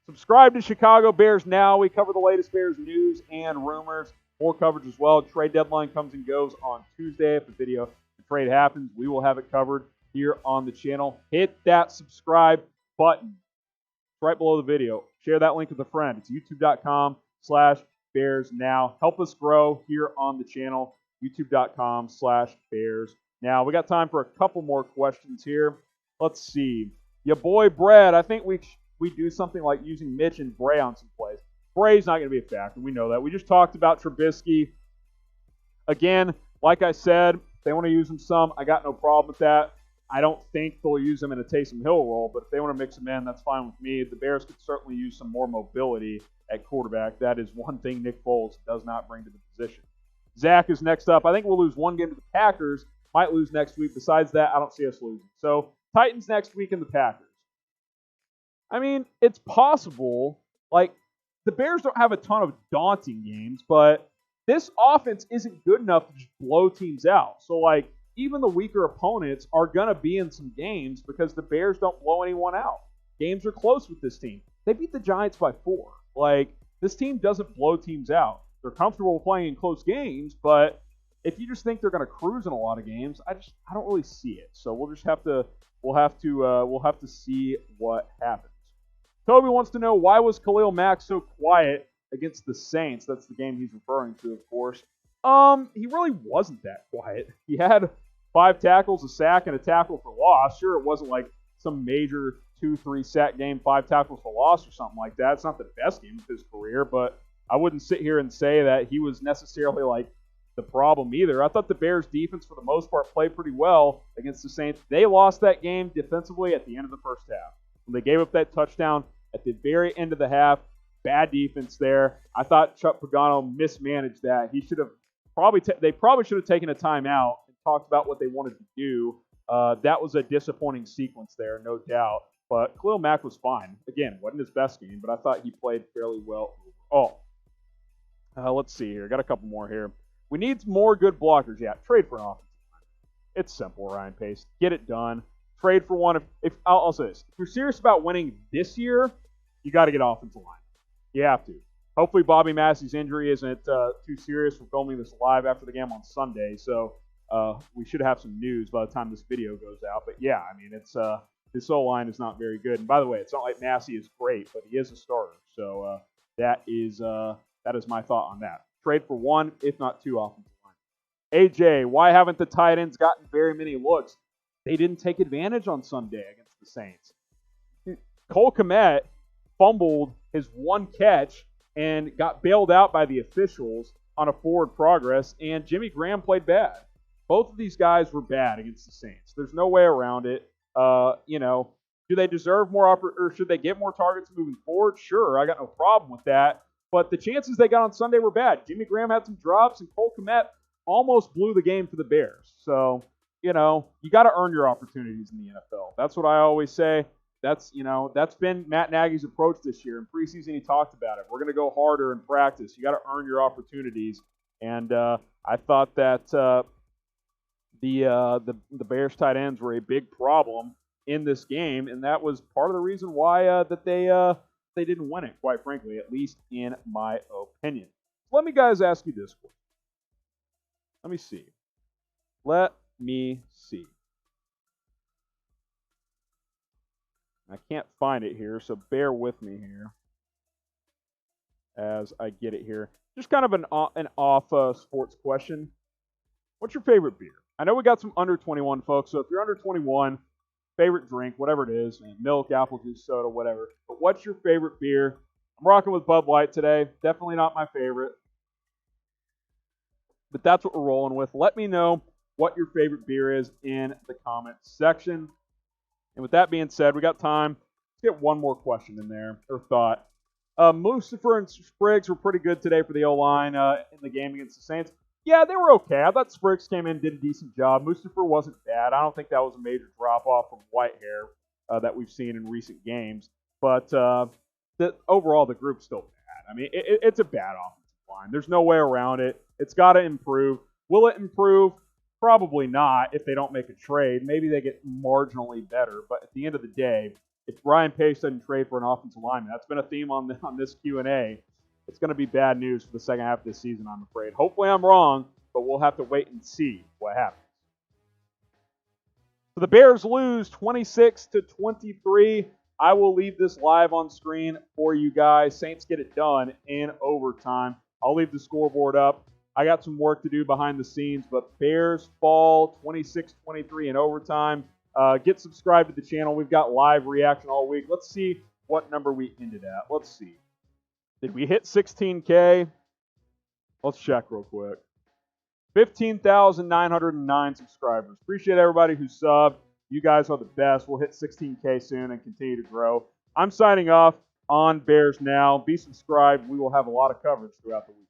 Subscribe to Chicago Bears Now. We cover the latest Bears news and rumors. More coverage as well. Trade deadline comes and goes on Tuesday. If the trade happens, we will have it covered here on the channel. Hit that subscribe button. right below the video. Share that link with a friend. It's youtube.com/BearsNow. Help us grow here on the channel. youtube.com/BearsNow. We got time for a couple more questions here. Let's see. Your boy Brad, I think we do something like using Mitch and Bray on some plays. Bray's not going to be a factor. We know that. We just talked about Trubisky. Again, like I said, if they want to use him some, I got no problem with that. I don't think they'll use him in a Taysom Hill role, but if they want to mix him in, that's fine with me. The Bears could certainly use some more mobility at quarterback. That is one thing Nick Foles does not bring to the position. Zach is next up. I think we'll lose one game to the Packers. Might lose next week. Besides that, I don't see us losing. So, Titans next week and the Packers. I mean, it's possible. Like, the Bears don't have a ton of daunting games, but this offense isn't good enough to just blow teams out. So, like, even the weaker opponents are going to be in some games because the Bears don't blow anyone out. Games are close with this team. They beat the Giants by 4. Like, this team doesn't blow teams out. They're comfortable playing in close games, but if you just think they're going to cruise in a lot of games, I don't really see it. So we'll have to see what happens. Toby wants to know, why was Khalil Mack so quiet against the Saints? That's the game he's referring to, of course. He really wasn't that quiet. He had 5 tackles, a sack, and a tackle for loss. Sure, it wasn't like some major 2-3 sack game, 5 tackles for loss or something like that. It's not the best game of his career, but I wouldn't sit here and say that he was necessarily like the problem either. I thought the Bears defense for the most part played pretty well against the Saints. They lost that game defensively at the end of the first half. When they gave up that touchdown at the very end of the half, bad defense there. I thought Chuck Pagano mismanaged that. He should have they probably should have taken a timeout and talked about what they wanted to do. That was a disappointing sequence there, no doubt. But Khalil Mack was fine. Again, wasn't his best game, but I thought he played fairly well overall. Let's see here. Got a couple more here. We need more good blockers. Yeah, trade for an offensive line. It's simple, Ryan Pace. Get it done. Trade for one. If I'll say this. If you're serious about winning this year, you got to get offensive line. You have to. Hopefully Bobby Massey's injury isn't too serious. We're filming this live after the game on Sunday, so we should have some news by the time this video goes out. But yeah, I mean, it's his O-line is not very good. And by the way, it's not like Massey is great, but he is a starter. So that is my thought on that. Trade for one, if not 2 offensive line. AJ, why haven't the tight ends gotten very many looks? They didn't take advantage on Sunday against the Saints. Cole Kmet fumbled his one catch and got bailed out by the officials on a forward progress, and Jimmy Graham played bad. Both of these guys were bad against the Saints. There's no way around it. Do they deserve more or should they get more targets moving forward? Sure, I got no problem with that. But the chances they got on Sunday were bad. Jimmy Graham had some drops, and Cole Kmet almost blew the game for the Bears. So, you got to earn your opportunities in the NFL. That's what I always say. That's been Matt Nagy's approach this year. In preseason, he talked about it. We're going to go harder in practice. You got to earn your opportunities. And I thought that the Bears tight ends were a big problem in this game, and that was part of the reason why that they didn't win it, quite frankly, at least in my opinion. Let me guys ask you this question. Let me see. I can't find it here, so bear with me here as I get it here. Just kind of an off sports question. What's your favorite beer? I know we got some under 21 folks, so if you're under 21, favorite drink, whatever it is, milk, apple juice, soda, whatever. But what's your favorite beer? I'm rocking with Bud Light today. Definitely not my favorite. But that's what we're rolling with. Let me know what your favorite beer is in the comments section. And with that being said, we got time. Let's get one more question in there, or thought. Mustafa and Spriggs were pretty good today for the O-line in the game against the Saints. Yeah, they were okay. I thought Spriggs came in and did a decent job. Mustafa wasn't bad. I don't think that was a major drop-off from Whitehair that we've seen in recent games. But overall, the group's still bad. I mean, it's a bad offensive line. There's no way around it. It's got to improve. Will it improve? Probably not if they don't make a trade. Maybe they get marginally better. But at the end of the day, if Ryan Pace doesn't trade for an offensive lineman, that's been a theme on this Q&A. It's going to be bad news for the second half of this season, I'm afraid. Hopefully I'm wrong, but we'll have to wait and see what happens. So the Bears lose 26-23. I will leave this live on screen for you guys. Saints get it done in overtime. I'll leave the scoreboard up. I got some work to do behind the scenes, but Bears fall 26-23 in overtime. Get subscribed to the channel. We've got live reaction all week. Let's see what number we ended at. Let's see. Did we hit 16K? Let's check real quick. 15,909 subscribers. Appreciate everybody who subbed. You guys are the best. We'll hit 16K soon and continue to grow. I'm signing off on Bears Now. Be subscribed. We will have a lot of coverage throughout the week.